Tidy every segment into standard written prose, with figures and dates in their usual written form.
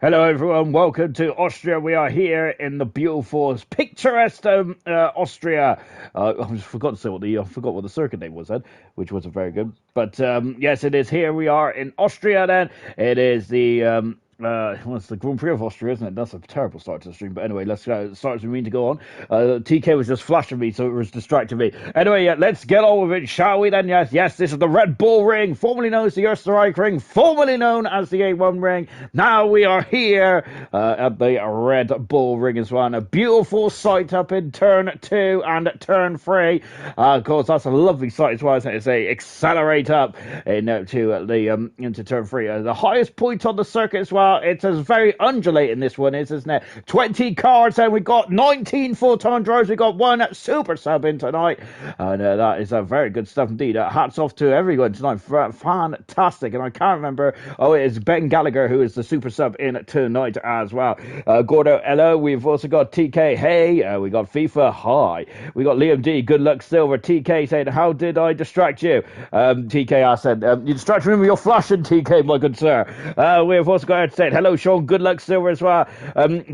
Hello, everyone. Welcome to Austria. We are here in the beautiful, picturesque Austria. I forgot to say I forgot what the circuit name was then, which wasn't very good. But yes, it is here. We are in Austria. Then it is well, it's the Grand Prix of Austria, isn't it? That's a terrible start to the stream. But anyway, let's start as we mean to go on. TK was just flashing me, so it was distracting me. Anyway, yeah, let's get on with it, shall we then? Yes, this is the Red Bull Ring, formerly known as the Österreich Ring, formerly known as the A1 Ring. Now we are here at the Red Bull Ring as well. And a beautiful sight up in turn 2 and turn 3. Of course, that's a lovely sight as well, isn't it? It's a accelerate up into turn 3. The highest point on the circuit as well. It's a very undulating, this one is, isn't it? 20 cars, and we got 19 full-time drivers. We got one super sub in tonight, and that is very good stuff indeed. Hats off to everyone tonight. Fantastic. And I can't remember. Oh, it is Ben Gallagher who is the super sub in tonight as well. Gordo, hello. We've also got TK. Hey, we got FIFA. Hi. We got Liam D. Good luck, Silver. TK saying, how did I distract you? TK, I said, you distracted me with your flashing, TK, my good sir. We've also got Ed saying, hello, Sean. Good luck, Silver, as well.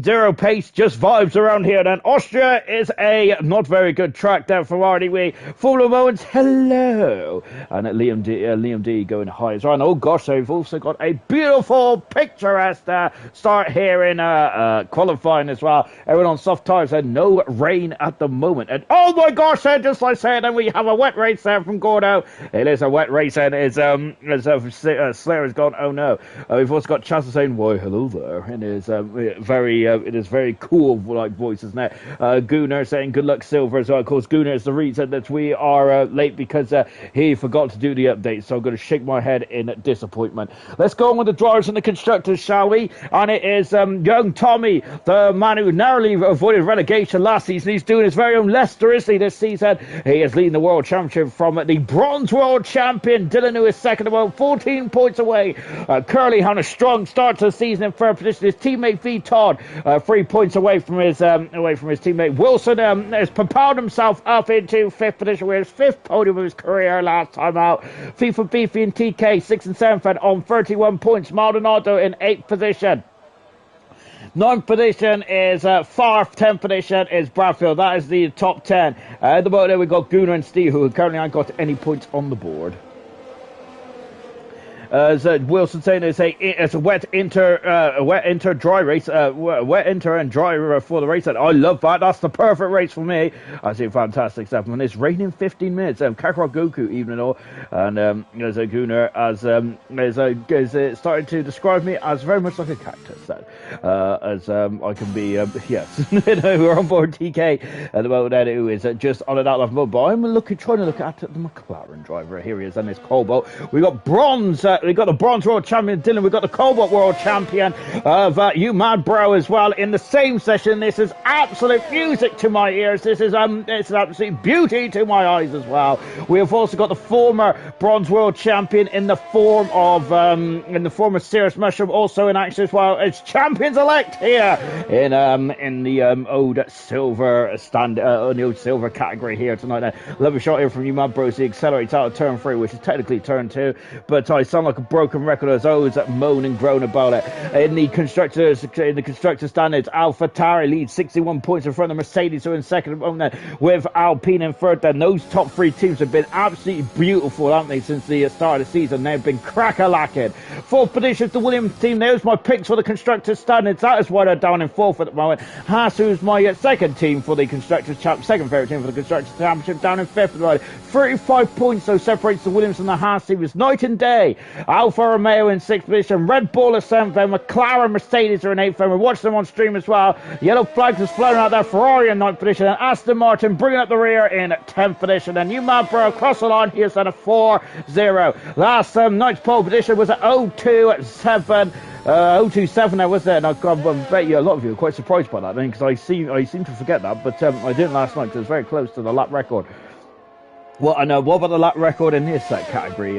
Zero pace, just vibes around here. Then Austria is a not very good track down for RDW. Full of moments. Hello. And Liam D going high as well. And oh gosh, they've also got a beautiful picturesque start here in qualifying as well. Everyone on soft tires and no rain at the moment. And oh my gosh, just like I said, and we have a wet race there from Gordo. It is a wet race, and Slayer has gone. Oh no. We've also got Chassa saying, why hello there. And it is very cool like voice, isn't it? Gunnar saying good luck, Silver, as well. Of course, Gunnar is the reason that we are late because he forgot to do the update, so I'm going to shake my head in disappointment. Let's go on with the drivers and the constructors, shall we? And it is young Tommy, the man who narrowly avoided relegation last season. He's doing his very own Leicester, isn't he, this season? He is leading the World Championship from the bronze World Champion, Dylan, who is second, about 14 points away. Curly having a strong start to the season in third position. His teammate V Todd 3 points away from his teammate Wilson has propelled himself up into fifth position with his fifth podium of his career last time out. FIFA Beefy and TK 6th and 7th on 31 points. Maldonado in 8th position. 9th position is Farf. 10th position is Bradfield. That is the top 10. At the moment, we've got Gunnar and Steve, who currently haven't got any points on the board. As Wilson saying, it's a wet inter dry race, wet inter and dry for the race. And I love that. That's the perfect race for me. I see fantastic stuff. And it's raining 15 minutes. Kakarot Goku even though, and as a Gunnar is starting to describe me as very much like a cactus. Then, I can be yes, we're on board TK at the moment. Who is just on an outlaw mode. But I'm trying to look at the McLaren driver. Here he is, and it's Cobalt. We got bronze. We got the bronze world champion Dylan. We got the Cobalt world champion of You Mad Bro as well in the same session. This is absolute music to my ears. This is it's an absolute beauty to my eyes as well. We have also got the former bronze world champion in the form of Cirrus Mushroom also in action as well as champions elect here in the old silver the old silver category here tonight. Love a shot here from You Mad Bros. He accelerates out of turn 3, which is technically turn 2, but I sound like a broken record as always that moan and groan about it. In the constructor standards, Alpha Tauri leads 61 points in front of Mercedes, who are in second with Alpine in third. Then those top 3 teams have been absolutely beautiful, haven't they, since the start of the season? They've been crack-a-lacking. Fourth position is the Williams team. There's my picks for the constructor standards. That is why they're down in fourth at the moment. Haas, who's my second team for the constructors second favourite team for the constructors championship, down in fifth at the moment. 35 points though separates the Williams and the Haas team. It's night and day. Alfa Romeo in 6th position, Red Bull is 7th, and McLaren, Mercedes are in 8th, and we watch them on stream as well. Yellow flags is flown out there, Ferrari in 9th position, and Aston Martin bringing up the rear in 10th position. And You Mad Bro across the line, here's at a 4-0. Last night's pole position was at 027. 027 there, was there? And I bet you a lot of you are quite surprised by that, because I seem to forget that, but I didn't last night because it was very close to the lap record. Well, I know. What about the lap record in this category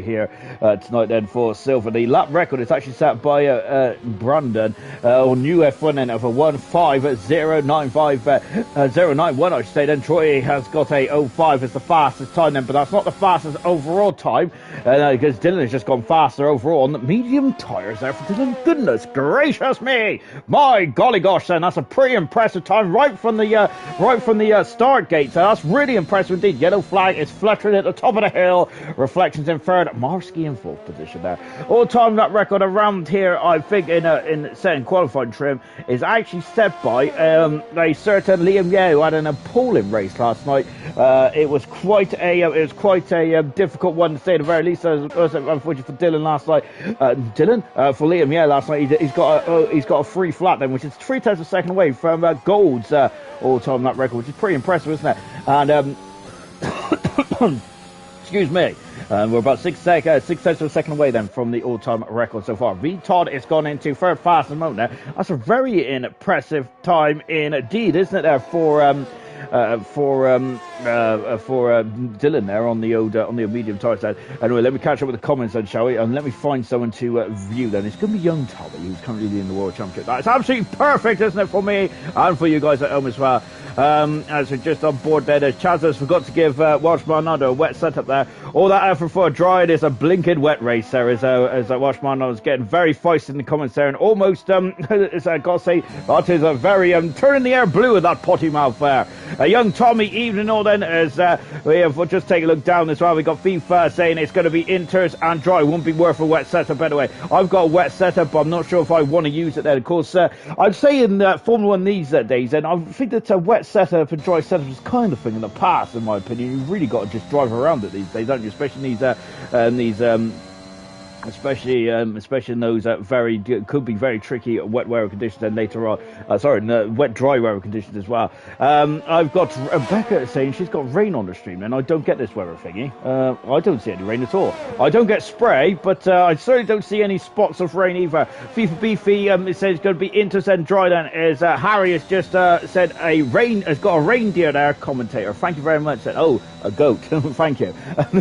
here tonight? Then for silver, the lap record is actually set by Brandon on new F1 then of a 15095 I should say. Then Troy has got a 05 as the fastest time then, but that's not the fastest overall time because Dylan has just gone faster overall on the medium tires there for Dylan. Goodness gracious me! My golly gosh, then that's a pretty impressive time right from the start gate. So that's really impressive. Indeed, yellow flag is fluttering at the top of the hill. Reflections in third. Marski in fourth position there. All-time lap record around here, I think, in setting qualifying trim is actually set by a certain Liam Yeo who had an appalling race last night. It was quite a difficult one to say, at the very least. Unfortunately for Dylan last night. For Liam Yeo last night, he's got a free flat then, which is 3/10 of a second away from Gold's all-time lap record, which is pretty impressive, isn't it? And excuse me. We're about 6 tenths of a second away then from the all-time record so far. V Todd has gone into third fastest moment there. That's a very impressive time indeed, isn't it? There for Dylan there on the medium tire side. Anyway, let me catch up with the comments then, shall we? And let me find someone to view then. It's going to be young Tommy, who's currently leading the World Championship. That's absolutely perfect, isn't it, for me and for you guys at home as well. As we're just on board there, Chaz has forgot to give Welsh Marnado a wet setup there. All that effort for a dry, it is a blinking wet race there, as Welsh Marnado is getting very feisty in the comments there, and almost, as I gotta say, that is a very, turning the air blue with that potty mouth there. Young Tommy, evening all then, as we'll just take a look down as well. We got FIFA saying it's going to be inters and dry. Won't be worth a wet setup anyway. I've got a wet setup, but I'm not sure if I want to use it then. Of course, I'd say in Formula 1 these days, and I think that a wet setup and dry setup is kind of thing in the past, in my opinion. You really got to just drive around it these days, don't you? Especially in these especially in those could be very tricky wet weather conditions, and later on wet dry weather conditions as well. I've got Rebecca saying she's got rain on the stream, and I don't get this weather thingy. I don't see any rain at all. I don't get spray, but I certainly don't see any spots of rain either. FIFA Beefy it says it's going to be inters and dry then, as Harry has just said has got a reindeer there, commentator. Thank you very much. Said, a goat. Thank you.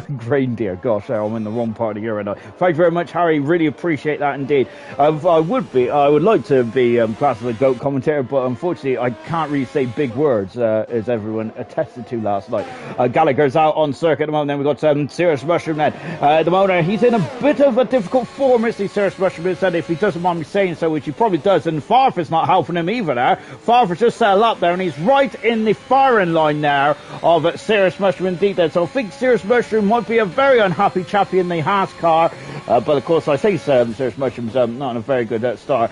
Reindeer. Gosh, I'm in the wrong part of the year right now. Thank you very much, Harry. Really appreciate that indeed. I would like to be classed as a goat commentator, but unfortunately I can't really say big words, as everyone attested to last night. Gallagher's out on circuit at the moment. Then we've got Serious Mushroom then. At the moment he's in a bit of a difficult form, isn't he, Serious Mushroom? Said if he doesn't mind me saying so, which he probably does, and Farfur's not helping him either there. Farfur's just set up there, and he's right in the firing line now of Serious Mushroom indeed there. So I think Serious Mushroom might be a very unhappy chappy in the Haas car, but of course I say Serious Mushroom's not in a very good start.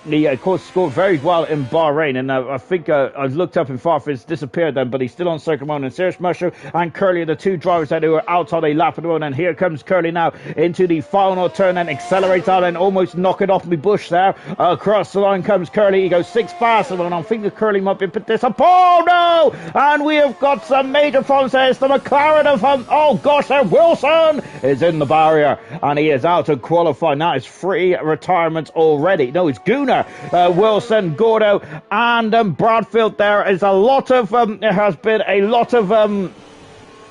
He of course scored very well in Bahrain, and I think I've looked up and Farfur's disappeared then, but he's still on circuit mode. And Serious Mushroom and Curly are the two drivers that who are out on a lap at the moment. And here comes Curly now into the final turn and accelerates out and almost knock it off the bush there. Across the line comes Curly. He goes 6 faster, and I think the Curly might be a bit disappointed. Oh no! And we have got some major problems there. It's the McLaren of oh gosh, there Wilson is in the barrier, and he is out to qualify. That is 3 retirements already. No, it's Gunnar, Wilson, Gordo, and Bradfield. There is a lot of there has been a lot of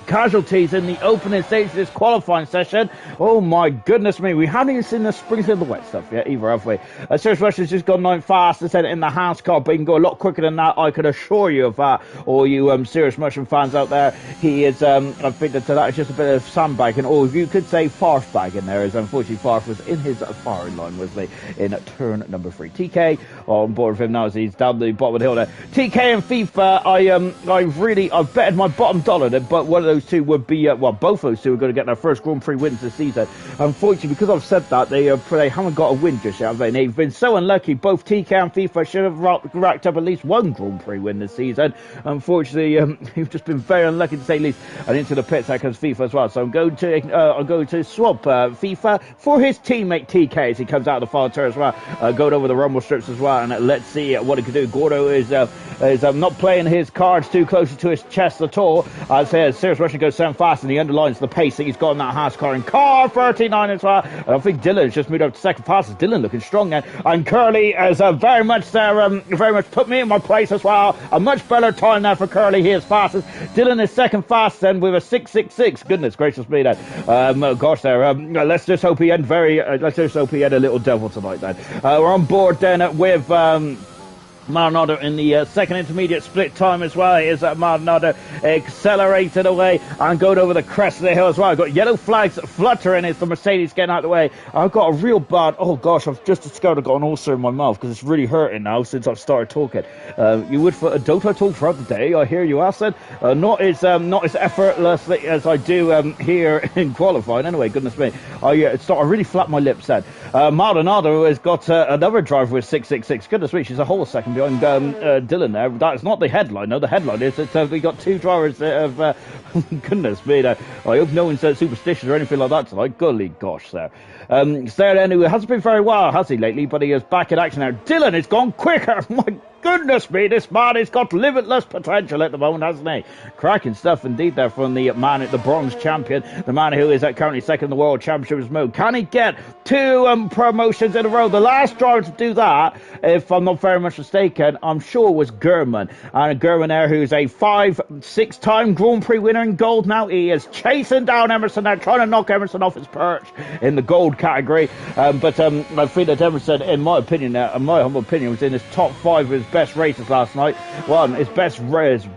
casualties in the opening stage of this qualifying session. Oh my goodness me, we haven't even seen the springs of the wet stuff yet either, have we? Serious Rush has just gone 9 fast and said in the house car, but he can go a lot quicker than that, I can assure you of that. All you Serious Mushroom fans out there, he is I think that is just a bit of sandbagging, or if you could say farf bagging there, as unfortunately Farf was in his firing line, was he, in turn number 3. TK on board with him now as he's down the bottom of the hill there. TK and FIFA, I've betted my bottom dollar that but one of those two would be both those two are going to get their first Grand Prix wins this season. Unfortunately, because I've said that, they haven't got a win just yet, have they? They've been so unlucky. Both TK and FIFA should have racked up at least one Grand Prix win this season. Unfortunately, you've just been very unlucky to say least. And into the pits there comes FIFA as well. So I'm going to swap FIFA for his teammate TK as he comes out of the final turn as well. Going over the rumble strips as well, and let's see what he can do. Gordo is not playing his cards too close to his chest at all. As Serious Russian goes 7 fast, and he underlines the pace that he's got in that Haas car. In car 39 as well. And I think Dylan's just moved up to second fastest. Dylan looking strong then. And Curly has very much put me in my place as well. A much better time now for Curly. He is fastest. Dylan is second fast then with a 6.66. Goodness gracious me then. Let's just hope he had a little devil tonight then. We're on board then with Maldonado in the second intermediate split time as well. Is Maldonado accelerated away and going over the crest of the hill as well. I've got yellow flags fluttering. It's the Mercedes getting out of the way. I've got a real bad, oh gosh, I've just discovered I've got an ulcer in my mouth because it's really hurting now since I've started talking. Don't I talk throughout the day? I hear you ask that. Not as effortlessly as I do here in qualifying. Anyway, goodness me. I really flapped my lips then. Maldonado has got another driver with 6.66. Goodness me, she's a whole second behind Dylan there. That's not the headline. No, the headline is that we got 2 drivers that have goodness me. I hope no one's superstitious or anything like that tonight. Golly gosh there. Then, who hasn't been very well, has he, lately? But he is back in action now. Dylan has gone quicker. My goodness me, this man has got limitless potential at the moment, hasn't he? Cracking stuff indeed there from the man at the bronze champion, the man who is currently second in the world championship mode. Can he get 2 promotions in a row? The last driver to do that, if I'm not very much mistaken, I'm sure was German. And German there, who's a 5-6-time Grand Prix winner in gold now. He is chasing down Emerson now, trying to knock Emerson off his perch in the gold category. But I think that Emerson, in my humble opinion, was in his top 5 of his best races last night. Well, his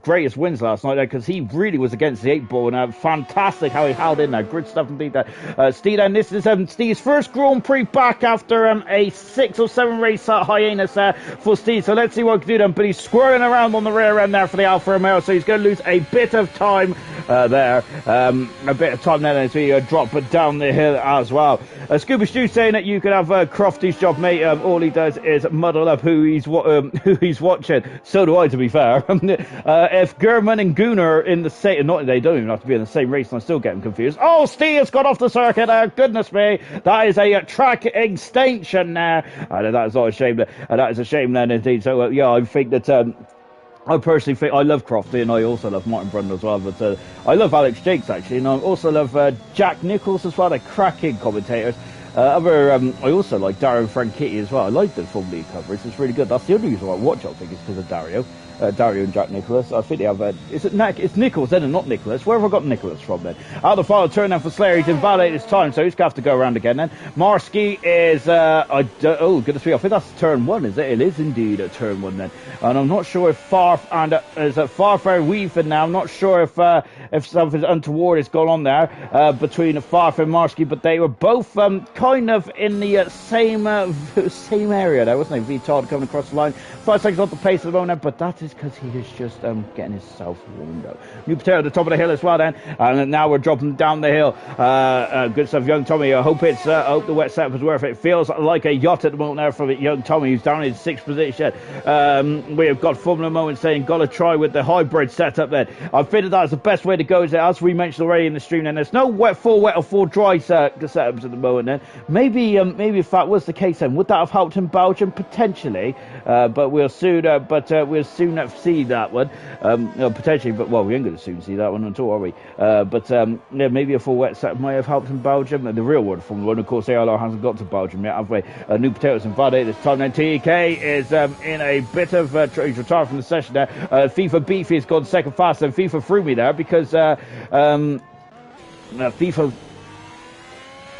greatest wins last night, because he really was against the 8 ball, and fantastic how he held in there. Good stuff indeed there. Steve, and this is Steve's first Grand Prix back after a 6 or 7 race hiatus for Steve. So let's see what he can do then. But he's squirreling around on the rear end there for the Alfa Romeo, so he's going to lose a bit of time there. A bit of time there as we drop down the hill as well. Scooby Stu saying that you could have Crofty's job, mate. All he does is muddle up who he's watching. So do I, to be fair. If German and Gunnar are in the same, not they don't even have to be in the same race, and I still get them confused. Oh, Steve's got off the circuit there. Goodness me, that is a track extension there. That is not a shame. That is a shame then indeed. So I think that. I personally think I love Crofty, and I also love Martin Brundle as well, but I love Alex Jakes actually, and I also love Jack Nichols as well. They're cracking commentators. I also like Dario Franchitti as well. I like the Formula E coverage. It's really good. That's the only reason why I watch it, I think, is because of Dario and Jack Nicholas. I think they have it's Nichols then and not Nicholas. Where have I got Nicholas from then? Out of the final turn then for Slayer. He's invalidated his time, so he's going to have to go around again then. Marsky is oh goodness me, I think that's turn 1, is it? It is indeed a turn 1 then. And I'm not sure if Farf weaving now. I'm not sure if something untoward has gone on there between Farf and Marsky, but they were both kind of in the same area there, wasn't they? Vitard coming across the line. 5 seconds off the pace at the moment, but that is because he is just getting himself warmed up. New potato at the top of the hill as well then, and now we're dropping down the hill. Good stuff, young Tommy. I hope the wet setup is worth it. It feels like a yacht at the moment there for young Tommy, who's down in 6th position. We have got Formula Moment saying, got to try with the hybrid setup then. I feel that is the best way to go, as we mentioned already in the stream then. There's no full wet or full dry setups at the moment then. Maybe if that was the case then, would that have helped in Belgium? Potentially, but we'll soon see that one. Potentially, but well, we ain't going to soon see that one at all, are we? Maybe a full wet setup might have helped in Belgium. The real world Formula 1, of course, ALR hasn't got to Belgium yet, have we? New potatoes invalidated this time then. TK is in a bit of he's retired from the session there. FIFA Beefy has gone second fast, and FIFA threw me there because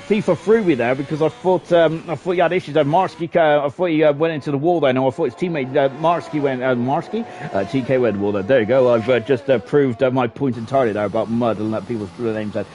FIFA threw me there because I thought he had issues. Marsky, I thought he went into the wall there. No, I thought his teammate Marsky went. TK went in the wall there. There you go. I've just proved my point entirely there about mud and let people's names out.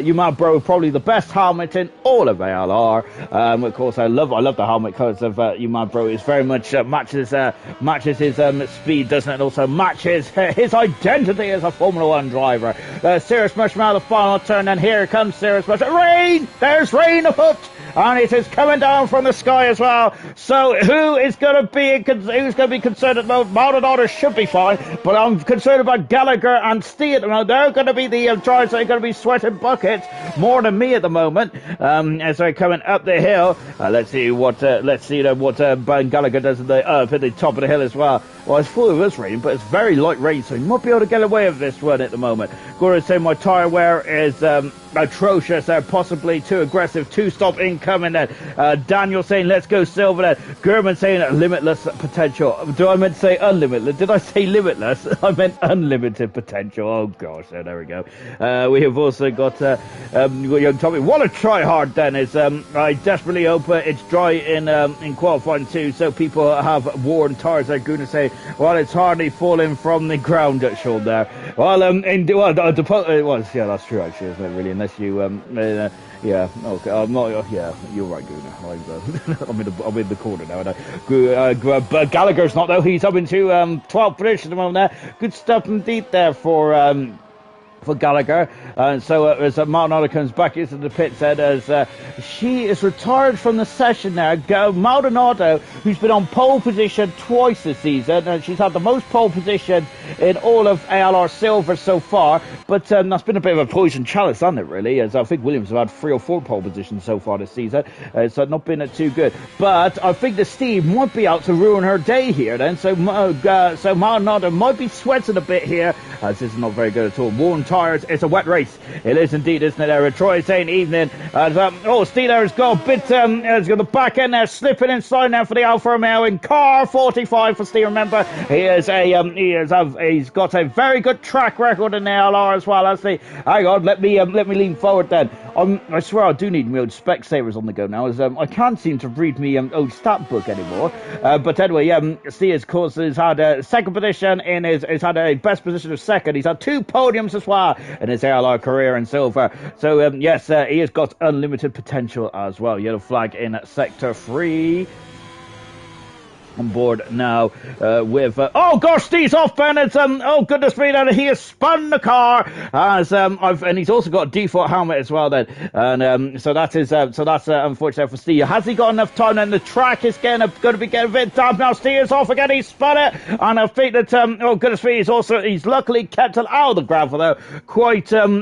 You man, bro, probably the best helmet in all of ALR. Of course, I love the helmet because of you man, bro. It's very much matches his speed, doesn't it? And also matches his identity as a Formula 1 driver. Cirrus Marshmallow, the final turn, and here comes Cirrus Marshmallow. Rain! There's rain afoot, and it is coming down from the sky as well. So who's going to be concerned at the moment? Maldonado should be fine, but I'm concerned about Gallagher and Steve. They're going to be the drivers that are going to be sweating buckets. more than me at the moment. As they're coming up the hill, let's see what Ben Gallagher does at the top of the hill as well. Well, it's full of us rain, but it's very light rain, so he might be able to get away with this one at the moment. Gordon saying my tyre wear is atrocious, possibly too aggressive, two-stop incoming then. Daniel saying let's go silver then. German saying limitless potential. Do I meant to say unlimited? Did I say limitless? I meant unlimited potential. Oh gosh, there we go. We have also got young Tommy. What a try hard then is I desperately hope it's dry in qualifying too, so people have worn tyres. They're going to say, well, it's hardly falling from the ground at Sean there. Well, it was, yeah, that's true actually, isn't it, really? Unless you, yeah, okay, I'm not, yeah, you're right, Gunnar. I'm in the corner now, and Gallagher's not though, he's up into 12th position at the moment there. Good stuff indeed there for Gallagher. And so as Maldonado comes back into the pit, said as she is retired from the session now. Maldonado, who's been on pole position twice this season, and she's had the most pole position in all of ALR Silver so far, but that's been a bit of a poison chalice, hasn't it, really? As I think Williams have had 3 or 4 pole positions so far this season, so not been too good. But I think the Steve might be out to ruin her day here then, so Maldonado might be sweating a bit here, as this is not very good at all. Worn tires, it's a wet race. It is indeed, isn't it? Troy saying evening. Steve there has got a bit, has got the back end there, slipping inside now for the Alfa Romeo in car 45 for Steve. Remember, he's got a very good track record in the LR as well, hasn't he? Hang on, let me lean forward then. I swear I do need my old Specsavers on the go now, as I can't seem to read me old stat book anymore. But anyway, Steve, of course, has had a second position has had a best position of second. He's had 2 podiums as well in his ALR career in silver. So yes, he has got unlimited potential as well. Yellow flag in sector 3. On board now with oh gosh, Steve's off, Bennett. Oh goodness me, then he has spun the car as and he's also got a default helmet as well then, and so that's unfortunate for Steve. Has he got enough time? Then the track is going to be getting a bit damp now. Steve is off again. He spun it, and I think that oh goodness me, he's luckily kept it out of the gravel though.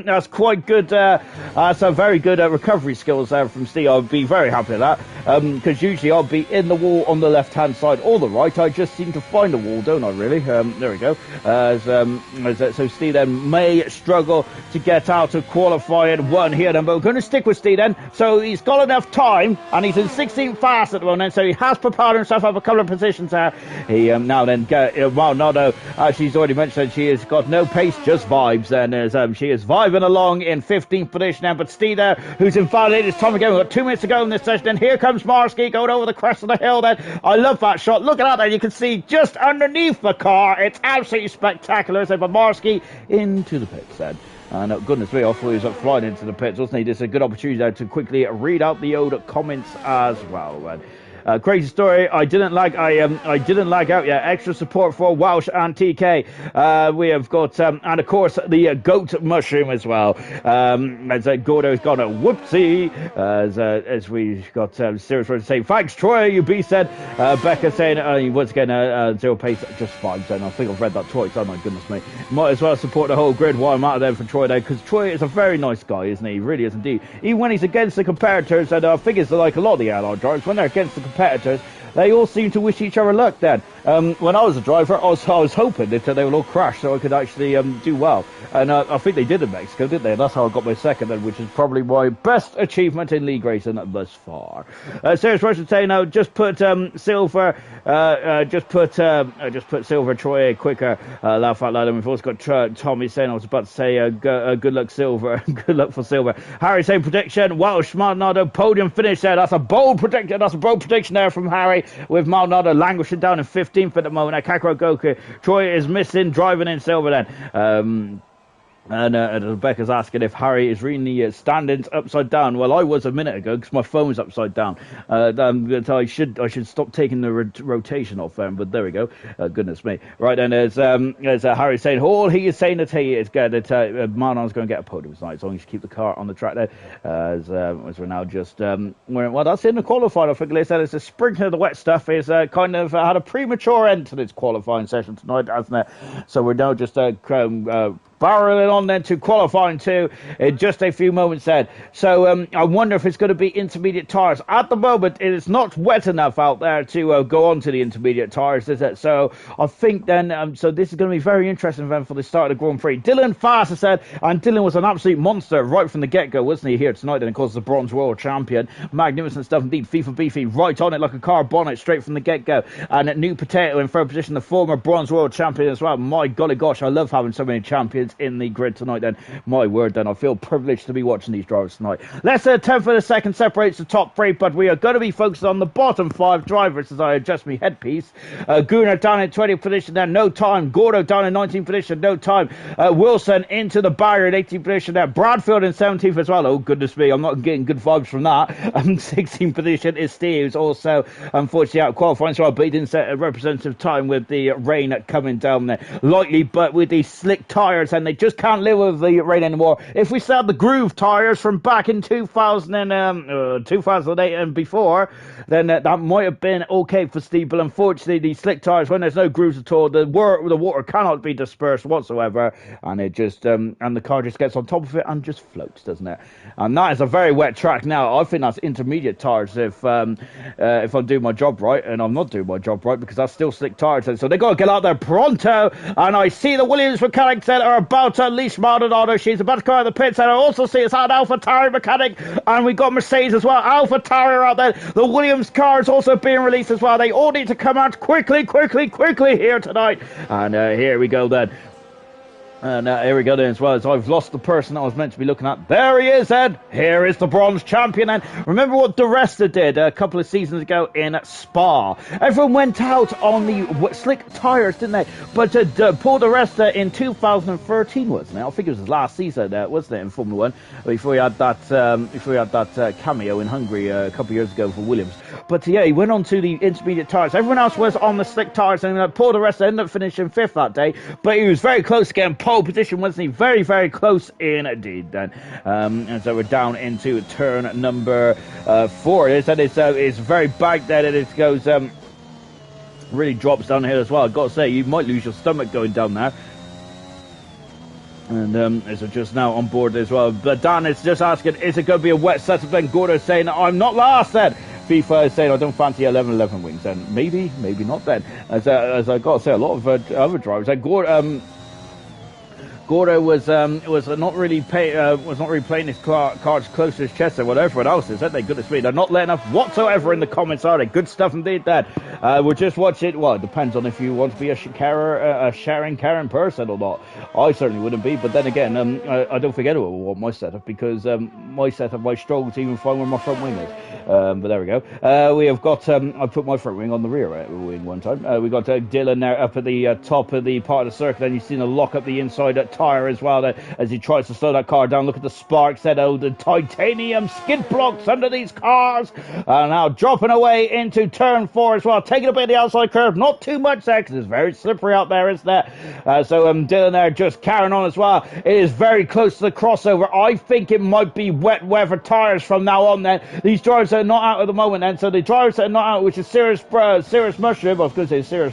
That's quite good. Some very good recovery skills there from Steve. I'd be very happy with that, because usually I'll be in the wall on the left hand side or the right. I just seem to find a wall, don't I, really? There we go. So Steve then may struggle to get out of qualifying 1 here then, but we're going to stick with Steve then. So he's got enough time, and he's in 16th fast at the moment, so he has propelled himself up a couple of positions there. He now then, Maldonado, she's already mentioned she has got no pace, just vibes, and she is vibing along in 15th position now, but Steve there, who's invalidated his time again. We've got 2 minutes to go in this session, and here comes Marsky going over the crest of the hill then. I love that shot. Look at that there. You can see just underneath the car. It's absolutely spectacular. So Marsky into the pits then. And goodness me, I thought he was flying into the pits, wasn't he? This is a good opportunity there to quickly read out the old comments as well. Crazy story. I didn't lag out yet. Extra support for Welsh and TK. We have got and of course the goat mushroom as well. As Gordo's got a whoopsie. As we got serious saying thanks Troy. UB said. Becca saying once again 0 pace, just vibes. And I think I've read that twice. Oh my goodness me. Might as well support the whole grid while I'm out of there for Troy there, because Troy is a very nice guy, isn't he? He really is indeed. Even when he's against the competitors, and I think it's like a lot of the airline drivers when they're against the competitors, they all seem to wish each other luck then. When I was a driver, I was hoping that they would all crash so I could actually do well. And I think they did in Mexico, didn't they? That's how I got my second then, which is probably my best achievement in league racing thus far. Serious Russian saying, no, just put silver, just put silver Troy quicker. Laugh out loud. And we've also got Tommy saying, I was about to say, good luck silver, good luck for silver. Harry saying prediction, Welsh Maldonado podium finish there. That's a bold prediction. That's a bold prediction there from Harry, with Maldonado languishing down in 15th at the moment. Kakaro Goku, Troy is missing, driving in silver then. And Rebecca's asking if Harry is reading the standings upside down. Well, I was a minute ago because my phone was upside down. I should stop taking the rotation off them. But there we go. Goodness me. Right then, as Harry saying, all he is saying that he is good. That Marnon's going to get a podium tonight, as long as you keep the car on the track there. As we're now just well, that's in the qualifying. I think they said it's a sprinkling of the wet stuff. Is kind of had a premature end to this qualifying session tonight, hasn't it? So we're now just barreling on then to qualifying 2 in just a few moments then. So I wonder if it's going to be intermediate tyres. At the moment, it is not wet enough out there to go on to the intermediate tyres, is it? So I think then, so this is going to be very interesting event for the start of the Grand Prix. Dylan Fast has said, and Dylan was an absolute monster right from the get-go, wasn't he, here tonight? And of course, the bronze world champion. Magnificent stuff indeed. FIFA Beefy right on it like a car bonnet straight from the get-go. And New Potato in third position, the former bronze world champion as well. My golly gosh, I love having so many champions in the grid tonight then. My word then, I feel privileged to be watching these drivers tonight. Less than 10 for the second separates the top 3, but we are going to be focused on the bottom 5 drivers as I adjust my headpiece. Gunnar down in 20th position there, no time. Gordo down in 19th position, no time. Wilson into the barrier in 18th position there. Bradfield in 17th as well. Oh goodness me, I'm not getting good vibes from that. 16th position is Steve, who's also unfortunately out of qualifying, so but he didn't set a representative time with the rain coming down there. Lightly, but with these slick tyres, and they just can't live with the rain anymore. If we still had the groove tyres from back in 2008 and before, then that might have been okay for Steve, but unfortunately these slick tyres, when there's no grooves at all, the water cannot be dispersed whatsoever, and it just and the car just gets on top of it and just floats, doesn't it? And that is a very wet track now. I think that's intermediate tyres if I do my job right, and I'm not doing my job right because that's still slick tyres, so they got to get out there pronto. And I see the Williams mechanics that are about to unleash Maldonado. She's about to come out of the pits, and I also see it's an AlphaTauri mechanic, and we got Mercedes as well. AlphaTauri are out there. The Williams car is also being released as well. They all need to come out quickly here tonight. And here we go then. And here we go then as well, as I've lost the person I was meant to be looking at. There he is, Ed. Here is the bronze champion. And remember what Di Resta did a couple of seasons ago in Spa. Everyone went out on the slick tyres, didn't they? But Paul Di Resta in 2013, wasn't it? I think it was his last season, wasn't it, in Formula 1, before he had that cameo in Hungary a couple of years ago for Williams. But yeah, he went on to the intermediate tyres. Everyone else was on the slick tyres, and Paul Di Resta ended up finishing 5th that day. But he was very close to getting pole position, wasn't he? Very, very close indeed then. And so we're down into turn number 4. It's very back there, and it goes really drops down here as well. I've got to say, you might lose your stomach going down there. And so just now on board as well. But Dan is just asking, is it going to be a wet setup? Then Gordo saying, I'm not last then. FIFA is saying, I don't fancy 11-11 wings. Then maybe not then. As I got to say, a lot of other drivers, like Gordo was not really playing his cards close to his chest or whatever everyone else is, aren't they? Goodness me, they're not letting up whatsoever in the comments, are they? Good stuff indeed. That we'll just watch it. Well, it depends on if you want to be a sharing Karen person or not. I certainly wouldn't be, but then again, I don't forget about what my setup, because my setup, I struggle to even find where my front wing is. But there we go. We have got I put my front wing on the rear wing one time. We got Dylan there up at the top of the part of the circuit, and you've seen a lock up the inside tyre as well as he tries to slow that car down. Look at the sparks, the titanium skid blocks under these cars. Now dropping away into turn 4 as well, taking a bit of the outside curve, not too much there because it's very slippery out there, isn't it? So Dylan there just carrying on as well. It is very close to the crossover. I think it might be wet weather tyres from now on then. These drivers are not out at the moment then, so the drivers that are not out, which is Serious Mushroom, I was going to say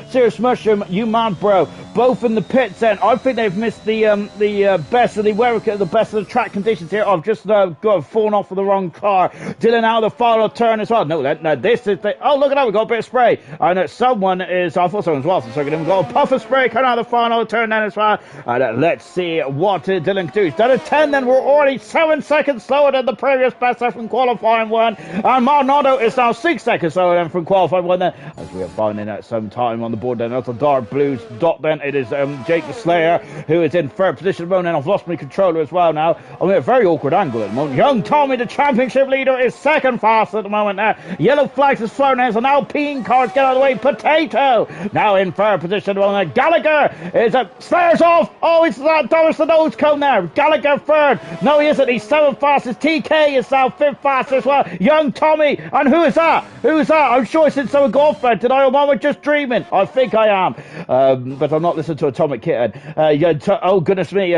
Serious Mushroom, you mad bro, both in the pits then. I think they've missed the best of the weather, the best of the track conditions here. I've just fallen off of the wrong car. Dylan out of the final turn as well. No, this is the, oh look at that, we got a bit of spray, and someone is, I thought someone was off the circuit, and we've got a puff of spray coming out of the final turn then as well. And let's see what Dylan can do. He's done a 10 then, we're already 7 seconds slower than the previous best from qualifying 1, and Maldonado is now 6 seconds slower than from qualifying 1 then, as we are finding out some time on the board then. That's a dark blues dot then. It is Jake the Slayer who is in third position at the moment, and I've lost my controller as well now. I'm at a very awkward angle at the moment. Young Tommy, the championship leader, is second fast at the moment now. Yellow flags is flown as an Alpine car. Get out of the way. Potato now in third position at the moment. Gallagher is Slayer's off. Oh, it's Doris the nose cone there. Gallagher third. No, he isn't. He's seventh fastest. TK is now fifth fastest as well. Young Tommy, and who is that? I'm sure I said someone go off there. Did I, or am I just dreaming? I think I am. but I'm not listening to Atomic Kitten. Oh, goodness me.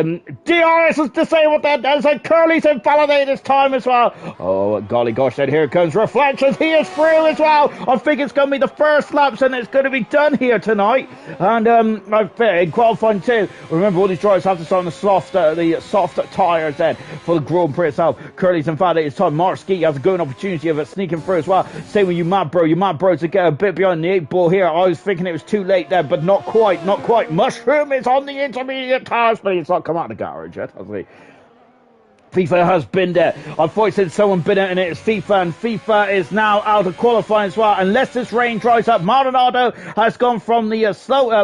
DRS is disabled then. As Curly's invalidated this time as well. Oh, golly gosh, then here comes Reflections. He is through as well. I think it's going to be the first laps, and it's going to be done here tonight. And in qualifying too, remember all these drivers have to start on the soft tyres then for the Grand Prix itself. Curly's invalidated this time. Mark Ski has a good opportunity of sneaking through as well. Same with you, Mad Bro. You Mad Bro to get a bit behind the 8-ball here. I was thinking it was too late there, but not quite. Mushroom is on the intermediate tyres, but it's not come out of the garage yet, has he? FIFA has been there. I thought it said someone been it, and it's FIFA, and FIFA is now out of qualifying as well. Unless this rain dries up, Maldonado has gone from the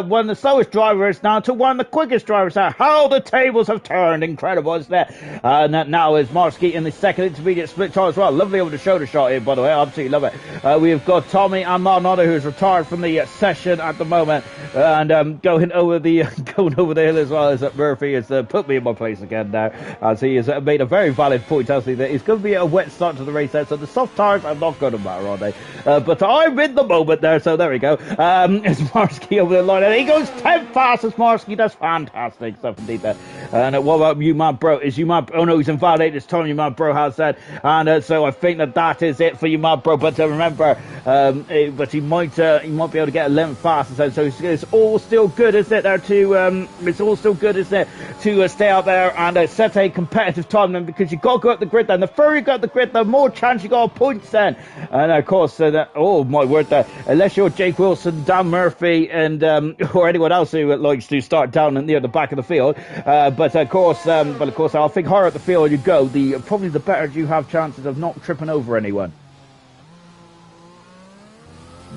one of the slowest drivers now to one of the quickest drivers now. How the tables have turned. Incredible, isn't it? And now is Marsky in the second intermediate split time as well. Lovely over the shoulder shot here, by the way. I absolutely love it. We've got Tommy and Maldonado, who's retired from the session at the moment, and going over the hill as well as Murphy has put me in my place again now, as he has made a very valid point, hasn't he, that it's going to be a wet start to the race there, so the soft tyres are not going to matter, are they? But I'm in the moment there, so there we go. It's Marsky over the line, and he goes 10th fastest. Marsky, that's fantastic stuff indeed there. And what about you, Mad Bro? Is you Mad? Oh no, he's invalidated this time. You Mad Bro has said, and so I think that is it for you, Mad Bro. But remember, but he might be able to get 11th fastest. So it's all still good, isn't it? There to it's all still good, isn't it? To stay out there and set a competitive time then, because you got to go up the grid then. The further you go up the grid, the more chance you got of points then. And of course, oh my word, there. Unless you're Jake Wilson, Dan Murphy, and or anyone else who likes to start down near the back of the field. But of course, I think higher up the field you go, probably the better you have chances of not tripping over anyone.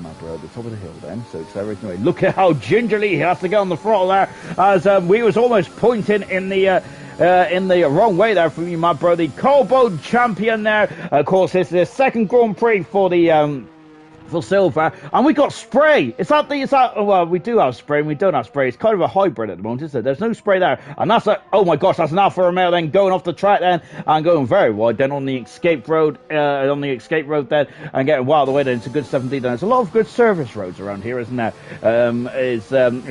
Mad Bro at the top of the hill then, so accelerating away. Look at how gingerly he has to get on the throttle there, as we was almost pointing in the wrong way there from you, Mad Bro. The COBALT champion there. Of course, this is the second Grand Prix for the for silver, and we got spray. Well, we do have spray and we don't have spray. It's kind of a hybrid at the moment, isn't it? There's no spray there, and that's oh my gosh, that's an Alfa Romeo then going off the track then and going very wide then on the escape road then, and getting well the way then. It's a good 17. There's a lot of good service roads around here, isn't there?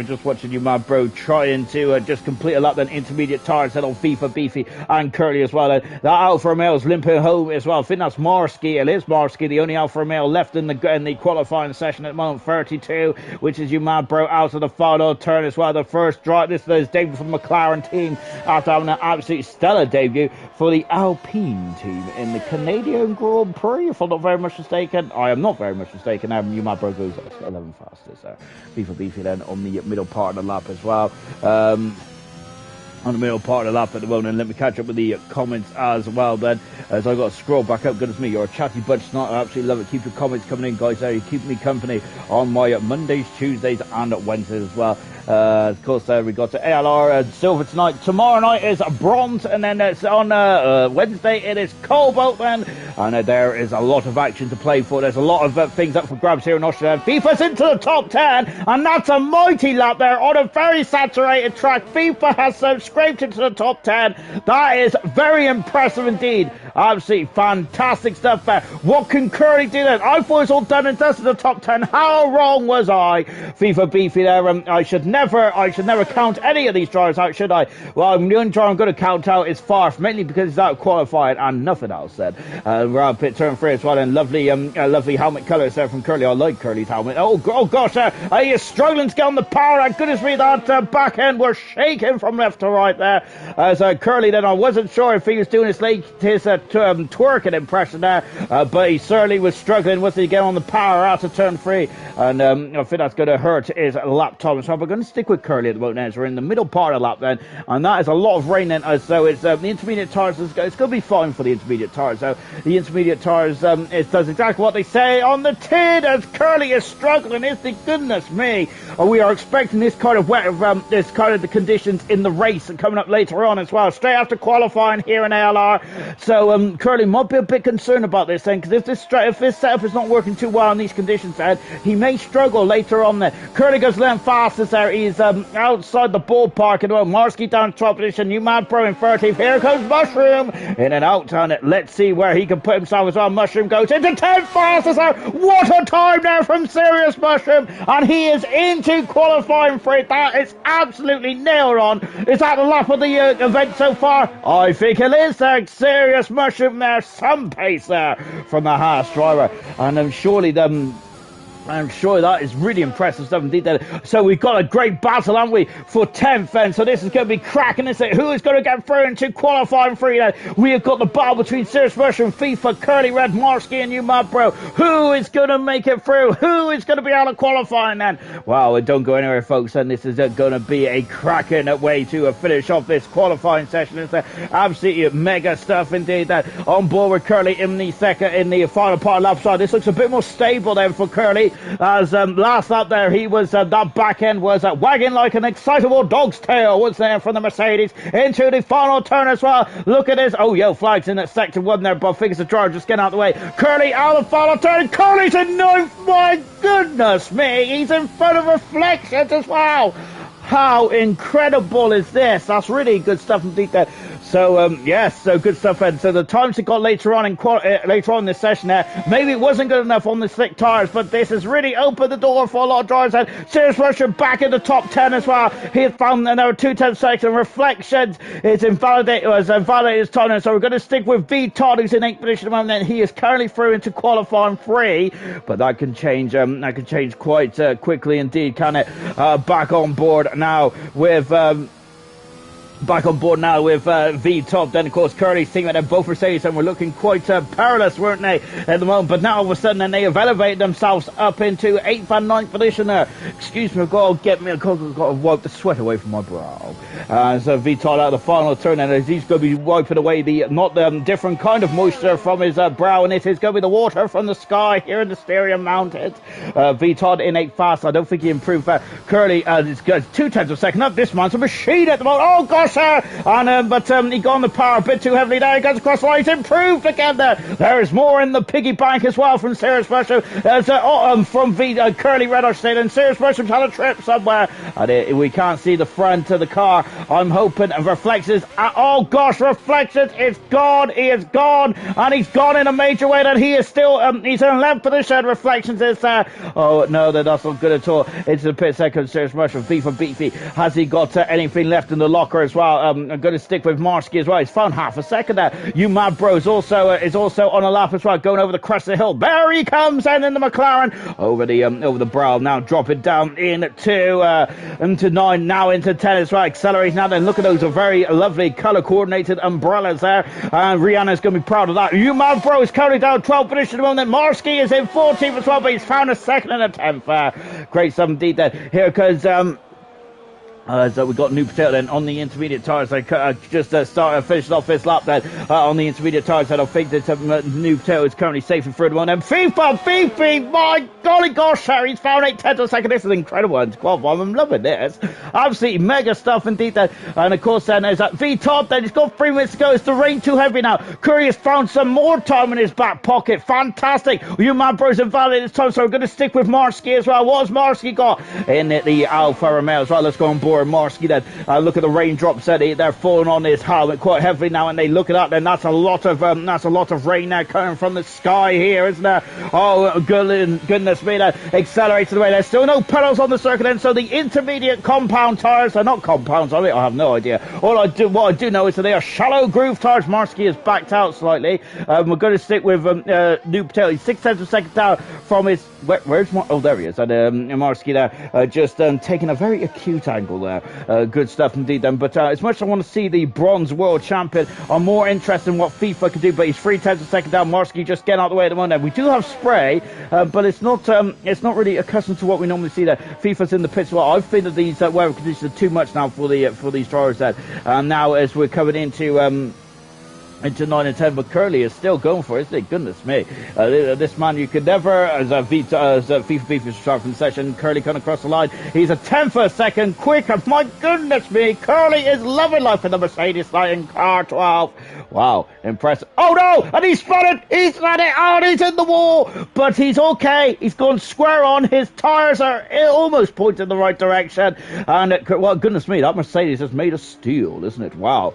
Just watching you, Mad Bro, trying to just complete a lap then. Intermediate tires then on FIFA, Beefy and Curly as well then. That Alfa Romeo is limping home as well. I think that's Marsky. It is Marsky, the only Alfa Romeo left in the qualifying session at the moment. 32, which is you, Mad Bro, out of the final turn as well. The first drive, this is David from the McLaren team after having an absolutely stellar debut for the Alpine team in the Canadian Grand Prix, if I'm not very much mistaken. I am not very much mistaken. You, Mad Bro, goes 11 fastest. So Beefy then on the middle part of the lap as well. On the middle part of the lap at the moment, and let me catch up with the comments as well then, as I got to scroll back up. Goodness me, you're a chatty bunch tonight. I absolutely love it. Keep your comments coming in, guys. You keep me company on my Mondays, Tuesdays and Wednesdays as well. Of course, we got to ALR silver tonight. Tomorrow night is bronze, and then it's on Wednesday it is COBALT then, and there is a lot of action to play for. There's a lot of things up for grabs here in Austria. FIFA's into the top 10, and that's a mighty lap there on a very saturated track. FIFA has scraped into the top 10. That is very impressive indeed. Absolutely fantastic stuff there. What can Curly do then? I thought it was all done and dusted in the top 10. How wrong was I? FIFA Beefy there. I should never count any of these drivers out, should I? Well, the only driver I'm going to count out is Farf, mainly because he's out qualified and nothing else then. We're out pit turn 3 as well, and lovely helmet colours there from Curly. I like Curly's helmet. Oh gosh, he is struggling to get on the power. And goodness me, that back end was shaking from left to right there. As Curly then, I wasn't sure if he was doing his twerking impression there, but he certainly was struggling with it to get on the power out of turn 3, and I think that's going to hurt his lap time. So we're going to stick with Curly at the moment as we're in the middle part of the lap then, and that is a lot of rain then, so it's the intermediate tires, it's going to be fine for the intermediate tires. So the intermediate tires, it does exactly what they say on the tin, as Curly is struggling. Is the goodness me, we are expecting this kind of wet, this kind of the conditions in the race and coming up later on as well, straight after qualifying here in ALR. So Curly might be a bit concerned about this then, because if this setup is not working too well in these conditions then, he may struggle later on there. Curly goes left fastest there. there. He's outside the ballpark at the moment. Marsky down top position. New Man Pro in 13th. Here comes Mushroom in and out on it. Let's see where he can put himself as well. Mushroom goes into 10th fastest out. What a time there from Serious Mushroom. And he is into qualifying for it. That is absolutely nailed on. Is that the lap of the event so far? I think it is there. Serious Mushroom there. Some pace there from the Haas driver. And surely I'm sure that is really impressive stuff indeed. So we've got a great battle, haven't we, for 10th then. So this is going to be cracking, isn't it? Who is going to get through into qualifying free then? We have got the battle between Serious Mushroom, FIFA, Curly Red, Marsky and Umad Bro. Who is going to make it through? Who is going to be able to qualify then? Wow, don't go anywhere, folks. And this is going to be a cracking way to finish off this qualifying session. It's absolutely mega stuff indeed. On board with Curly in the second, in the final part of lap side. This looks a bit more stable then for Curly. As last lap there, he was that back end was wagging like an excitable dog's tail, was there from the Mercedes into the final turn as well. Look at this. Oh, yellow flags in that sector one there, but figures the charge just getting out of the way. Curly out of the final turn. Curly's in ninth. My goodness me, he's in front of Reflections as well. How incredible is this? That's really good stuff indeed there. So, yes, so good stuff, Ed. So the times it got later on in this session there, maybe it wasn't good enough on the slick tyres, but this has really opened the door for a lot of drivers. And Serious Mushroom back in the top 10 as well. He has found another 2/10 seconds. Reflections is invalidated his time, and so we're going to stick with V Todd, who's in 8th position at the moment. He is currently through into qualifying free, but that can change. That can change quite quickly indeed, can it? Back on board now with. Back on board now with V-Top. Then, of course, Curly's team, and both Mercedes and were looking quite perilous, weren't they, at the moment? But now, all of a sudden, then they have elevated themselves up into 8th and 9th position there. Excuse me, I've got to wipe the sweat away from my brow. So V-Top out of the final turn, and he's going to be wiping away the different kind of moisture from his brow, and it is going to be the water from the sky here in the Styria Mountains. V-Top in 8th fast. I don't think he improved that. Curly is 2/10 of a second up. This man's a machine at the moment. Oh, gosh! And but he got on the power a bit too heavily there. He goes across the line. He's improved again there. There is more in the piggy bank as well from Serious Mushroom. From Curly Red, I said, and Serious Mushroom's had a trip somewhere. And we can't see the front of the car. I'm hoping Reflections. Oh gosh, Reflections is gone. He is gone, and he's gone in a major way. That he is still he's in 11th position. Reflections is oh no, that's not good at all. Into the pit second. Serious Mushroom. B for Beefy. Has he got anything left in the locker as well? I'm going to stick with Marsky as well. He's found half a second there. You Mad Bros is also on a lap as well, going over the crest of the hill. There he comes, and in the McLaren over the brow. Now dropping down into 9, now into 10 as well. Accelerating now. Then look at those very lovely color coordinated umbrellas there. And Rihanna's going to be proud of that. You Mad Bros is currently down 12th position at the moment. Marsky is in 14th as well, but he's found a second and a 10th. Great stuff indeed there. Here because so we got New Potato then on the intermediate tyres. I just finished off this lap then on the intermediate tyres. I think that New Potato is currently safe in third one. And Fifi, my golly gosh, he's found 8/10 of a second. This is incredible. I'm loving this. Absolutely mega stuff indeed then. And of course then there's that V-Top then. He's got 3 minutes to go. Is the rain too heavy now? Curry has found some more time in his back pocket. Fantastic. You Man Bros invalid this time, so we're going to stick with Marsky as well. What has Marsky got in the Alfa Romeo as well? Let's go on board. Marsky then. Look at the raindrops there. They're falling on his helmet quite heavily now, and they look at that. Then that's a lot of rain now coming from the sky here, isn't there? Oh goodness me! That accelerates away. There's still no pedals on the circuit, and so the intermediate compound tires are not compounds. I have no idea. What I do know is that they are shallow groove tires. Marsky has backed out slightly. We're going to stick with New Potato. He's 6/10 of a second down from his. Where's oh, there he is. And Marsky there just taking a very acute angle there. Good stuff indeed then. But as much as I want to see the bronze world champion, I'm more interested in what FIFA can do. But he's 3/10 of a second down. Marsky just getting out of the way at the moment. We do have spray, but it's not really accustomed to what we normally see there. FIFA's in the pits. Well, I think that these weather conditions are too much now for these drivers there. Now as we're coming into into 9 and 10, but Curly is still going for it, isn't it? Goodness me. This man, you could never, as FIFA Beef is sharp from the session, Curly coming across the line. He's a tenth of a second quicker. My goodness me, Curly is loving life in the Mercedes lighting car 12. Wow, impressive. Oh no, and he's spun it, oh, he's in the wall, but he's okay. He's gone square on, his tyres are almost pointing in the right direction, and well, goodness me, that Mercedes is made of steel, isn't it? Wow.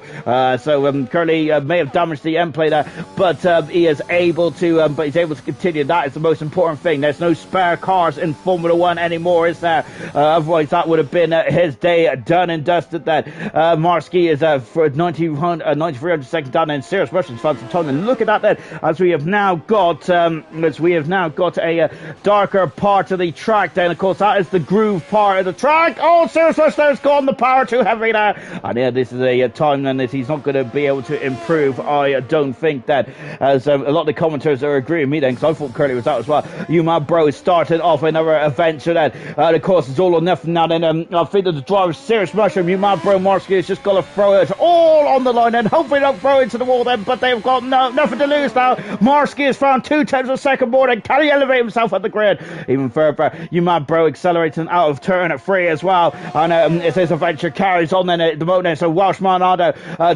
So Curly may have damaged the end plate there, but he is able to, he's able to continue. That is the most important thing. There's no spare cars in Formula One anymore, is there? Otherwise, that would have been his day done and dusted. Then Marski is for 9,300 seconds down, and serious Russians found some time. And look at that then, as we have now got a darker part of the track. Then, of course, that is the groove part of the track. Oh, serious Russians gone the power too heavy there, and yeah, this is a time then that he's not going to be able to improve. I don't think that, as a lot of the commentators are agreeing with me then, because I thought Curly was out as well. You, my bro, started off another adventure then. Of course, it's all or nothing now. Then I think that the driver's serious mushroom. You, my bro, Marski has just got to throw it all on the line, and hopefully don't throw it into the wall then. But they've got nothing to lose now. Marski has found 2/10 of a second more, and can he elevate himself at the grid even further? You, my bro, accelerating out of turn at 3 as well. And as this adventure carries on then at the moment, so Welshman,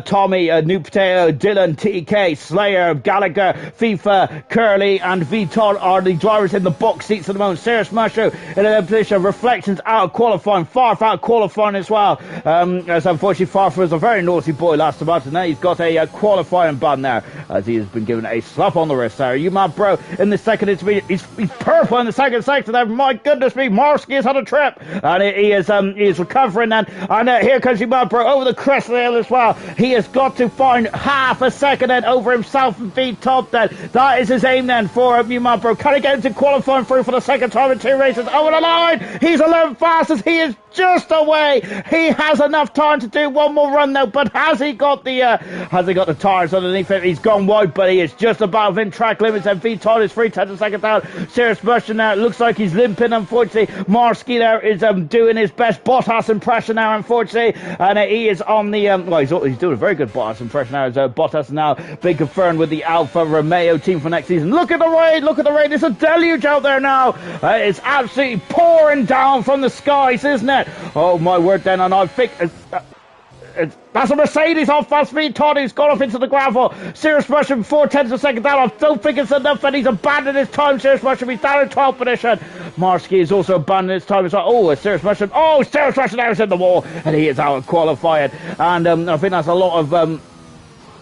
Tommy, New Potato, Dylan, TK, Slayer, Gallagher, FIFA, Curly, and Vitor are the drivers in the box seats at the moment. Serious Mushroom in a position. Reflections out of qualifying. Farf out of qualifying as well. As unfortunately, Farf was a very naughty boy last month, and now he's got a qualifying ban there, as he has been given a slap on the wrist there. You, my bro, in the second intermediate, he's purple in the second sector there. My goodness me, Marski has had a trip, and he is recovering, and here comes you, my bro, over the crest of the hill as well. He has got to find half a second then over himself and beat top then. That is his aim then for you, my bro. Can he get into qualifying through for the second time in 2 races? Over the line! He's 11 fastest. He is just away. He has enough time to do one more run though, but has he got the tyres underneath him? He's gone wide, but he is just about within track limits, and Vitor is 3/10 a second down. Serious Russian now. It looks like he's limping, unfortunately. Marski there is doing his best Bottas impression now, unfortunately, and he is on the well, he's doing a very good Bottas impression now, as Bottas is now been confirmed with the Alfa Romeo team for next season. Look at the rain, it's a deluge out there now. It's absolutely pouring down from the skies, isn't it? Oh my word then, and I think that's a Mercedes off fast speed. Toddy's gone off into the gravel. Serious Russian 4/10 a second down. I don't think it's enough, and he's abandoned his time. Serious Russian, he's down in 12th position. Marski is also abandoned his time as well. Oh, Serious Russian. Oh, Serious Russian now is in the wall, and he is out of qualifying. And I think that's a lot of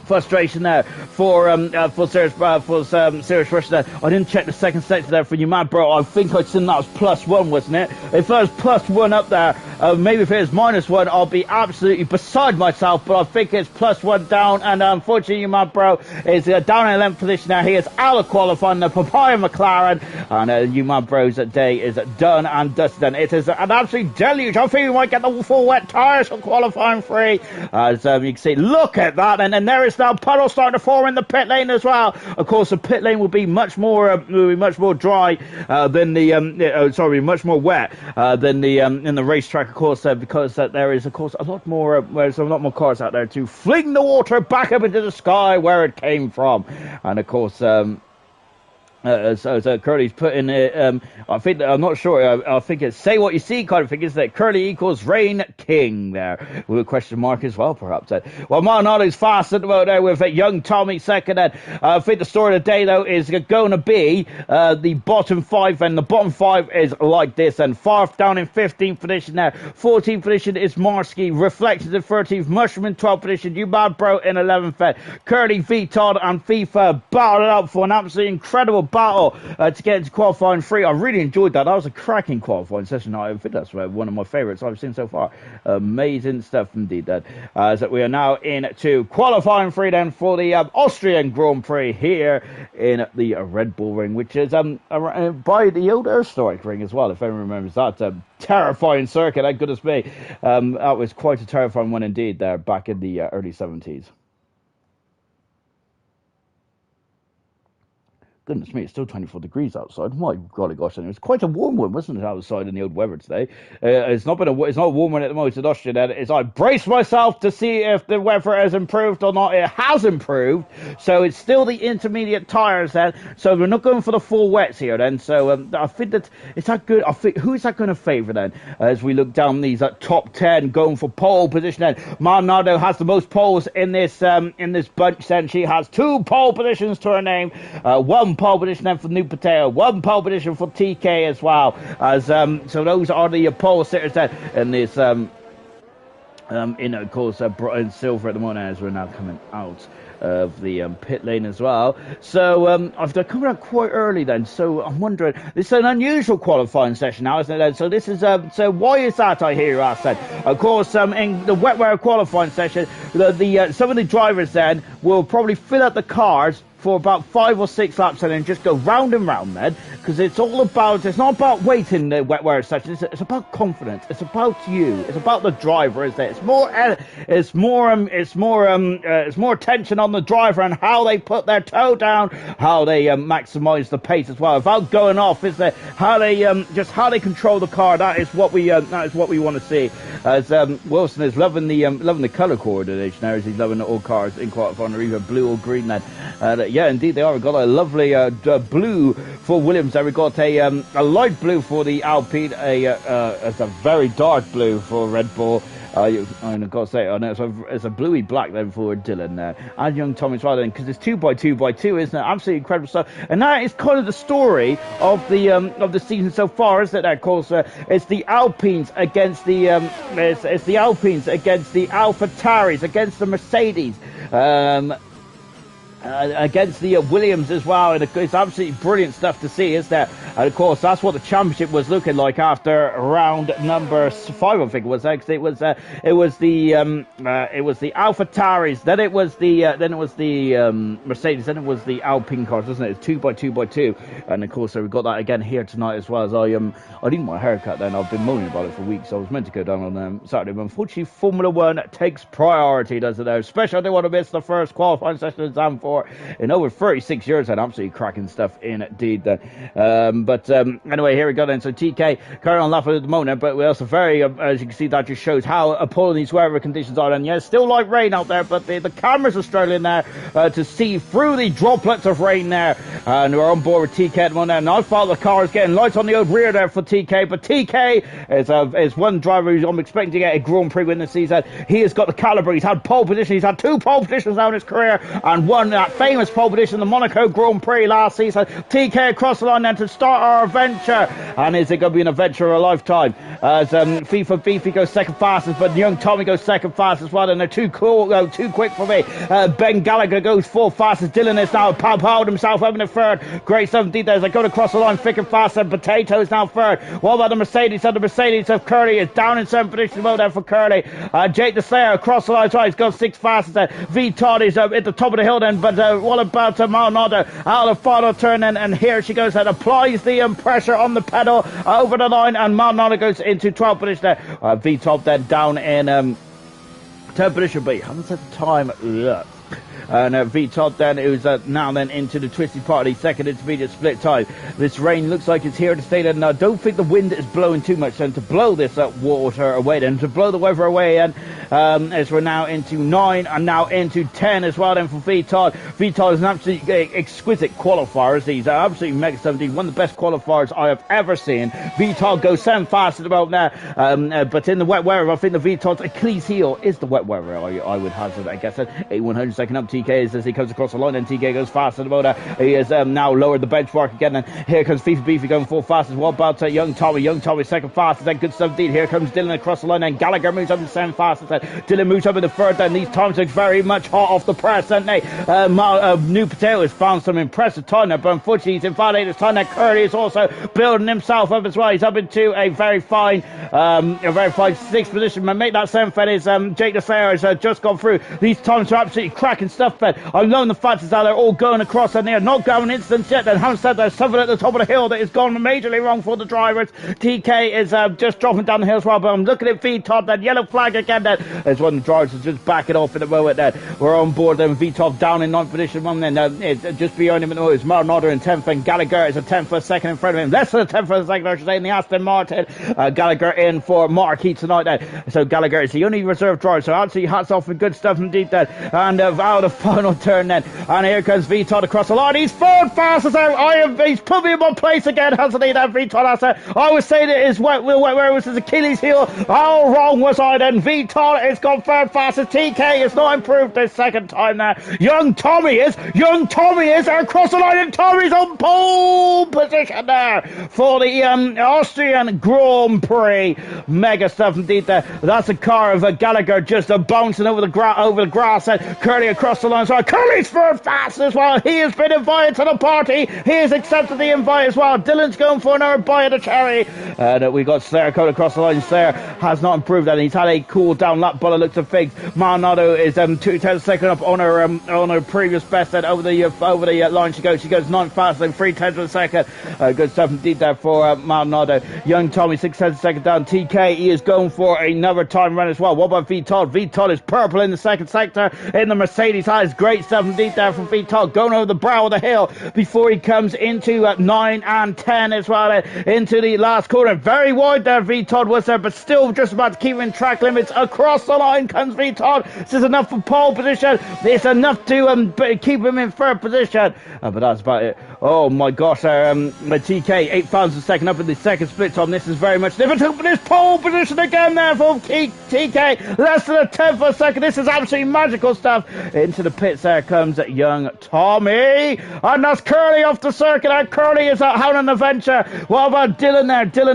frustration there for Serious Russian there. I didn't check the second sector there for you, mad bro. I think I'd seen that was +1, wasn't it? If there was +1 up there, maybe if it was -1, I'll be absolutely beside myself, but I think it's +1 down, and unfortunately, you, mad bro, is down in 11th position now. He is out of qualifying the Papaya McLaren, and you, mad bro's day is done and dusted, and it is an absolute deluge. I think we might get the full wet tyres for qualifying 3, as you can see. Look at that, and then there is now puddle starting to form in the pit lane as well. Of course, the pit lane will be much more dry than the much more wet than the in the racetrack, of course, because there is, of course, a lot more there's a lot more cars out there to fling the water back up into the sky where it came from, and of course. So Curly's put in I think I'm not sure. I think it's say what you see kind of thing. Is that Curly equals Rain King there with a question mark as well, perhaps. Well, Marnotto's fast at the moment there with young Tommy second. And I think the story of the day though is going to be the bottom 5, and the bottom 5 is like this. And Farf down in 15th position there. 14th position is Marski. Reflections in 13th. Mushroom in 12th position. You bad bro in 11th. Curly, Vitor, and FIFA battled up for an absolutely incredible battle to get into qualifying 3. I really enjoyed that. That was a cracking qualifying session. I think that's one of my favourites I've seen so far. Amazing stuff indeed. Then so we are now into qualifying 3 then for the Austrian Grand Prix here in the Red Bull Ring, which is by the old Österreich Ring as well, if anyone remembers that. Terrifying circuit, goodness me. That was quite a terrifying one indeed there back in the early 70s. goodness me, it's still 24 degrees outside. My golly gosh, and it was quite a warm one, wasn't it, outside in the old weather today? It's not a warm one at the moment in Austria. Then as I brace myself to see if the weather has improved or not. It has improved, so it's still the intermediate tires then. So we're not going for the full wets here then. So I think that is that good. I think who is that going to favour then? As we look down these top 10, going for pole position. Then Maldonado has the most poles in this bunch. Then she has 2 pole positions to her name. 1 pole position then for New Potato, 1 pole position for TK as well. As so those are the pole sitters then in this in of course and silver at the moment as we're now coming out of the pit lane as well. So they're coming out quite early then, so I'm wondering, this is an unusual qualifying session now, isn't it then? So this is so why is that, I hear you ask then? Of course, in the wet weather qualifying session, some of the drivers then will probably fill up the cars for about 5 or 6 laps and then just go round and round then, because it's not about waiting the wet weather session, it's about confidence, it's about you, it's about the driver, isn't it? It's more attention on the driver and how they put their toe down, how they maximise the pace as well, without going off, is it? How they control the car. That is what we want to see. As Wilson is loving the colour coordination there, as he's loving all cars in qualifying, or either blue or green then. Yeah, indeed they are. We've got a lovely blue for Williams there. We've got a light blue for the Alpine, it's a very dark blue for Red Bull. I've got to say, it's a bluey black then for Dylan there. And young Tommy as well then, because it's 2x2x2, isn't it? Absolutely incredible stuff. And that is kind of the story of the season so far, isn't it? Of course, it's the Alpines against the it's the Alpines against the AlphaTauris, against the Mercedes. Against the Williams as well, and it's absolutely brilliant stuff to see, isn't there? And of course, that's what the championship was looking like after round number 5, I think it was. Because it was the AlphaTauris, then it was the Mercedes, then it was the Alpine cars, wasn't it? It's 2x2x2, and of course, we got that again here tonight as well. As I didn't want a haircut then. I've been moaning about it for weeks. So I was meant to go down on Saturday, but unfortunately, Formula One takes priority, doesn't it? Especially I don't want to miss the first qualifying session of Zam 4 in over 36 years, and absolutely cracking stuff indeed then. But anyway, here we go then. So TK carrying on laughing at the moment, but we're also very, as you can see, that just shows how appalling these weather conditions are. And yes, still like rain out there, but the cameras are struggling there to see through the droplets of rain there. And we're on board with TK at the moment. And I thought the car is getting lights on the old rear there for TK, but TK is one driver who I'm expecting to get a Grand Prix win this season. He has got the caliber. He's had pole position. He's had 2 pole positions now in his career, and one that famous pole position, the Monaco Grand Prix last season. TK across the line then to start our adventure. And is it going to be an adventure of a lifetime? As FIFA Beefy goes second fastest, but young Tommy goes second fastest as well, and they're too quick for me. Ben Gallagher goes 4th fastest. Dylan is now powered himself up in the 3rd. Great stuff indeed there as they go across the line thick and fast, and Potato is now 3rd. What about the Mercedes? And the Mercedes of Curly is down in 7th position mode there for Curly. Jake the Slayer across the line, so he's gone 6th fastest. V Todd is at the top of the hill then, but what about Maldonado out of the final turn, and here she goes and applies the pressure on the pedal over the line, and Maldonado goes into 12th position there. V-Top then down in 10th position, but he hasn't set the time yet. And V-Todd then, who's now then into the twisty part of the second intermediate split time. This rain looks like it's here to stay, and I don't think the wind is blowing too much then to blow this water away then, to blow the weather away, and as we're now into 9 and now into 10 as well then for V-Todd. V-Todd is an absolutely exquisite qualifier. He's absolutely mega 17, one of the best qualifiers I have ever seen. V-Todd goes 7 fast at the moment now, but in the wet weather, I think the V-Todd's Achilles heel is the wet weather, I would hazard, I guess. 100-second up TK is as he comes across the line, and TK goes fast at the motor. He has now lowered the benchmark again, and here comes FIFA Beefy going 4th fastest. What about young Tommy? Young Tommy 2nd fastest, then good stuff indeed. Here comes Dylan across the line, and Gallagher moves up in 7th fastest. Dylan moves up in the 3rd, and these times look very much hot off the press, and New Potato has found some impressive time there, but unfortunately he's invalidated his time. Curly is also building himself up as well. He's up into a very fine 6th position. Make that 7th, and is Jake the Slayer has just gone through. These times are absolutely cracking stuff. stuff then. I'm knowing the fighters out there all going across and they're not going instance yet. Then having said there's something at the top of the hill that has gone majorly wrong for the drivers. TK is just dropping down the hill as well, but I'm looking at VTOP, that yellow flag again then. As one of the drivers is just backing off in the moment then. We're on board then, VTOP down in 9th position, one then. It's just behind him at the moment. It's Maldonado in 10th and Gallagher is a 10th for a second in front of him. Less than a 10th for a second, I should say, in the Aston Martin. Gallagher in for Marquis tonight then. So Gallagher is the only reserve driver, so absolutely hats off for good stuff indeed then. And out of the final turn then. And here comes VTOP across the line. He's third fastest out. He's put me in my place again, hasn't he, that VTOP? I was saying it is where it was his Achilles heel. How wrong was I then? VTOP has gone third fastest. TK has not improved this second time now. Young Tommy is there across the line, and Tommy's on pole position there for the Austrian Grand Prix. Mega stuff indeed there. That's a car of Gallagher just bouncing over the grass and Curly across the line. So Curly's third fast as well. He has been invited to the party. He has accepted the invite as well. Dylan's going for another bite of the cherry. And we got Slayer coming across the line. Slayer has not improved and he's had a cool down lap by the looks of things. Maldonado is 2/10 second up on her previous best then over the line she goes 9th fast and 3/10 of a second. Good stuff indeed there for Maldonado. Young Tommy 6/10 second down. TK, he is going for another time run as well. What about VTOP? VTOP is purple in the second sector in the Mercedes. That is great stuff indeed there from VTOP, going over the brow of the hill before he comes into 9 and 10 as well, into the last corner. Very wide there VTOP was there, but still just about to keep in track limits. Across the line comes VTOP. This is enough for pole position. It's enough to keep him in third position, but that's about it. Oh my gosh, TK 8,000 second up in the second split time. This is very much different, but this pole position again there for TK, less than a 10th of a second. This is absolutely magical stuff. Into the pits there comes young Tommy, and that's Curly off the circuit, and Curly is out on an adventure. What about Dylan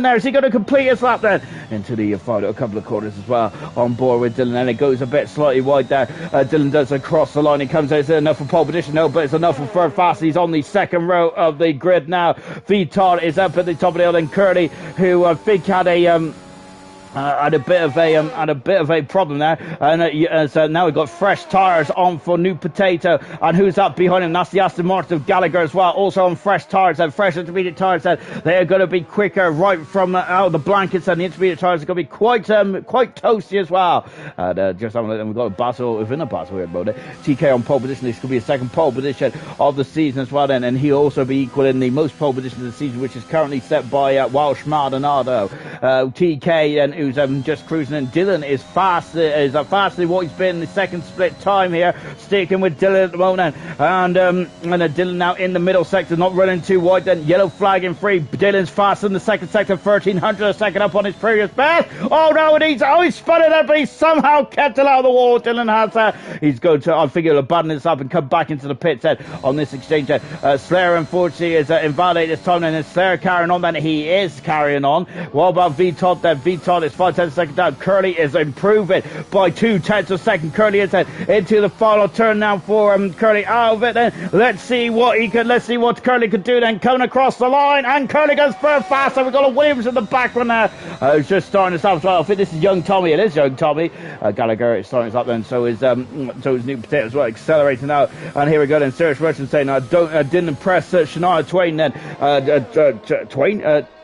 there? Is he going to complete his lap then? Into the final couple of quarters as well, on board with Dylan, and it goes a bit slightly wide there. Dylan does across the line. He comes out. Is it enough for pole position? No, but it's enough for third fast. He's on the second row of the grid now. VTOP is up at the top of the hill, and Curly, who I think had a bit of a problem there, and so now we've got fresh tyres on for New Potato, and who's up behind him? That's the Aston Martin of Gallagher as well, also on fresh tyres and fresh intermediate tyres. They are going to be quicker right from out of the blankets, and the intermediate tyres are going to be quite toasty as well. And just having a look, we've got a battle within a battle here about it. TK on pole position. This could be a second pole position of the season as well then, and he'll also be equaling the most pole positions of the season, which is currently set by Welsh Maldonado. TK and who's just cruising in. Dylan is faster than what he's been in the second split time here, sticking with Dylan at the moment, and Dylan now in the middle sector, not running too wide then. Yellow flag in free. Dylan's faster in the second sector, 1,300 a second up on his previous best. Oh no, he's spun it up, but he somehow kept it out of the wall. Dylan has he's going to, I think he'll abandon this up and come back into the pits on this exchange. Slayer unfortunately is invalidated this time, and is Slayer carrying on? Then he is carrying on. What about VTOP then? VTOP is 5/10 second down. Curly is improving by 2/10 of a second. Curly is into the final turn now for Curly out of it. Then let's see what Curly could do then, coming across the line, and Curly goes further faster. We've got a Williams in the back one there. It's just starting this up as well. I think this is young Tommy. It is young Tommy. Gallagher is starting this up then. So is New Potato as well, accelerating out. And here we go then. Serge Russian saying, I didn't impress Shania Twain then.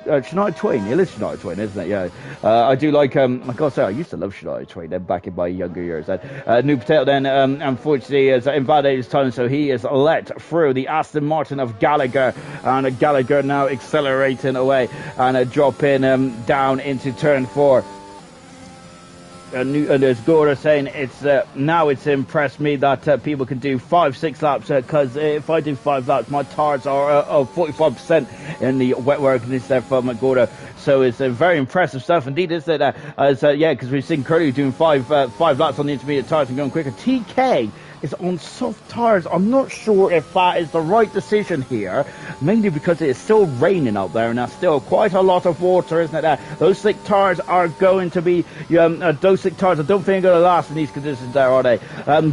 Shania Twain, it is Shania Twain, isn't it? Yeah. I do like, I gotta say, I used to love Shania Twain then back in my younger years. New Potato then, unfortunately, is invalidated his time, so he is let through the Aston Martin of Gallagher, and Gallagher now accelerating away and dropping down into turn 4. And there's Gora saying now it's impressed me that people can do 5-6 laps, because if I do 5 laps, my tires are 45% in the wet work, and this there from Gora. So it's very impressive stuff indeed, isn't it? Because we've seen Curly doing 5 laps on the intermediate tires and going quicker. TK is on soft tires. I'm not sure if that is the right decision here, mainly because it is still raining out there and there's still quite a lot of water, isn't it? Those slick tires are going to be those slick tires I don't think are going to last in these conditions there, are they?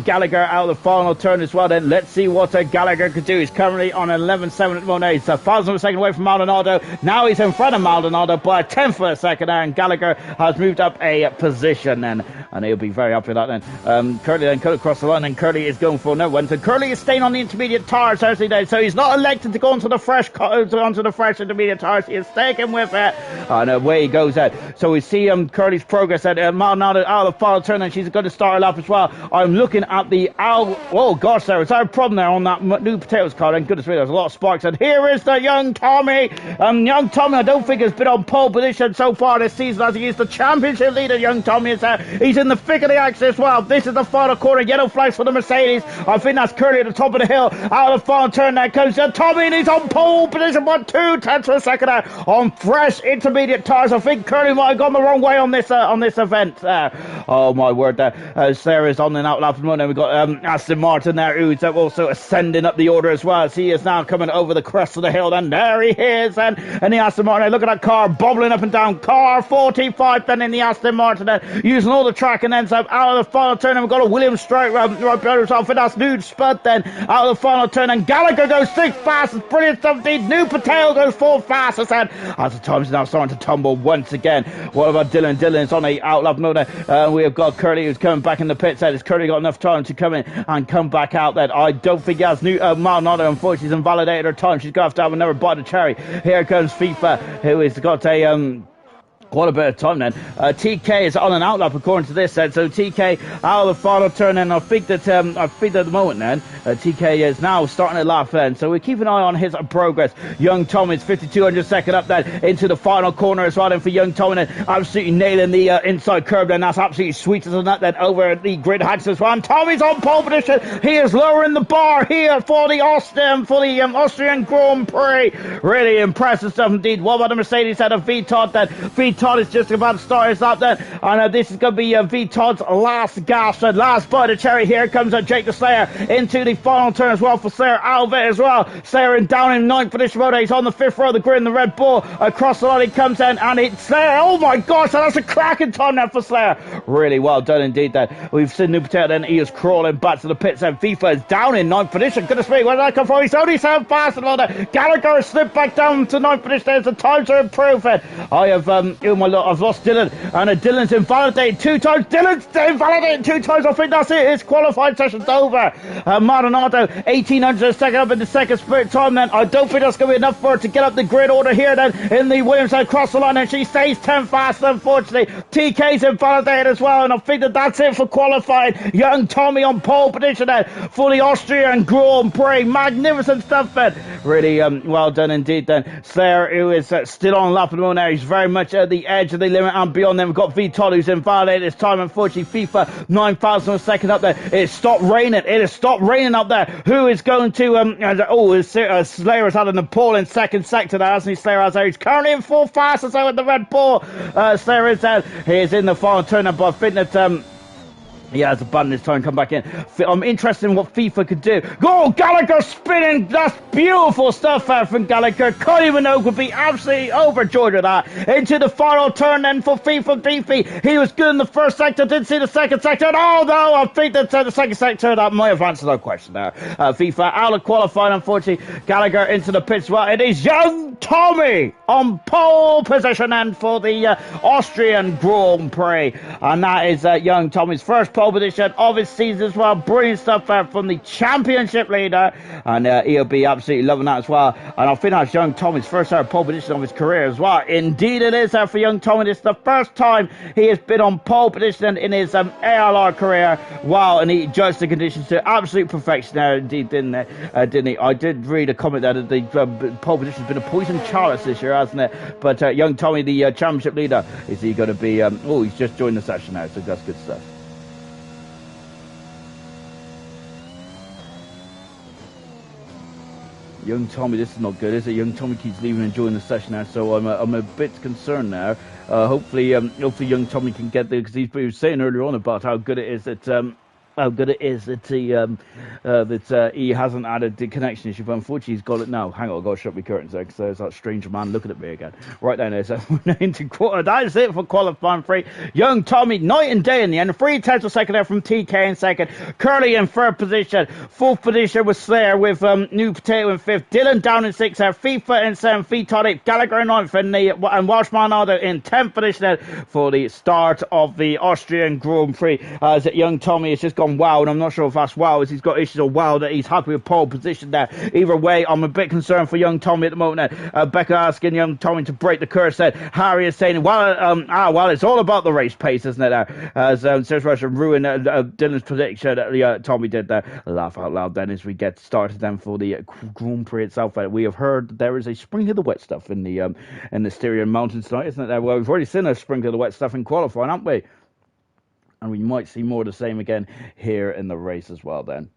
Gallagher out of the final turn as well then. Let's see what Gallagher could do. He's currently on 11.7 at the moment. He's 1,000 of a second away from Maldonado. Now he's in front of Maldonado by a 10th of a second there, and Gallagher has moved up a position then, and he'll be very happy with that then. Curly then cut across the line, and Curly Curly is going for another one. So Curly is staying on the intermediate tires, as he does. So he's not elected to go onto the fresh intermediate tires. He is sticking with it. And away he goes out. So we see Curly's progress at Maldonado out of the final turn, and she's going to start a lap as well. I'm looking at the oh gosh, there was a problem there on that new potatoes car. And goodness me, there's a lot of sparks. And here is the young Tommy. Young Tommy, I don't think has been on pole position so far this season, as he is the championship leader. Young Tommy is there. He's in the thick of the action as well. This is the final corner. Yellow flags for the Mercedes. I think that's Curly at the top of the hill. Out of the final turn, there comes Tommy, and he's on pole position by 2/10 of a second there on fresh intermediate tires. I think Curly might have gone the wrong way on this event there. Oh my word, there. Sarah's on and out lap. And then we've got Aston Martin there, who's also ascending up the order as well. As he is now coming over the crest of the hill. And there he is. And the Aston Martin, look at that car bobbling up and down. Car 45 then in the Aston Martin, using all the track, and then out of the final turn. And we've got a Williams straight right behind himself. And that's Nude Spud then out of the final turn. And Gallagher goes 6th fastest. Brilliant stuff indeed. New Patel goes 4th fastest. And as the time's now starting to tumble once again. What about Dylan? Dylan's on a out lap mode. We have got Curly, who's coming back in the pits. Has Curly got enough time to come in and come back out there? I don't think he has. Maldonado, unfortunately, she's invalidated her time. She's going to have another bite of cherry. Here comes FIFA, who has got a quite a bit of time then. TK is on an out lap according to this set. So TK out of the final turn, and I think that at the moment then TK is now starting a lap then. So we keep an eye on his progress. Young Tommy is 5200 second up then into the final corner as well. Then for Young Tommy, then absolutely nailing the inside curve. Then that's absolutely sweet as a nut. Then over the grid hatch as well. And Tommy's on pole position. He is lowering the bar here for the Austrian Grand Prix. Really impressive stuff indeed. What about the Mercedes at a VTOD then? VTOD is just about to start his lap then, and this is going to be VTOD's last gasp and last bite of cherry. Here comes Jake the Slayer into the final turn as well for Slayer out of it as well. Slayer down in 9th position mode. He's on the 5th row of the grid in the Red Bull. Across the line he comes in, and it's Slayer. Oh my gosh, that's a cracking time there for Slayer. Really well done indeed then. We've seen New Potato then. He is crawling back to the pits, and FIFA is down in 9th position. Goodness me, where did that come from? He's only 7 fast and all that. Gallagher has slipped back down to 9th position. There's the times are improving. I have I've lost Dylan, and Dylan's invalidated 2 times. Dylan's invalidated 2 times. I think that's it. His qualifying session's over. Maldonado 1800 second up in the second sprint time then. I don't think that's going to be enough for her to get up the grid order here then in the Williams across the line, and she stays 10 fast unfortunately. TK's invalidated as well, and I think that's it for qualifying. Young Tommy on pole position then for the Austrian Grand Prix. Magnificent stuff then. Really well done indeed then. Slayer, who is still on lap at the moment now, he's very much at the edge of the limit and beyond. Then we've got VTOD, who's invalidated this time unfortunately. FIFA 9,000 a second up there. It stopped raining. It has stopped raining up there. Who is going to Slayer has had an appalling second sector there, hasn't he? Slayer has he's currently in 4th fastest out with the Red Bull. Slayer is there. He is in the final turn up, but I think that he has abandoned his time, come back in. I'm interested in what FIFA could do. Oh, Gallagher spinning. That's beautiful stuff from Gallagher. Kylie Minogue would be absolutely overjoyed with that. Into the final turn then for FIFA Beefy. He was good in the first sector. Didn't see the second sector. And although I think that the second sector, that might have answered that question there. FIFA out of qualifying, unfortunately. Gallagher into the pits. Well, it is Young Tommy on pole position and for the Austrian Grand Prix. And that is Young Tommy's first pole position of his season as well. Brilliant stuff from the championship leader, and he'll be absolutely loving that as well. And I think that's Young Tommy's first pole position of his career as well. Indeed it is for Young Tommy. This is the first time he has been on pole position in his ALR career. Wow, and he judged the conditions to absolute perfection there indeed, didn't he? I did read a comment there that the pole position has been a poison chalice this year, hasn't it? But Young Tommy, the championship leader, is he going to be he's just joined the session now, so that's good stuff. Young Tommy, this is not good, is it? Young Tommy keeps leaving and joining the session now, so I'm a bit concerned now. Hopefully Young Tommy can get there, because he was saying earlier on about how good it is that he hasn't added the connection issue, but unfortunately he's got it now. Hang on, I've got to shut my curtains there, because there's that stranger man looking at me again. Right down there, so we're into quarter. That's it for qualifying 3. Young Tommy, night and day in the end. 3/10 of a second there from TK in second. Curly in 3rd position. 4th position was Slayer with New Potato in 5th. Dylan down in 6th there. FIFA in 7th. VTOD 8th. Gallagher in 9th. And Walsh Maldonado in 10th position there for the start of the Austrian Grand Prix. As Young Tommy has just got gone wild. I'm not sure if that's wild, as he's got issues or wild that he's happy with pole position there. Either way, I'm a bit concerned for young Tommy at the moment. Becca asking young Tommy to break the curse. Harry is saying, well, it's all about the race pace, isn't it? As Serge Russia ruined Dylan's prediction that Tommy did there. Laugh out loud then as we get started then for the Grand Prix itself. We have heard that there is a spring of the wet stuff in the Styrian Mountains tonight, isn't it? Well, we've already seen a spring of the wet stuff in qualifying, haven't we? And we might see more of the same again here in the race as well then.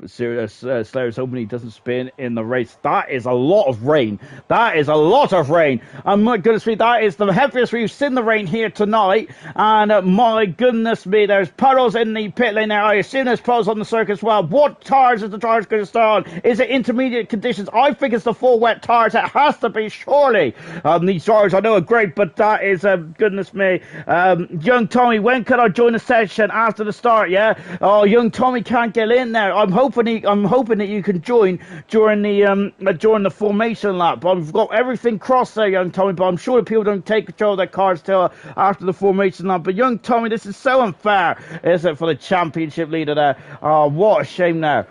Slayer's hoping he doesn't spin in the race. That is a lot of rain. That is a lot of rain. And my goodness me, that is the heaviest we've seen the rain here tonight. And my goodness me, there's puddles in the pit lane there. I assume there's puddles on the circuit as well. What tires is the tires going to start on? Is it intermediate conditions? I think it's the full wet tires. It has to be, surely. These tires I know are great, but that is, goodness me. Young Tommy, when can I join the session? After the start, yeah? Oh, young Tommy can't get in there. I'm hoping that you can join during the formation lap. I've got everything crossed there, young Tommy, but I'm sure that people don't take control of their cars till after the formation lap. But young Tommy, this is so unfair, isn't it, for the championship leader there? Oh, what a shame now.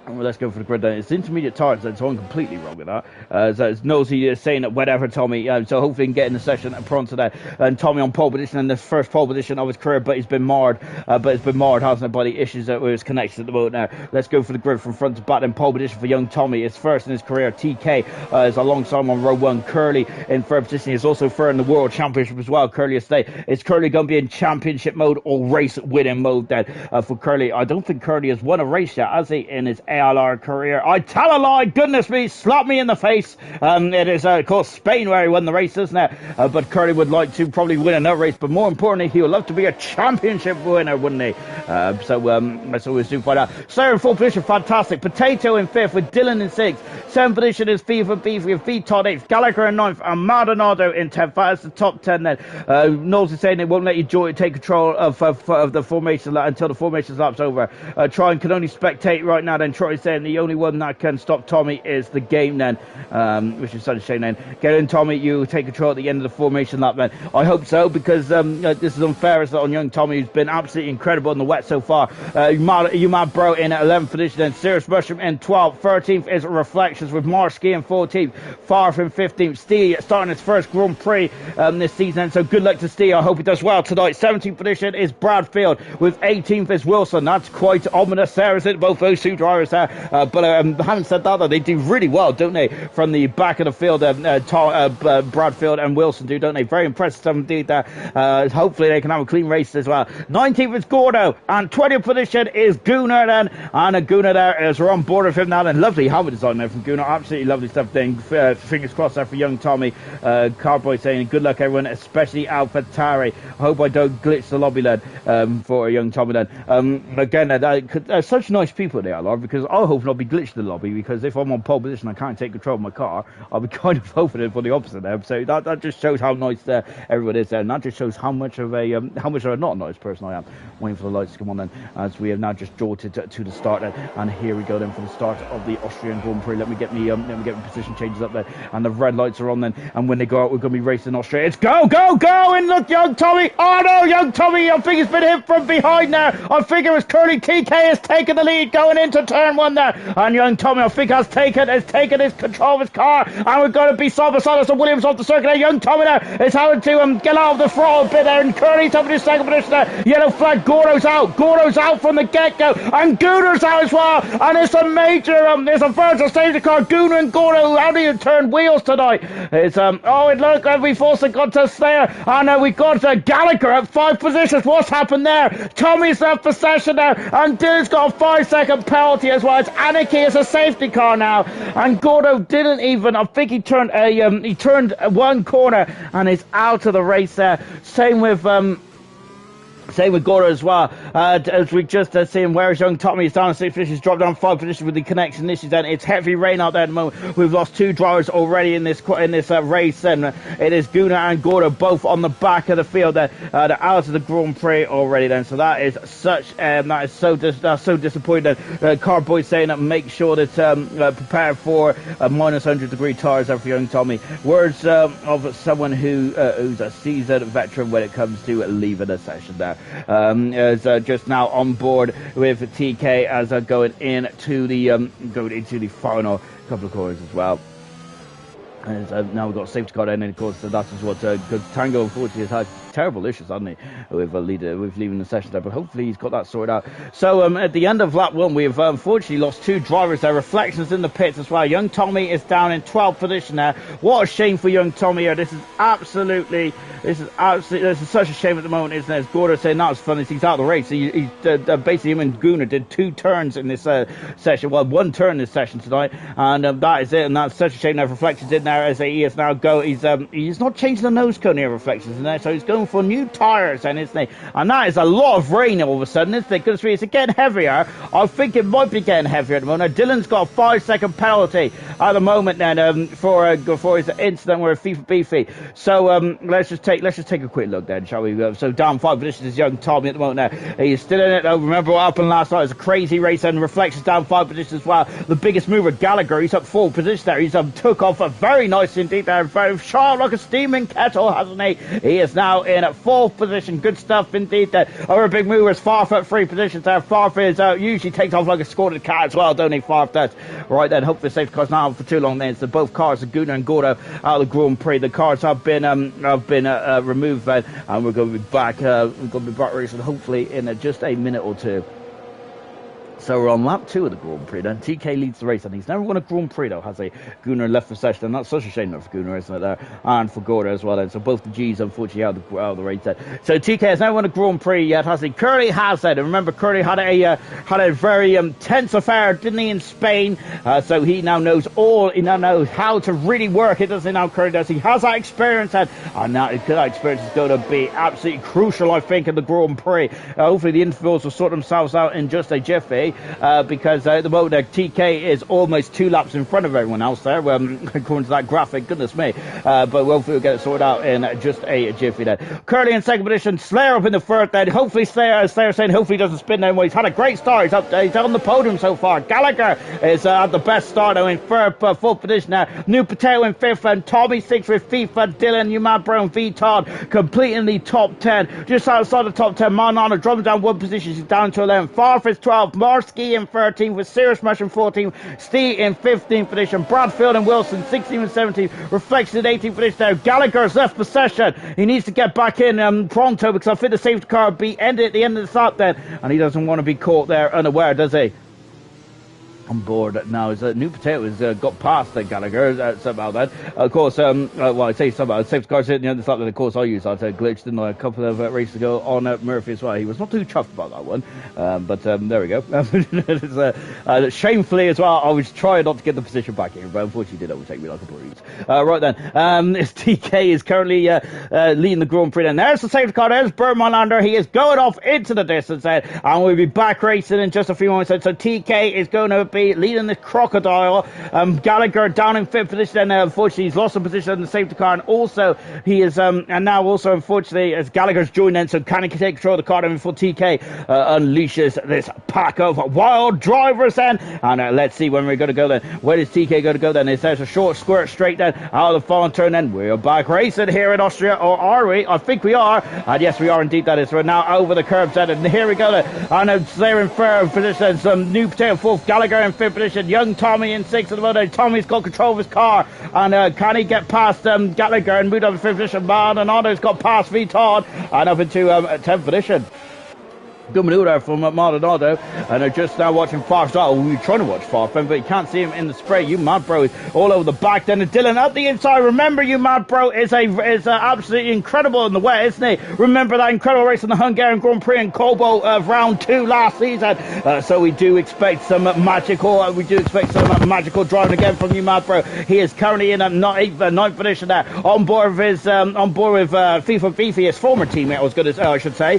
Well, let's go for the grid then. It's intermediate tires, so I'm completely wrong with that. As Nosy is saying that whatever, Tommy. So hopefully he can get in the session and pronto there. And Tommy on pole position in the first pole position of his career, but he's been marred. Hasn't it, by the issues with his connection at the moment now. Let's go for the grid from front to back. Then pole position for young Tommy. It's first in his career. TK is alongside him on row one. Curly in third position. He's also third in the World Championship as well. Curly Estate. Is Curly going to be in championship mode or race winning mode then for Curly? I don't think Curly has won a race yet, has he, in his ALR career? I tell a lie, goodness me, slap me in the face. It is, of course, Spain where he won the race, isn't it? But Curly would like to probably win another race, but more importantly, he would love to be a championship winner, wouldn't he? So let's always do find out. Slayer in fourth position, fantastic. Potato in fifth with Dylan in sixth. Seventh position is Fever Beef with V Todd eighth. Gallagher in ninth and Maldonado in 10th. That's the top 10 then. Knowles is saying they won't let you take control of the formation lap until the formation lap's over. Troy can only spectate right now. Then Troy is saying the only one that can stop Tommy is the game then, which is such a shame then. Get in, Tommy, you take control at the end of the formation lap then. I hope so, because this is unfair on young Tommy, who's been absolutely incredible in the wet so far. You mad bro in 11th position, then Sirius Mushroom in 12th. 13th is Reflections with Marsky in 14th. Far from 15th. Steve starting his first Grand Prix this season, so good luck to Steve. I hope he does well tonight. 17th position is Bradfield with 18th is Wilson. That's quite ominous there, isn't it? Both those two drivers there. But having said that, though, they do really well, don't they? From the back of the field, Bradfield and Wilson do, don't they? Very impressive indeed there. Hopefully they can have a clean race as well. 19th is Gordo, and 20th position is Gunnar then. And Gunnar there is, we're on board with him now then. Lovely helmet design there from Gunnar. Absolutely lovely stuff then. Fingers crossed there for young Tommy. Carboy saying, good luck everyone, especially Alpha Tari. I hope I don't glitch the lobby lad for a young Tommy then. Again, such nice people they are, Lord, because I hope not be glitched in the lobby, because if I'm on pole position I can't take control of my car, I'll be kind of hoping for the opposite there. So that just shows how nice everyone is there, and that just shows how much of a not a nice person I am. Waiting for the lights to come on then, as we have now just jolted to the start then, and here we go then for the start of the Austrian Grand Prix. Let me get me position changes up there, and the red lights are on then, and when they go out we're going to be racing Austria. It's go, and look, young Tommy, oh no, young Tommy, I think he's been hit from behind there. I think it was Curly. TK has taken the lead going into turn one there, and young Tommy I think has taken his control of his car, and we're going to be side by side as Williams off the circuit there. Young Tommy there is having to get out of the throttle a bit there, and Curly's having his second position there. Yellow flag, Gordo's out from the get-go, and Gunnar's out as well, and it's a major there's a virtual safety car. Gunnar and Gordo how do you turn wheels tonight? It's it looked like we forced a contest there, and we got Gallagher at 5 positions. What's happened there? Tommy's left for session there, and Dylan's got a 5-second penalty as well. It's Anarchy as a safety car now, and Gordo didn't even, I think he turned one corner and is out of the race there. Same with Gordo as well. As we just seen, where's young Tommy? He's down to 6 positions, dropped down 5 positions with the connection issues. Then it's heavy rain out there at the moment. We've lost 2 drivers already in this race, and it is Gunnar and Gordo both on the back of the field. They're out of the Grand Prix already. Then, so that is so disappointing. Carboy saying that make sure that prepare for minus 100-degree tires there for young Tommy. Words of someone who's a seasoned veteran when it comes to leaving a session there. is just now on board with TK as going into the final couple of corners as well. And now we've got a safety car in, and of course that is what because Tango unfortunately has had terrible issues, hasn't he, with leaving the session there, but hopefully he's got that sorted out. So at the end of lap 1, we've unfortunately lost 2 drivers there. Reflections in the pits as well. Young Tommy is down in 12th position there. What a shame for young Tommy here. This is such a shame at the moment, isn't it? As Gordo saying that was fun, as he's out of the race. He basically him and Gunnar did 2 turns in this session, well, 1 turn in this session tonight, and that is it. And that's such a shame. Now Reflections in there as he is now he's not changing the nose cone here, Reflections in there, so he's going for new tyres then, isn't he? And that is a lot of rain all of a sudden, isn't it? Because it's getting heavier. I think it might be getting heavier at the moment. Now, Dylan's got a 5-second penalty at the moment then for his incident with FIFA Beefy. So let's just take a quick look then, shall we? So down 5 positions is young Tommy at the moment now. He's still in it though. Remember what happened last night? It was a crazy race, and Reflections down 5 positions as well. The biggest mover, Gallagher, he's up 4 positions there. He's took off very nice indeed there. Very sharp like a steaming kettle, hasn't he? He is now in at 4th position. Good stuff indeed there. Our big mover is Farf at 3 positions there. Farf is usually takes off like a scored cat as well, don't he, Farf does? Right then, hopefully the safety car's not out for too long then. So both cars, Gunnar and Gordo, out of the Grand Prix. The cars have been removed then, and we're going to be back. We're going to be back racing hopefully in just a minute or two. So we're on lap 2 of the Grand Prix then. TK leads the race, and he's never won a Grand Prix though, has he? Gunnar left the session, and that's such a shame though for Gunnar, isn't it, there? And for Gordo as well then. So both the G's unfortunately out of the race then. So TK has never won a Grand Prix yet, has he? Curly has then. And remember, Curly had a very tense affair, didn't he, in Spain? So he now knows how to really work it, doesn't he now, Curly does? He has that experience, and that experience is going to be absolutely crucial, I think, in the Grand Prix. Hopefully the intervals will sort themselves out in just a jiffy. Because at the moment TK is almost 2 laps in front of everyone else there, according to that graphic, goodness me. But hopefully we'll get it sorted out in just a jiffy then. Curly in 2nd position, Slayer up in the 3rd then. Hopefully Slayer saying hopefully he doesn't spin then. Well, he's had a great start. He's on the podium so far. Gallagher is at the best start now in 4th position now. New Potato in 5th, and Tommy 6th with FIFA, Dylan, Umad Brown, V Todd completing the top 10. Just outside the top 10, Manana dropping down 1 position. She's down to 11. Farf is 12. Ski in 13th, with Sirius Mush in 14th, Steve in 15th position, Bradfield and Wilson 16th and 17th, Reflection in 18th position now. Gallagher's left possession. He needs to get back in pronto, because I think the safety car will be ended at the end of the lap then, and he doesn't want to be caught there unaware, does he? On board now is New Potato has got past Gallagher somehow then. Of course, well, I say somehow, safety car sitting on the side, of course I used that glitch, didn't I, a couple of races ago on Murphy as well. He was not too chuffed about that one, but there we go. It's, shamefully as well, I was trying not to get the position back here, but unfortunately did overtake me like a breeze. Right then, TK is currently leading the Grand Prix then. There's the safety car, there's Bermanlander, he is going off into the distance then, and we'll be back racing in just a few moments. So TK is going to be leading the crocodile. Gallagher down in 5th position, and unfortunately he's lost a position in the safety car, and also he is and now also unfortunately as Gallagher's joined in, so can he take control of the car then before TK unleashes this pack of wild drivers then, and let's see when we're going to go then. Where is TK going to go then? There's a short squirt straight then out of the final turn then. We're back racing here in Austria, or are we? I think we are, and yes we are indeed, that is. We're now over the curbs then, and here we go then. And Slayer in 3rd position, some New Potato 4th, Gallagher in 5th position, young Tommy in 6th at the moment. Tommy's got control of his car, and can he get past Gallagher and move up to 5th position? Maldonado's got past V Todd and up into 10th position. Good maneuver there from Maldonado, and they're just now watching Farf. Oh, we were trying to watch Farf, but you can't see him in the spray. You Mad Bro is all over the back then. And Dylan up the inside. Remember, you Mad Bro is absolutely incredible in the wet, isn't he? Remember that incredible race in the Hungarian Grand Prix in COBALT of round 2 last season. So we do expect some magical driving again from you Mad Bro. He is currently in a 9th position there, on board with FIFA Beefy, his former teammate. I should say,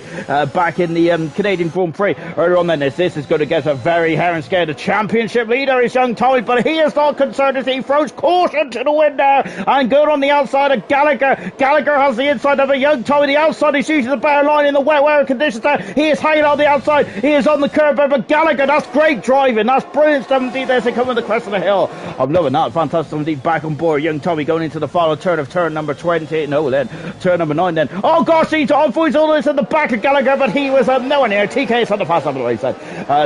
back in the Canadian Grand Prix earlier on. Then this is going to get a very hair and scare. The championship leader is young Tommy, but he is not concerned as he throws caution to the wind now and good on the outside of Gallagher. Gallagher has the inside of a young Tommy. The outside is usually the better line in the wet weather conditions there. He is hanging on the outside. He is on the curb, but Gallagher, that's great driving. That's brilliant stuff indeed. There's a coming the crest of the hill. I'm loving that. Fantastic indeed. Back on board. Young Tommy going into the final turn of turn number 20. No, then turn number 9 then. Oh gosh, he's on for his all this at the back of Gallagher, but he was nowhere near. TK is on the pass over the way side.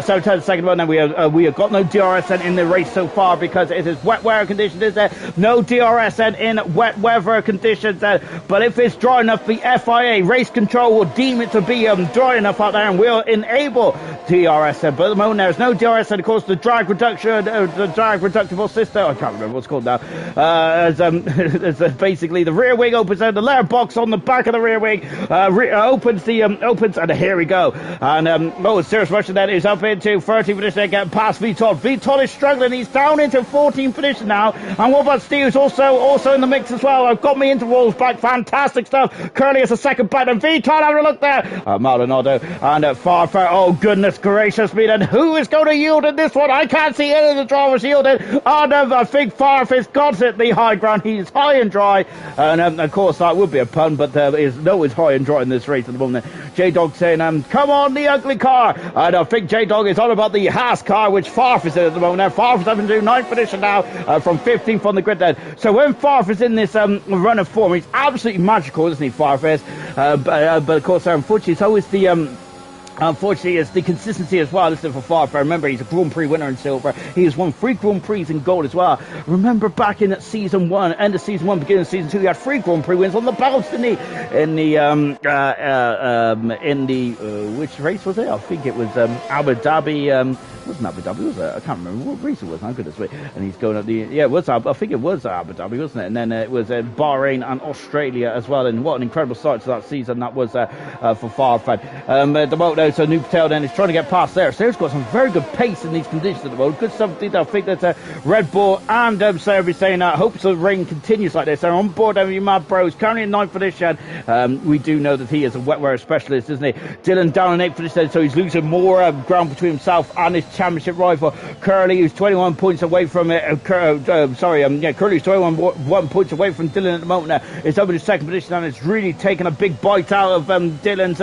So turn the second one. Then we have got no DRSN in the race so far because it is wet weather conditions. Is there no DRSN in wet weather conditions? But if it's dry enough, the FIA race control will deem it to be dry enough out there and will enable DRSN. But at the moment there's no DRSN. Of course, the drag reduction, the drag reductible system. I can't remember what's called now. As basically the rear wing opens out, the letter box on the back of the rear wing opens, and here we go. And serious Russian then is up into 13th position, getting past Vitor. Vitor is struggling. He's down into 14th position now. And what about Steve, who's also in the mix as well? I've got me intervals back. Fantastic stuff. Curly is a second back, and Vitor having a look there. Maldonado and Farfar. Oh goodness gracious me! And who is going to yield in this one? I can't see any of the drivers yielding. And I think Farfar's got it. The high ground. He's high and dry, and of course that would be a pun, but is high and dry in this race at the moment. J-Dog saying, come on, the ugly car. And I think J-Dog is on about the Haas car, which Farf is in at the moment. Now, Farf is having to do 9th position now from 15th on the grid then. So when Farf is in this run of form, he's absolutely magical, isn't he, Farf is? But of course, unfortunately, it's always the... Unfortunately, it's the consistency as well. Listen for Farfar. Remember, he's a Grand Prix winner in silver. He has won 3 Grand Prix in gold as well. Remember back in season 1, end of season 1, beginning of season 2, he had 3 Grand Prix wins on the belts, didn't he? In the which race was it? I think it was Abu Dhabi. Wasn't Abu Dhabi, was it? I can't remember what race it was. How good is it? And he's going up the... Yeah, it was. I think it was Abu Dhabi, wasn't it? And then it was Bahrain and Australia as well. And what an incredible start to that season that was for Farfan. At the moment, so New Patel then is trying to get past there. Sarah's got some very good pace in these conditions at the moment. Good stuff. I think that Red Bull and Sarah be saying that hopes the rain continues like this. They're on board you mad bros. Currently in 9th position. We do know that he is a wet weather specialist, isn't he? Dylan down in 8th position, so he's losing more ground between himself and his championship rival Curly, who's 21 points away from it. Curly's 21 points away from Dylan at the moment now. It's up in his 2nd position and it's really taken a big bite out of Dylan's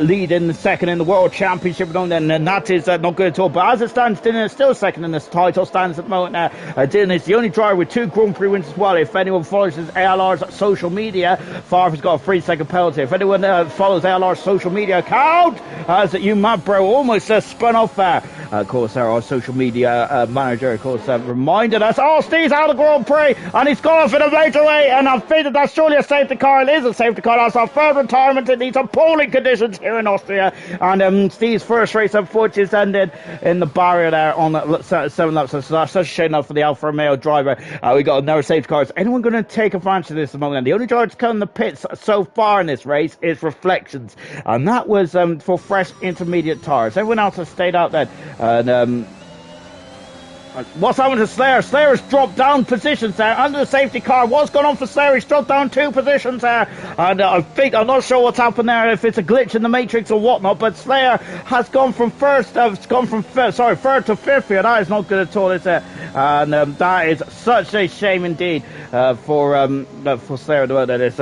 lead in the 2nd in the World Championship, and that is not good at all. But as it stands, Dylan is still 2nd in this title stands at the moment now. Dylan is the only driver with 2 Grand Prix wins as well. If anyone follows his ALR's social media, Farfar's got a 3-second penalty. If anyone follows ALR's social media account, as you mad bro almost spun off there. Of course, our social media manager, of course, reminded us, Steve's out of the Grand Prix, and he's gone off in a major way, and I think that that's surely a safety car. It is a safety car. That's our 3rd retirement in these appalling conditions here in Austria. And Steve's first race, unfortunately, is ended in the barrier there on 7 laps. So that's such a shame now for the Alfa Romeo driver. We got another safety car. Is anyone going to take advantage of this at the moment? The only driver to come in the pits so far in this race is Reflections, and that was for fresh intermediate tyres. Everyone else has stayed out there. And what's happened to Slayer? Slayer has dropped down positions there under the safety car. What's going on for Slayer? He's dropped down 2 positions there, and I'm not sure what's happened there, if it's a glitch in the matrix or whatnot, but Slayer has gone from third to 5th here. That is not good at all, is it? And that is such a shame indeed for Slayer. As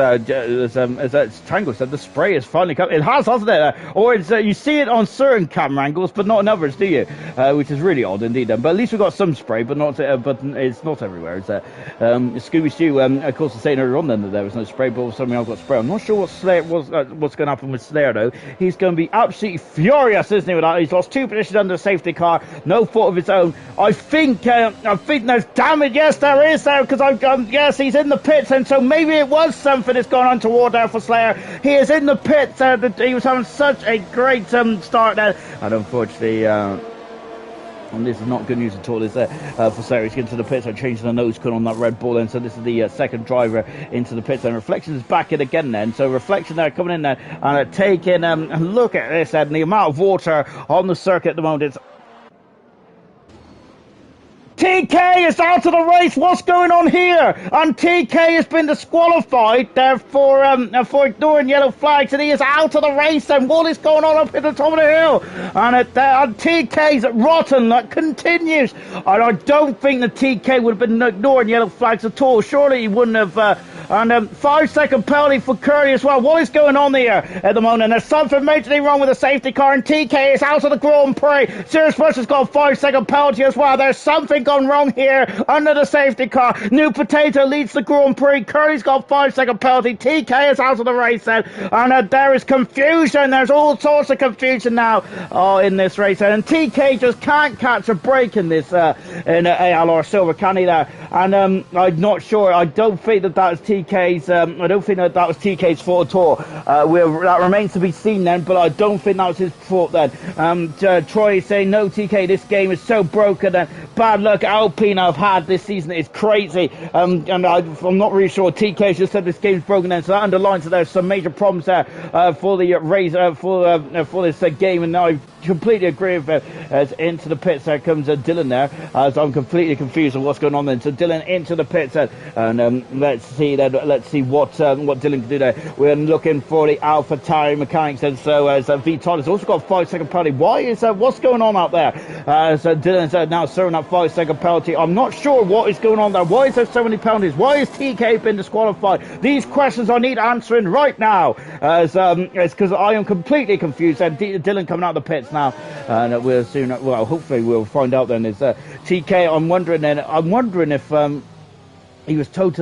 Tango said, the spray is finally coming. It has, hasn't it? Or it's you see it on certain camera angles, but not in others, do you? Which is really odd indeed. But at least we've got some spray, but it's not everywhere. It's Scooby Stew, of course, was saying earlier on then that there was no spray, but suddenly I've got spray. I'm not sure what's going to happen with Slayer though. He's going to be absolutely furious, isn't he? With that, he's lost 2 positions under the safety car, no fault of his own. I think there's damage. Yes, there is there, because yes, he's in the pits, and so maybe it was something that's gone on toward there for Slayer. He is in the pits. He was having such a great start there, and unfortunately. And this is not good news at all, is it? For Sarah, he's getting to the pits and changing the nose cone on that Red Bull, and so this is the 2nd driver into the pits, and Reflection is back in again then. So Reflection there coming in there and taking a look at this, and the amount of water on the circuit at the moment is TK is out of the race. What's going on here? And TK has been disqualified for ignoring yellow flags, and he is out of the race. And what is going on up at the top of the hill? And TK's rotten. That continues. And I don't think the TK would have been ignoring yellow flags at all. Surely he wouldn't have. And 5-second penalty for Curly as well. What is going on here at the moment? There's something majorly wrong with the safety car, and TK is out of the Grand Prix. Sirius Bush has got a 5-second penalty as well. There's something gone wrong here under the safety car. New Potato leads the Grand Prix. Curly's got a 5-second penalty. TK is out of the race then. And there is confusion. There's all sorts of confusion now in this race. And TK just can't catch a break in this in ALR Silver, can he there? And I'm not sure. I don't think that was TK's. I don't think that was TK's fault at all. That remains to be seen then, but I don't think that was his fault then. Troy is saying, no, TK, this game is so broken, and bad luck Alpine have had this season is crazy. And I'm not really sure. TK just said this game's broken then, so that underlines that there's some major problems there for the race for this game. And I completely agree with it. As into the pits there comes Dylan there, as I'm completely confused on what's going on then. So Dylan into the pits and let's see what Dylan can do there. We're looking for the Alpha Tauri mechanics, and so as V-Todd has also got a 5-second penalty. Why is what's going on out there? So Dylan's now serving that 5-second penalty. I'm not sure what is going on there. Why is there so many penalties? Why has TK been disqualified? These questions I need answering right now. It's because I am completely confused. And Dylan coming out of the pits now, and we'll soon. Well, hopefully we'll find out then. Is TK? I'm wondering if he was told to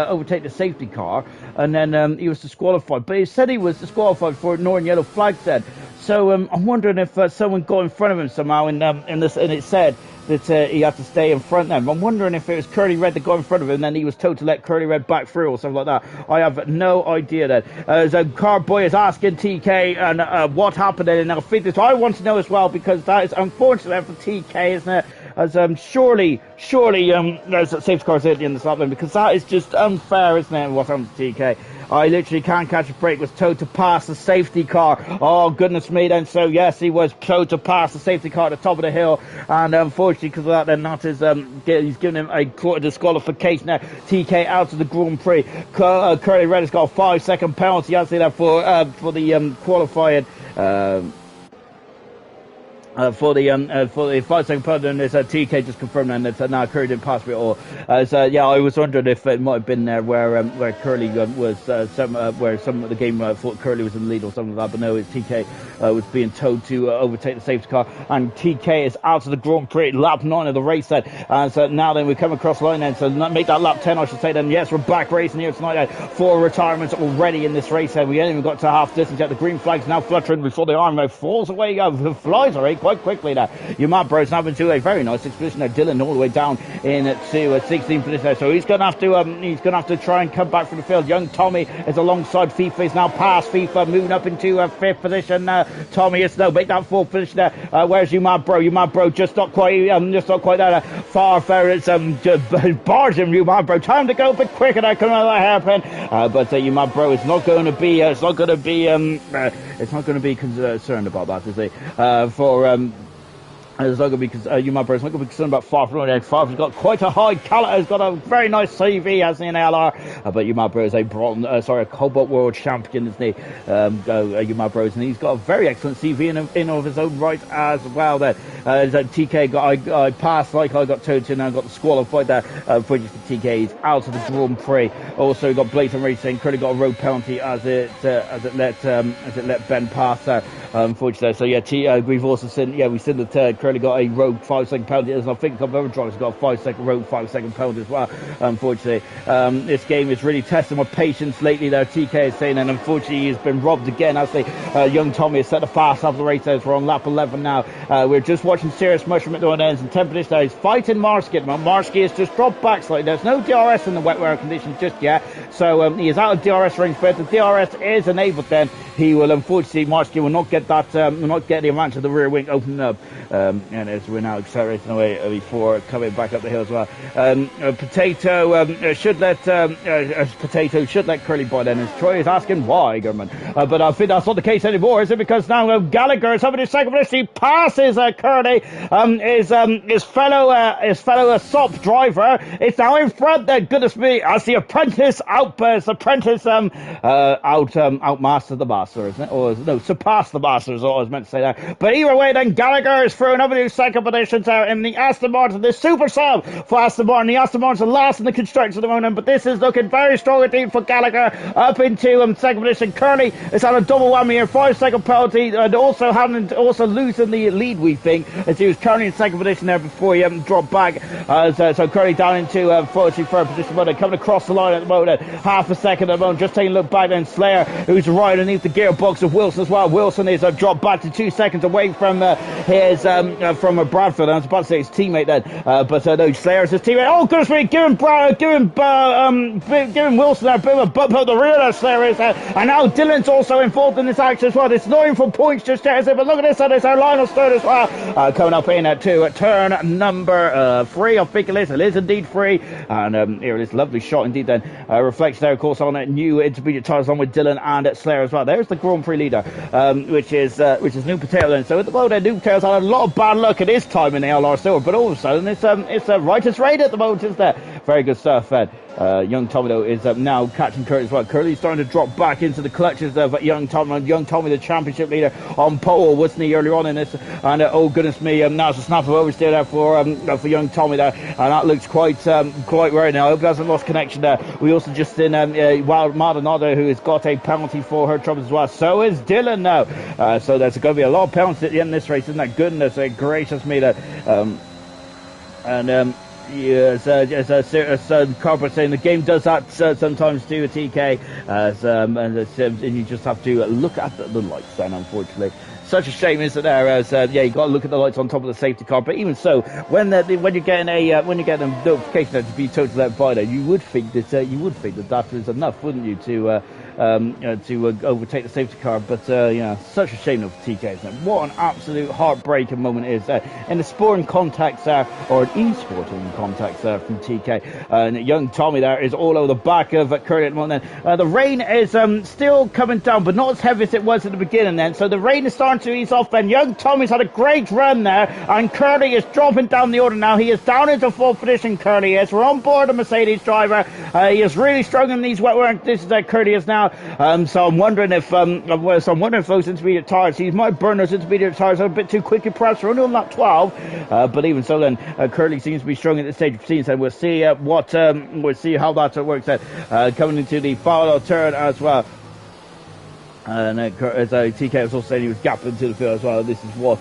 overtake the safety car, and then he was disqualified. But he said he was disqualified for ignoring yellow flags then. So I'm wondering if someone got in front of him somehow, and it said that he had to stay in front of them. I'm wondering if it was Curly Red that got in front of him, and then he was told to let Curly Red back through or something like that. I have no idea then. So Carboy is asking TK and what happened, and I think this I want to know as well, because that is unfortunate for TK, isn't it? As surely there's a safety car at the end of the stop then, because that is just unfair, isn't it? What happened to TK? I literally can't catch a break. Was told to pass the safety car. Oh goodness me! Then so yes, he was told to pass the safety car at the top of the hill, and unfortunately because of that, then that is he's given him a quarter disqualification. Now TK out of the Grand Prix. Curly Red has got a 5-second penalty. I'll say that for the qualifying. For the 5-second penalty, and TK just confirmed and that now Curly didn't pass me at all. Yeah, I was wondering if it might have been there where Curly was where some of the game thought Curly was in the lead or something like that, but no, it's TK was being told to overtake the safety car, and TK is out of the Grand Prix, lap 9 of the race then. So now then we come across line then, so make that lap 10 I should say then. Yes, we're back racing here tonight then. 4 retirements already in this race then. We haven't even got to half distance yet. The green flag's now fluttering before the arm falls away, flies away quite quickly there. Your Mad Bros now into a very nice position there. Dylan all the way down into 16th position there, so he's gonna have to try and come back from the field. Young Tommy is alongside FIFA. He's now past FIFA, moving up into 5th position. Tommy is now make that 4th position there. Where's you Mad Bro? You Mad Bro just not quite there. Far it's bars him. You Mad Bro, time to go a bit quicker there, coming out of that hairpin. But you Mad Bro is not going to be concerned about that, is he? It's not going to be because you, my brother, it's not going to be concerned about Far from Far's got quite a high caliber, has got a very nice CV, hasn't he, in LR? But you, my brother, is a a Cobalt World Champion, isn't he? You, my brother, and he's got a very excellent CV in of his own right as well. There, TK I passed like I got told to, and I got disqualified there. British TK is out of the Grand Prix. Also got blatant racing. Curly got a road penalty as it let Ben pass there. Unfortunately, so yeah, we've also seen that Curly got a road 5-second penalty, as I think a couple of other drivers got a 5-second penalty as well. Unfortunately, this game is really testing my patience lately there. TK is saying, and unfortunately he's been robbed again. As the young Tommy has set the fast after the race. We're on lap 11 now. We're just watching Serious Mushroom at the ends, and 10th position. He's fighting Marsky. Marsky has just dropped back slightly. There's no DRS in the wet weather conditions just yet, so he is out of DRS range. But if the DRS is enabled, then he will unfortunately Marsky will not get that, will not get the advantage of the rear wing opening up. and as we're now accelerating away before coming back up the hill as well. Potato should let Curly by then, as Troy is asking why, German. But I think that's not the case anymore, is it? Because now Gallagher is having his second position. He passes Curly, his fellow SOP driver. It's now in front there, goodness me, as the apprentice outmastered the master, isn't it? Or no, surpassed the master is what I was meant to say there. But either way, then Gallagher is through another new second position there in the Aston Martin, the Super Sub for Aston Martin. The Aston Martin's the last in the construction at the moment, but this is looking very strong indeed for Gallagher up into second position. Curly is on a double whammy here, 5-second penalty, and also losing the lead, we think, as he was currently in second position there before he dropped back. So Curly down into 43rd position, but coming across the line at the moment, half a second at the moment, just taking a look back. Then Slayer, who's right underneath the gearbox of Wilson as well. Wilson is dropped back to 2 seconds away from from Bradford. I was about to say his teammate then, but no, Slayer's his teammate. Oh goodness me, giving Wilson a bit of a bump out the rear there, Slayer is, and now Dylan's also involved in this action as well. It's not even for points just yet, is it? But look at this, it's our Lionel Stern as well, coming up in to turn number 3, I think it is. It is indeed 3, and here it is, lovely shot indeed then. Reflects there, of course, on new intermediate tires on with Dylan and Slayer as well. There's the Grand Prix leader, which is New Patel then. So at the moment, New Patel's had a lot of bad luck at his time in the LR Silver, but all of a sudden it's righteous raid at the moment, isn't there? Very good stuff. Young Tommy though is now catching Curly as well. Curly's starting to drop back into the clutches of Young Tommy. Young Tommy, the championship leader on pole, wasn't he earlier on in this? And oh goodness me, now it's a snap of oversteer there for Young Tommy there, and that looks quite right now. I hope he hasn't lost connection there. We also just in Wild Maldonado, who has got a penalty for her troubles as well. So is Dylan now. So there's going to be a lot of penalties at the end of this race, isn't that? Goodness gracious me that. Yes, as Carper saying, the game does that sometimes too, TK, and you just have to look at the lights then, unfortunately. Such a shame, isn't there? As you got to look at the lights on top of the safety car. But even so, when you're getting a notification that to be totally left by there, you would think that is enough, wouldn't you, to overtake the safety car? But such a shame of TK, isn't it? What an absolute heartbreaking moment it is in the sporting context there, or an e-sporting context there from TK. And Young Tommy there is all over the back of Curly at the moment. Then the rain is still coming down, but not as heavy as it was at the beginning. Then so the rain is starting to ease off. Then Young Tommy's had a great run there, and Curly is dropping down the order now. He is down into 4th position. Curly is. We're on board a Mercedes driver. He is really strong in these wet work. This is Curly is now. So I'm wondering if those intermediate tires, he might burn those intermediate tires a bit too quickly, perhaps. We're only on lap 12, but even so, then Curly seems to be strong at this stage of the season. We'll see how that works out. Coming into the final turn as well. And as TK was also saying, he was gapping into the field as well. This is what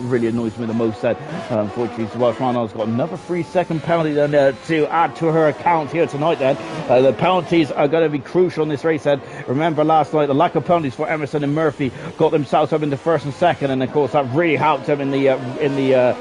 really annoys me the most. Unfortunately, Welsh Ronald's got another 3-second penalty then to add to her account here tonight. Then the penalties are going to be crucial in this race. Then remember last night, the lack of penalties for Emerson and Murphy got themselves up into 1st and 2nd, and of course that really helped them in the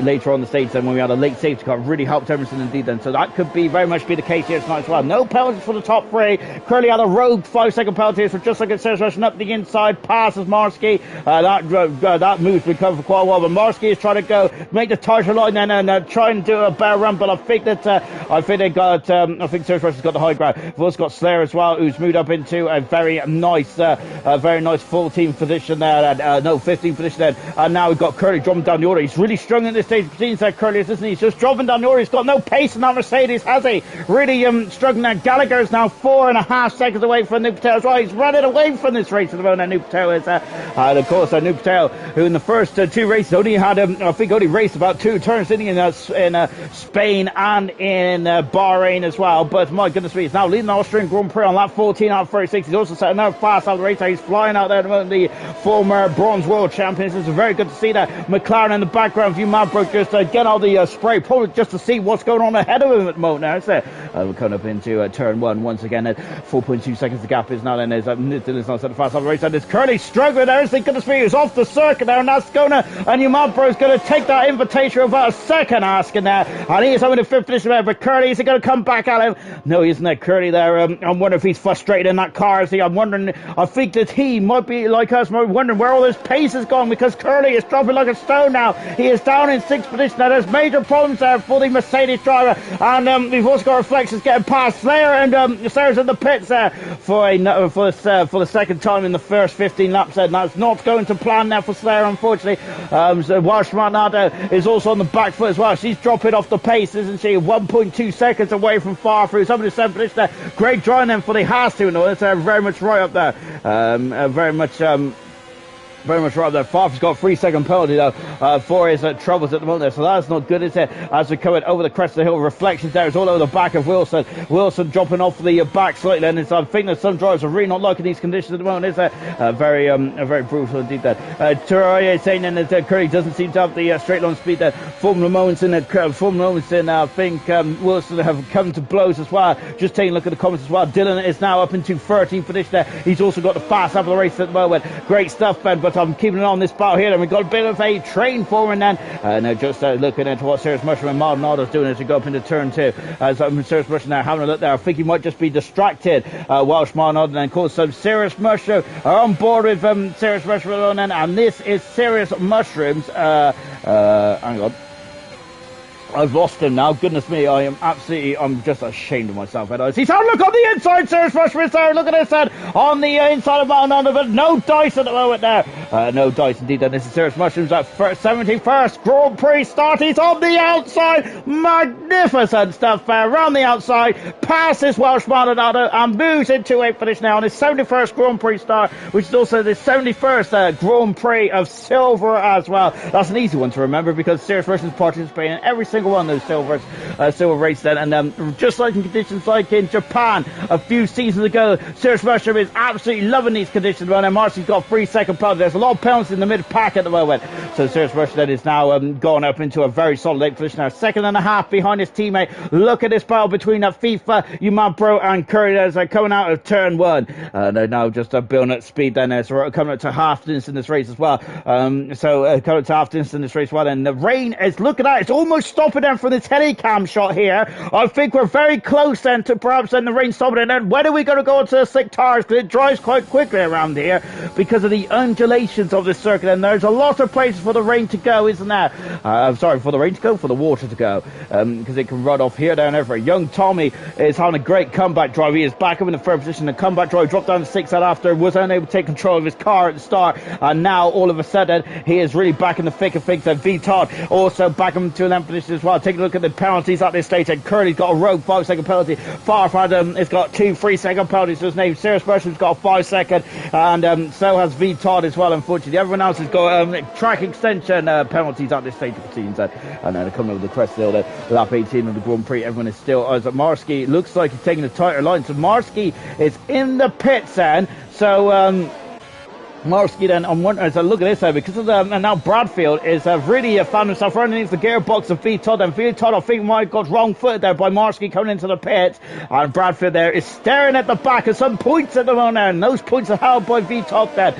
later on the stage. Then when we had a late safety car, really helped Emerson indeed. Then so that could very much be the case here tonight as well. No penalties for the top 3. Curly had a rogue 5-second penalty for just like says, rushing up the inside, passes Marsky. That move's been covered for quite a while, but Marsky is trying to go make the tighter line then and try and do a better run. But I think Serge Russell's got the high ground. We've also got Slayer as well, who's moved up into a very nice 14th position there. 15th position then. And now we've got Curly dropping down the order. He's really strong in this stage. Seems like Curly is, isn't he? He's just dropping down the order. He's got no pace in that Mercedes, has he? Really struggling there. Gallagher's now 4.5 seconds away from New Patel as well. He's running away from this race at the moment. New Patel is, and of course, New Patel, who in the first 2 races only had, only raced about 2 turns, didn't he, in Spain and in Bahrain as well. But my goodness me, he's now leading the Austrian Grand Prix on lap 14 out of 36. He's also set another fast out of the race. He's flying out there at the moment, the former bronze world champion. It's very good to see that. McLaren in the background, a few Maverick just getting all the spray, probably just to see what's going on ahead of him at the moment now. So we're coming up into turn 1 once again at 4.2 seconds. The gap is now then. Dylan's not set fast on the race, and it's Curly struggling there. Thank goodness for you. He's off the circuit there, and that's gonna, and Umabro's going to take that invitation without a second asking there, and he is having a fifth position there. But Curly, is he going to come back at him? No, he isn't there. Curly there. I'm wondering if he's frustrated in that car. I'm wondering. I think that he might be like us, might be wondering where all his pace is gone, because Curly is dropping like a stone now. He is down in 6th position. Now there's major problems there for the Mercedes driver, and we've also got Reflections getting past Slayer, and Slayer's in the pits there for the second time in the first 15 laps. And that's not going to plan now for Slayer, unfortunately. So Welsh Marnado is also on the back foot as well. She's dropping off the pace, isn't she? 1.2 seconds away from far through. Somebody said for this there. Great drawing them for the Haas to know. It's very much right up there. Very much right there. Farf's got a 3-second penalty though for his troubles at the moment there, so that's not good, is it? As we come over the crest of the hill, Reflections there. It's all over the back of Wilson. Wilson dropping off the back slightly, and I think that some drivers are really not liking these conditions at the moment, is it? Very brutal indeed there. Turaya is saying then that Curry doesn't seem to have the straight line speed there. Formula moments in I think Wilson have come to blows as well. Just taking a look at the comments as well. Dylan is now up into 13th position there. He's also got the fast half of the race at the moment. Great stuff, Ben, but I'm keeping an eye on this battle here, and we've got a bit of a train forming then. Now just looking into what Serious Mushroom and Maldonado's doing as we go up into turn 2. As Serious Mushroom now having a look there, I think he might just be distracted. Welsh Maldonado, and of course some Serious Mushroom are on board with Serious Mushroom alone then, and this is Serious Mushrooms. Hang on. I've lost him now. Goodness me, I'm just ashamed of myself. He's having a look on the inside. Serious Mushroom is there. Look at this head on the inside of Maldonado, but no dice at the moment there. No dice indeed. And this is Serious Mushrooms at 71st Grand Prix start. He's on the outside. Magnificent stuff there. Around the outside. Passes Welsh Maldonado and moves into 8th position now on his 71st Grand Prix start, which is also the 71st Grand Prix of silver as well. That's an easy one to remember because Serious Mushrooms participating in every single one of those silver races then, and just like in conditions like in Japan a few seasons ago, Serious Mushroom is absolutely loving these conditions. Well, Marcy's got 3-second penalty. There's a lot of penalties in the mid pack at the moment, so Serious Mushroom then is now gone up into a very solid 8th position now, 2.5 behind his teammate. Look at this battle between FIFA, Umabro and Curry as they're coming out of turn 1. They're now just building at speed then, so we're coming up to half distance in this race as well. Coming up to half distance in this race as well, and the rain is, look at that, it's almost stopping them from this telecam shot here. I think we're very close then to perhaps then the rain stopping, and then when are we going to go into the slick tires, because it dries quite quickly around here because of the undulations of this circuit, and there's a lot of places for the rain to go, isn't there? For the rain to go, for the water to go, because it can run off here, down, everywhere. Young Tommy is having a great comeback drive. He is back up in the third position. The comeback drive dropped down to 6th after, was unable to take control of his car at the start, and now all of a sudden he is really back in the thick of things. And V Todd also back up into 11th position as well. Take a look at the penalties at this stage, and Curly's got a rogue 5-second penalty. Farfad has got 2 3-second penalties to his name. Serious Mushroom's got a 5-second, and so has V Todd as well, unfortunately. Everyone else has got track extension penalties at this stage of the season. And then coming over the crest still, lap 18 of the Grand Prix, everyone is still, as Marsky looks like he's taking a tighter line, so Marsky is in the pits then, so Marsky then, I'm wondering, as I look at this side, because of and now Bradfield is really found himself underneath the gearbox of V Todd, and V Todd I think might have got wrong footed there by Marsky coming into the pit, and Bradfield there is staring at the back of some points at the moment, and those points are held by V Todd then,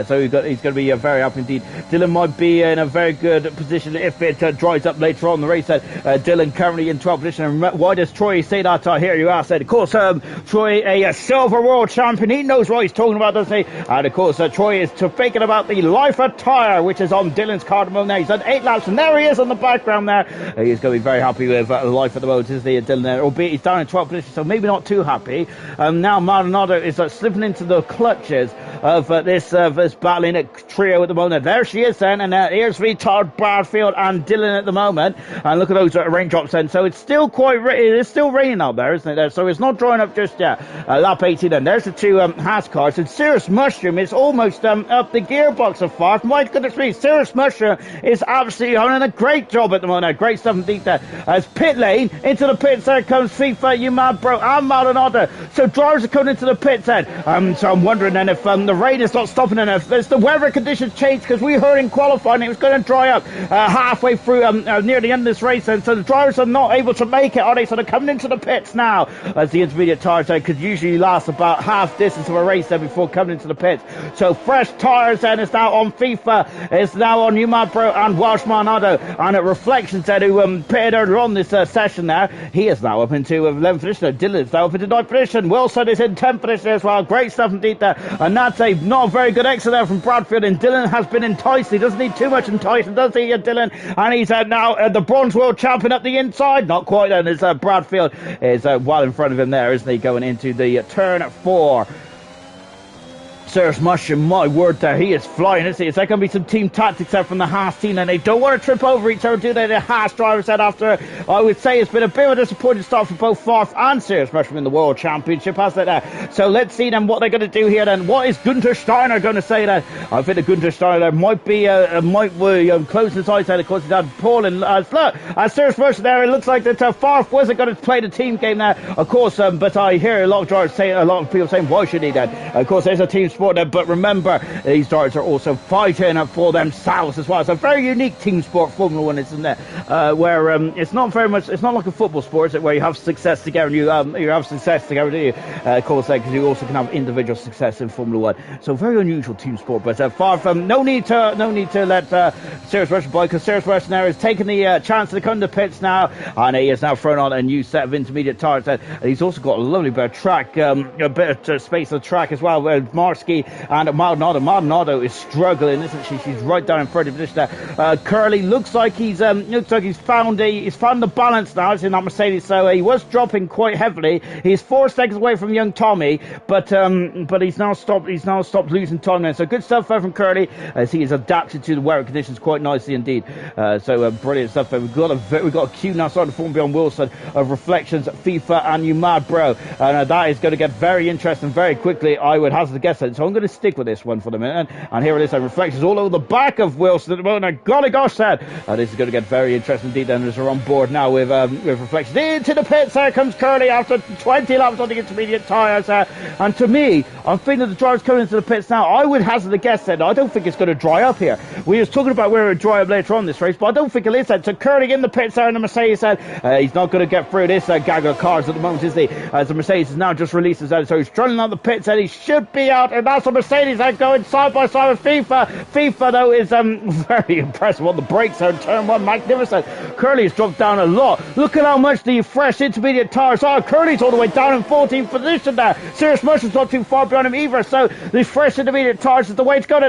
so he's going to be very happy indeed. Dylan might be in a very good position if it dries up later on in the race. Dylan currently in 12th position, and why does Troy say that? Here you are, said, of course, Troy, a silver world champion, he knows what he's talking about, doesn't he? And of course Troy is thinking about the life attire, which is on Dylan's car at the moment. Now he's done 8 laps, and there he is on the background there. He's going to be very happy with life at the moment, isn't he, Dylan there? Albeit he's down in 12th position, so maybe not too happy. Now Maldonado is slipping into the clutches of this battling trio at the moment. There she is then, and here's V Todd, Bradfield and Dylan at the moment. And look at those raindrops then. So it's still it is still raining out there, isn't it? So it's not drying up just yet. Lap 18 then. There's the 2 Haas cars, and Serious Mushroom is almost finished up the gearbox of fourth. My goodness me, Serious Mushroom is absolutely doing a great job at the moment. Great stuff indeed there. As pit lane, into the pits there comes FIFA, you mad bro, and Maldonado. So drivers are coming into the pits then. So I'm wondering then if the rain is not stopping enough. There's the weather conditions changed, because we heard in qualifying it was going to dry up halfway through near the end of this race. And so the drivers are not able to make it, are they? So they're coming into the pits now, as the intermediate tyres could usually last about half distance of a race there before coming into the pits. So fresh tyres then is now on FIFA, is now on Umabro and Welsh Maldonado, and at Reflections then, who pitted earlier on this session there, he is now up into 11th position. Dylan is now up into 9th position. Wilson is in 10th position as well. Great stuff indeed there, and that's a not a very good exit there from Bradfield, and Dylan has been enticed. He doesn't need too much enticing, does he, Dylan? And he's now the bronze world champion up the inside. Not quite then, as Bradfield is well in front of him there, isn't he, going into the turn 4. Serious Mushroom, my word there, he is flying, isn't he? Is there going to be some team tactics there from the Haas team, and they don't want to trip over each other, do they? The Haas driver said after, I would say it's been a bit of a disappointing start for both Farf and Serious Mushroom in the World Championship, hasn't it there? So let's see then what they're going to do here then. What is Gunther Steiner going to say then? I think the Gunther Steiner might be, closing his eyes there. Of course, he's had Paul and look, as Serious Mushroom there, it looks like that Farf wasn't going to play the team game there, of course, but I hear a lot of drivers saying, a lot of people saying, why should he then? Of course, there's a team sport there, but remember, these drivers are also fighting for themselves as well. It's a very unique team sport, Formula One, isn't it? Where it's not very much, it's not like a football sport, is it, where you have success together and you have success together, do you? Of course, because you also can have individual success in Formula One. So very unusual team sport, but far from no need to let Serious Russian by, because Serious Russian there is taking the chance to come to pits now, and he has now thrown on a new set of intermediate tyres. And he's also got a lovely bit of track, a bit of space of track as well. Marsky and Maldonado is struggling, isn't she? She's right down in 30th position there. Curly looks like he's found the balance now. It's in that Mercedes, so he was dropping quite heavily. He's 4 seconds away from young Tommy, but he's now stopped losing time now. So good stuff there from Curly, as he has adapted to the weather conditions quite nicely indeed. So brilliant stuff there. We've got a queue now starting to form beyond Wilson of Reflections, FIFA and You Mad Bro, and that is going to get very interesting very quickly, I would hazard to guess it. So I'm going to stick with this one for the minute, and here it is. Reflections all over the back of Wilson at the moment. And golly gosh, this is going to get very interesting indeed. And as we're on board now with Reflections into the pits, there comes Curly after 20 laps on the intermediate tyres. And to me, I'm feeling the drivers coming into the pits now. I would hazard a guess that I don't think it's going to dry up here. We were talking about where it would dry up later on this race, but I don't think it is that. So Curly in the pits there, and the Mercedes said he's not going to get through this gag of cars at the moment, is he? As the Mercedes is now just released his head, so he's running on the pits, and he should be out, and that's the Mercedes going side by side with FIFA. FIFA though is very impressive on the brakes there in turn 1, magnificent. Curly's dropped down a lot. Look at how much the fresh intermediate tyres are. Curly's all the way down in 14th position there. Serious Mushroom's not too far behind him either, so the fresh intermediate tyres is the way to go.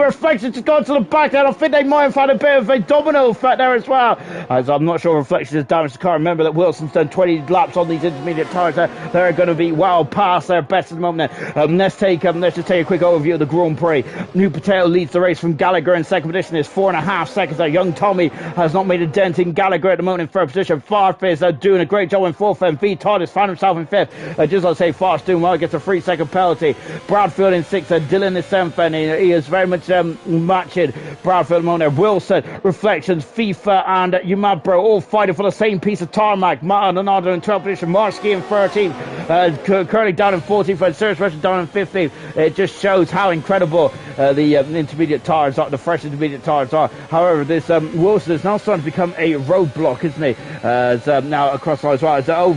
Reflections just gone to the back there. I think they might have had a bit of a domino effect there as well, as I'm not sure Reflections has damaged the car. Remember that Wilson's done 20 laps on these intermediate tyres there. They're going to be well past their best at the moment. Let's just take a quick overview of the Grand Prix. New Patel leads the race from Gallagher in second position. Is 4.5 seconds there. Young Tommy has not made a dent in Gallagher at the moment in third position. Farf is doing a great job in fourth, and V. Todd has found himself in fifth. Just like I say, Farf's doing well, gets a 3-second penalty. Bradfield in sixth, Dylan is seventh, and he is very much matching Bradfield at the moment. Wilson, Reflections, FIFA, and Umad Bro all fighting for the same piece of tarmac. Maldonado in 12th position, Marsky in 13th, Curly down in 14th, and Serious Russian down in 15th. It just shows how incredible the intermediate tyres are, the fresh intermediate tyres are. However, this Wilson is now starting to become a roadblock, isn't he? As now across the line as well.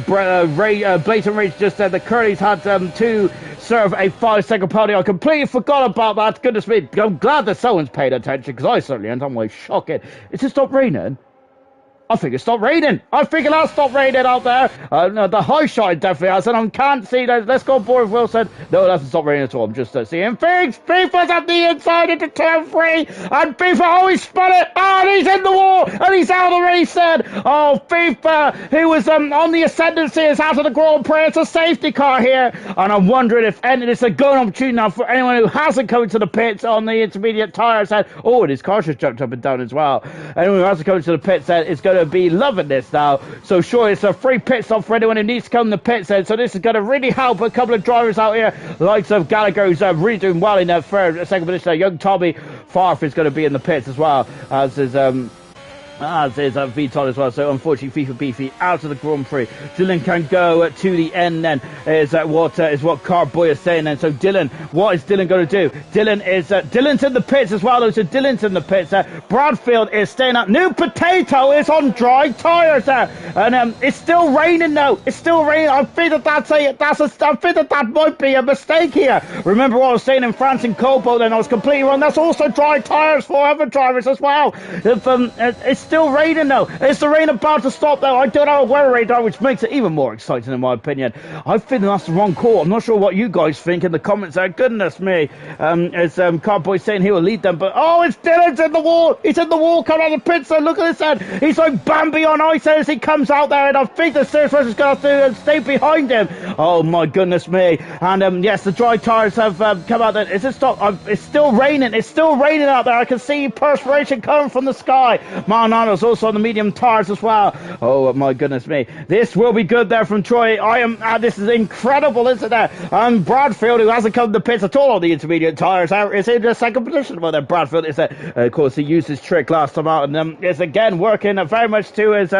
Blatant Rage just said that Curly's had to serve a 5-second penalty. I completely forgot about that. Goodness me, I'm glad that someone's paid attention, because I certainly am. I'm like shocking. Is it stopped raining? I think it stopped raining. I think it has stopped raining out there. No, the high shine definitely has, and I can't see that. Let's go on board with Wilson. No, it hasn't stopped raining at all. I'm just seeing things. FIFA's at the inside into turn 3, and FIFA, oh, he spun it. And he's in the wall, and he's out of the race then. Oh, FIFA, who was on the ascendancy, is out of the Grand Prix. It's a safety car here, and I'm wondering if it's a golden opportunity now for anyone who hasn't come to the pits on the intermediate tyres. Oh, and his car just jumped up and down as well. Anyone who hasn't come to the pits, it's going going to be loving this now. So sure, it's a free pit stop for anyone who needs to come to the pits. So this is going to really help a couple of drivers out here. The likes of Gallagher, who's really doing well in that second position. Young Tommy Farf is going to be in the pits as well, as is Vital as well. So unfortunately, FIFA Beefy out of the Grand Prix. Dylan can go to the end then, is what Carboy is saying then. So Dylan, what is Dylan going to do? Dylan's in the pits as well though. So Dylan's in the pits. Bradfield is staying up. New Potato is on dry tyres there, and it's still raining though. It's still raining. I think that might be a mistake here. Remember what I was saying in France in COBALT, and I was completely wrong. That's also dry tyres for other drivers as well. It's still raining though. Is the rain about to stop though? I don't know a weather radar, which makes it even more exciting in my opinion. I think that's the wrong call. I'm not sure what you guys think in the comments there. Goodness me. As Cardboy saying he will lead them, but oh, it's Dylan's in the wall. He's in the wall coming out of the pits. So look at this head. He's like Bambi on ice as he comes out there, and I think the Series is going to stay behind him. Oh my goodness me. And yes, the dry tires have come out there. Is it stopped? It's still raining. It's still raining out there. I can see perspiration coming from the sky. Marnano's also on the medium tires as well. Oh my goodness me. This will be good there from Troy. This is incredible, isn't it? Bradfield, who hasn't come to the pits at all on the intermediate tires, is in the second position. Well, then Bradfield is, of course, he used his trick last time out, and is again working very much to his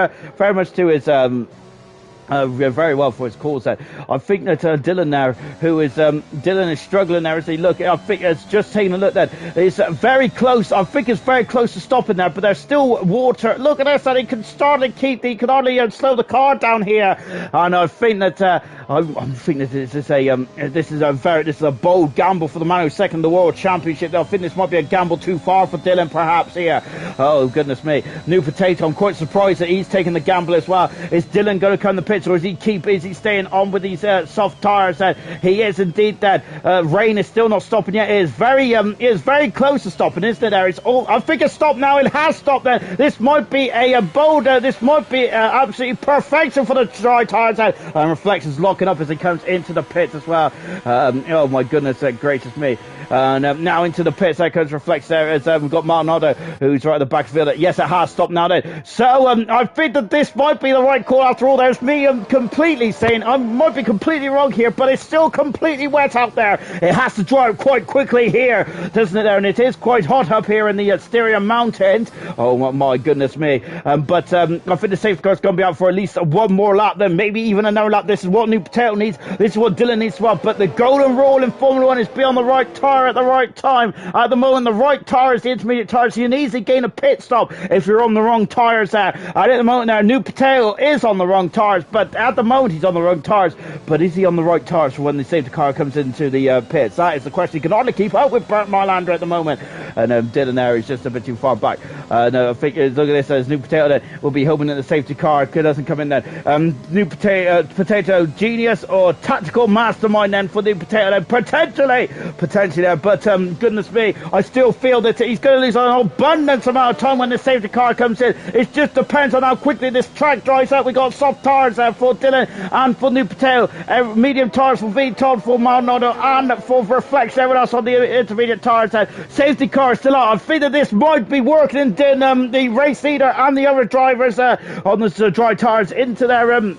very well for his call set. I think that Dylan now, Dylan is struggling there as he look. I think it's just taking a look that it's very close. I think it's very close to stopping there, but there's still water. Look at this, that he can start to he can hardly slow the car down here. And I think that I think that this is a bold gamble for the man who's second in the world championship. I think this might be a gamble too far for Dylan perhaps here. Oh goodness me. New Potato, I'm quite surprised that he's taking the gamble as well. Is Dylan going to come to pits, or is he staying on with these soft tires? He is indeed that. Rain is still not stopping yet. It is very close to stopping, isn't it? There, I think it's stopped now. It has stopped there. This might be a boulder. This might be absolutely perfection for the dry tires. And Reflection's locking up as he comes into the pits as well. Oh my goodness gracious me. Now into the pits, there comes Reflex there as we've got Marnado, who's right at the back field. Yes, it has stopped now then. So I think that this might be the right call after all. There's me completely saying I might be completely wrong here, but it's still completely wet out there. It has to dry up quite quickly here, doesn't it there? And it is quite hot up here in the Styria Mountains. Oh my goodness me. But I think the safety car's going to be out for at least one more lap, then maybe even another lap. This is what New Potato needs. This is what Dylan needs as well. But the golden rule in Formula 1 is be on the right tire at the right time. At the moment, the right tire is the intermediate tire, so you can easily gain a pit stop if you're on the wrong tires there. And at the moment now, New Potato is on the wrong tires, but at the moment he's on the wrong tires. But is he on the right tires for when the safety car comes into the pits? That is the question. He can hardly keep up with Bernd Mylander at the moment. And Dylan there is just a bit too far back. No, I think, look at this, as New Potato then will be hoping that the safety car doesn't come in then. New Potato Genius or Tactical Mastermind then for New Potato then, potentially there. But goodness me, I still feel that he's going to lose an abundance amount of time when the safety car comes in. It just depends on how quickly this track dries out. We got soft tires there for Dylan and for New Potato, medium tires for Vital, for Maldonado, and for Reflex. Everyone else on the intermediate tires. Safety car is still out. I think that this might be working in the race leader and the other drivers on the dry tires into their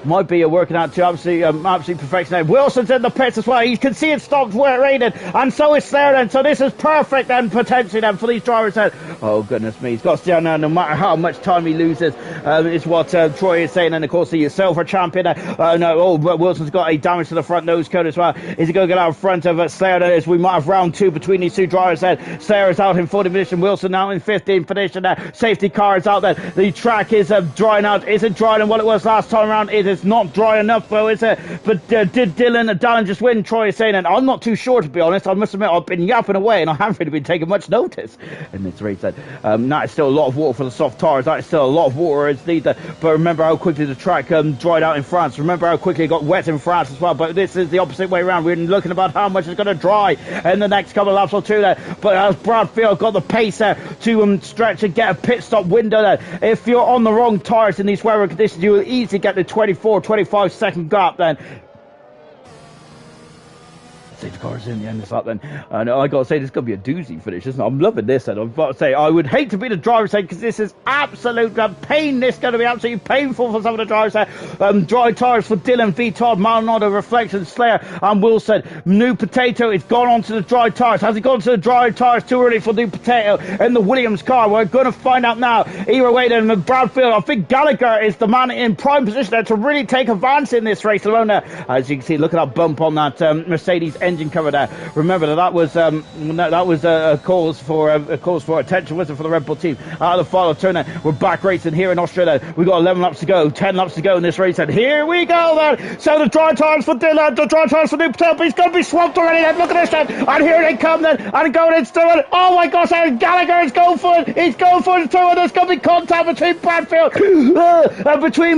might be working out to absolute perfection. Now, Wilson's in the pits as well. You can see it stopped where it rained, and so it's there then. So this is perfect then, potentially then, for these drivers then. Oh goodness me, he's got to stay on now no matter how much time he loses. Is what Troy is saying, and of course the silver champion. Wilson's got a damage to the front nose cone as well. Is he going to get out in front of Slayer? That is, we might have round two between these two drivers then. Slayer is out in 14th position, Wilson now in 15th position there. Safety car is out there. The track is drying out. Is it drier than what it was last time around? It is not dry enough though, is it? But did Dylan just win? Troy is saying, and I'm not too sure to be honest. I must admit I've been yapping away and I haven't really been taking much notice in this race then. That is still a lot of water for the soft tires. That is still a lot of water is needed. But remember how quickly the track dried out in France. Remember how quickly it got wet in France as well. But this is the opposite way around. We're looking about how much it's going to dry in the next couple of laps or two there. But as Bradfield got the pace there to stretch and get a pit stop window there. If you're on the wrong tires in these weather conditions, you will easily get the 24-25 second gap then. safety cars in the end of that then. And I got to say, this is going to be a doozy finish, isn't it? I'm loving this. And I've got to say, I would hate to be the driver's side because this is absolute pain. This is going to be absolutely painful for some of the drivers there. Dry tyres for Dylan, V. Todd, Maldonado, Reflection, Slayer, and Wilson. New Potato is gone onto the dry tyres. Has he gone to the dry tyres too early for New Potato in the Williams car? We're going to find out now. Either way, then Bradfield, I think Gallagher is the man in prime position there to really take advance in this race alone. As you can see, look at that bump on that Mercedes engine cover there. Remember that was a cause for attention, wasn't it, for the Red Bull team? Out of the final turn, we're back racing here in Austria. We've got 11 laps to go, 10 laps to go in this race, and here we go then. So the dry tyres for Dylan, the dry tyres for New Potato, he's going to be swamped already then. Look at this then, and here they come then, and going in still. Oh my gosh, Gallagher is going for it. He's going for the two, and there's going to be contact between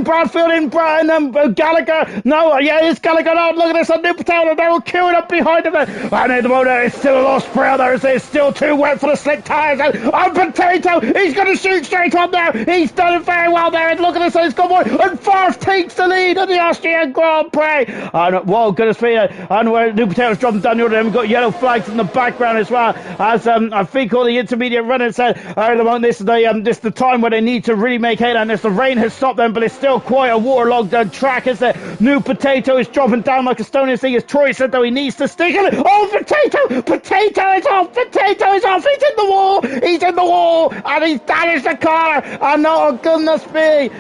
Bradfield and Gallagher. No, yeah, it's Gallagher now. Look at this on New Potato. They're all queuing up behind him. And in the moment, it's still a lost spray there. It's still too wet for the slick tyres. And Potato, he's going to shoot straight on there. He's done it very well there. And look at this, it's gone more. And Farf takes the lead in the Austrian Grand Prix. And, well, goodness me. And where New Potato's dropping down the order, we've got yellow flags in the background as well. As I think all the intermediate runners said, this is the time where they need to really make hay. And the rain has stopped them, but it's still quite a waterlogged track, isn't it? New Potato is dropping down like a stone. As Troy said, though, he needs to stick in it. Oh, Potato is off. Potato is off. He's in the wall. He's in the wall, and he's damaged the car. And oh, goodness me.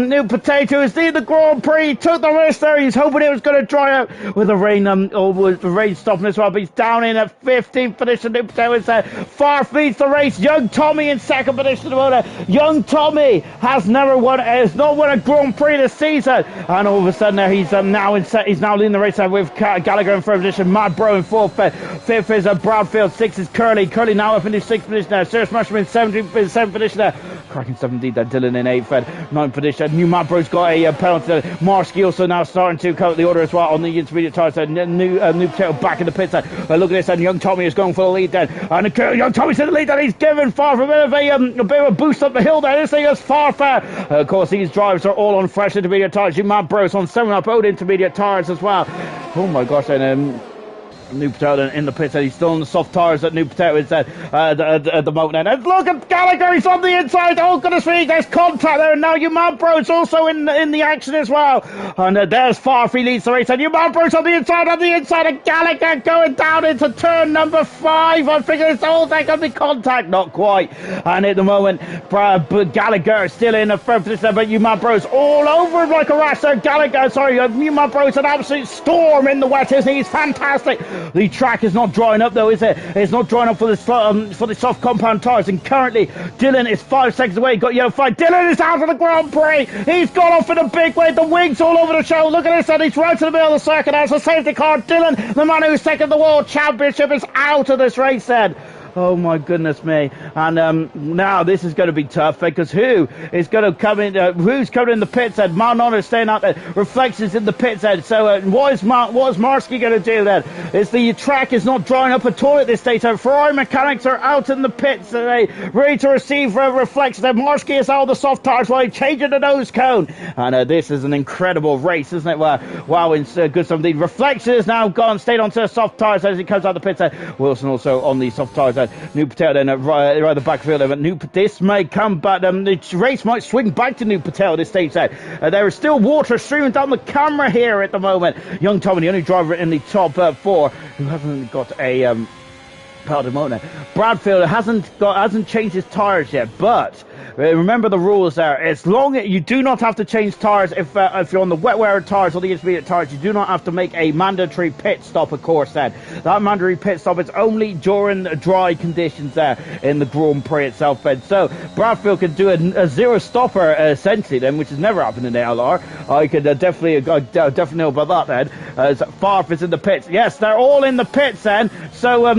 New Potato is in the Grand Prix. He took the risk there. He's hoping it was going to dry out with the rain, with the rain stopping as well. But he's down in at 15th position. New Potato is far leads the race. Young Tommy in second position. Young Tommy has not won a Grand Prix this season, and all of a sudden there he's now leading the race with Gallagher in third position, Mad Bro in fourth, fifth is Bradfield, sixth is Curly now up in his sixth position there, Serious Mushroom in seventh position there, cracking 17th there, Dylan in eighth, ninth position, New Mad Bro's got a penalty there, Marsky also now starting to cover the order as well on the intermediate tyres there, New Potato back in the pits there, look at this, and Young Tommy is going for the lead then, and Young Tommy's in the lead, and he's giving Farf a bit of a boost up the hill there. This thing is far. Of course, these drivers are all on fresh intermediate tyres. You Mad Bros on 7-up old intermediate tyres as well. Oh my gosh, and New Potato in the pits, and he's still on the soft tyres that New Potato is at the moment. And look at Gallagher, he's on the inside. Oh goodness me, there's contact there. And now you Mad Bros also in the action as well. And there's Farfy leads the race, and you Mad Bros on the inside, and Gallagher going down into turn number 5. I figure it's all there going to be contact, not quite. And at the moment, Gallagher is still in the third position, but you Mad Bros all over him like a rash. So you Mad Bros an absolute storm in the wet, isn't he? He's fantastic. The track is not drying up though, is it? It's not drying up for the soft compound tyres, and currently Dylan is 5 seconds away. Got yellow flag. Dylan is out of the Grand Prix. He's gone off in a big way. The wings all over the show. Look at this, and he's right to the middle of the circuit. That's a safety car. Dylan, the man who's second the World Championship, is out of this race then. Oh my goodness me. And now this is going to be tough, because who is going to come in, who's coming in the pits then? Maldonado is staying out there, Reflections in the pits then. So what is Marsky going to do then? The track is not drying up at all at this stage. So Ferrari mechanics are out in the pits, ready to receive Reflections. And Marsky is out of the soft tyres while he's changing the nose cone. And this is an incredible race, isn't it? Wow, it's good stuff indeed. Reflections now gone, stayed onto the soft tyres as he comes out the pits. Wilson also on the soft tyres. New Potato then right at the backfield, but this may come back. The race might swing back to New Potato at this stage. There is still water streaming down the camera here at the moment. Young Tommy, the only driver in the top 4 who hasn't got a Pardon, Bradfield hasn't changed his tyres yet, but remember the rules there. As long as you do not have to change tyres if you're on the wet wear tyres or the intermediate tyres, you do not have to make a mandatory pit stop. Of course, then that mandatory pit stop is only during dry conditions there in the Grand Prix itself. Then so Bradfield could do a zero stopper essentially then, which has never happened in the LR. I could definitely know about that then. As Farf is in the pits. Yes, they're all in the pits then. So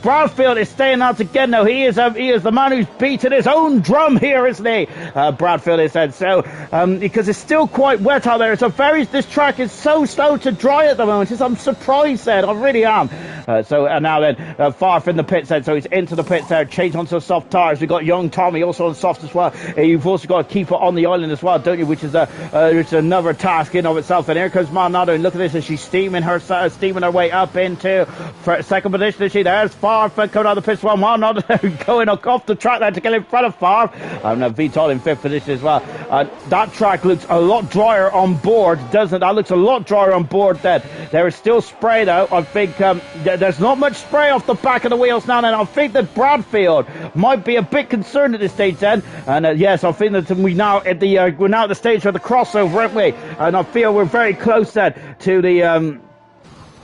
Bradfield is staying out again now. He is the man who's beaten his own drum here, isn't he? Bradfield is said so, because it's still quite wet out there. This track is so slow to dry at the moment. I'm surprised then, I really am. And now then, Farf in the pits then, so he's into the pits there, changed onto soft tyres. We've got young Tommy also on soft as well. You've also got to keep it on the island as well, don't you? Which is another task in of itself. And here comes Maldonado, and look at this, as she's steaming her way up into second position. Is she? There's Farf coming out of the pits. Well, Maldonado going off the track there to get in front of Farf. And Vital in fifth position as well. That track looks a lot drier on board, doesn't it? That looks a lot drier on board then. There is still spray though. I think there's not much spray off the back of the wheels now, and I think that Bradfield might be a bit concerned at this stage then. And yes, I think that we're now at the stage of the crossover, aren't we? And I feel we're very close then to the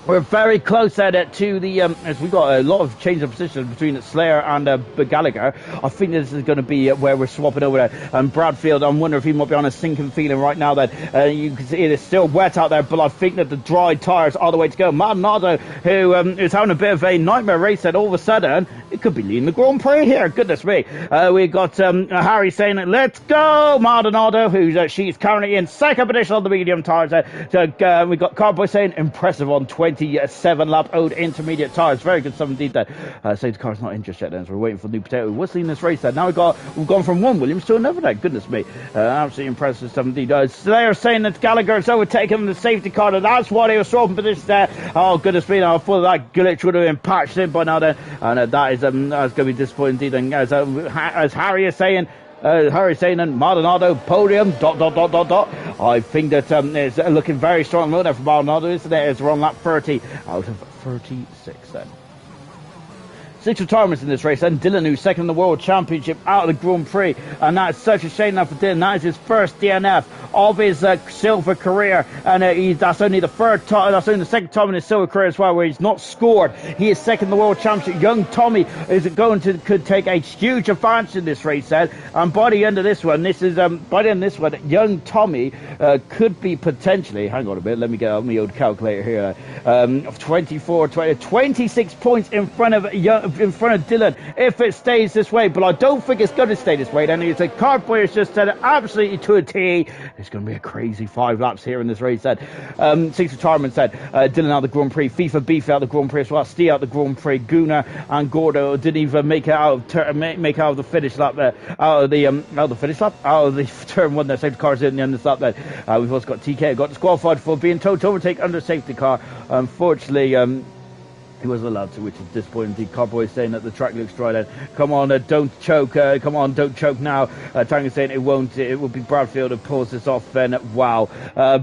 as we've got a lot of change of position between Slayer and Gallagher. I think this is going to be where we're swapping over there. And Bradfield, I wonder if he might be on a sinking feeling right now that you can see it is still wet out there, but I think that the dry tyres are the way to go. Maldonado, who is having a bit of a nightmare race, that all of a sudden it could be leading the Grand Prix here. Goodness me. We got Harry saying, let's go, Maldonado, she's currently in second position on the medium tyres. We got Carboy saying, impressive on 27 lap old intermediate tyres. Very good stuff indeed there. Safety car's not in just yet then, so we're waiting for new potato. What's in this race there? Now we've gone from one Williams to another there. Goodness me. Absolutely impressive stuff indeed. Slayer saying that Gallagher is overtaking the safety car, and that's why they were swapping positions there. Oh, goodness me. Now, I thought that glitch would have been patched in by now then. And that's going to be disappointing indeed. And as Harry is saying, and Maldonado podium, ... I think that it's looking very strong there for Maldonado, isn't it? It's around lap 30 out of 36 then. 6 retirements in this race, and Dylan, who's second in the World Championship, out of the Grand Prix, and that's such a shame now for Dylan. That is his first DNF of his silver career, and that's only the second time in his silver career as well where he's not scored. He is second in the World Championship. Young Tommy could take a huge advantage in this race then, and by the end of this one, young Tommy could be potentially, hang on a bit, let me get out my old calculator here, 26 points in front of Dylan if it stays this way, but I don't think it's going to stay this way. Then it's a Cardboy has just said it absolutely to a T. It's going to be a crazy 5 laps here in this race then. 6 retirements then. Dylan out of the Grand Prix, FIFA Beef out of the Grand Prix as well, Steve out of the Grand Prix, Guna and Gordo didn't even make it out of the finish lap there, out of the turn 1 there. Safety cars in the end of the lap then. We've also got TK, got disqualified for being told to overtake under safety car. Unfortunately, he wasn't allowed to, which is disappointing. Carboy saying that the track looks dry then. Come on, don't choke. Come on, don't choke now. Tang is saying it won't. It will be Bradfield who pulls this off then. Wow.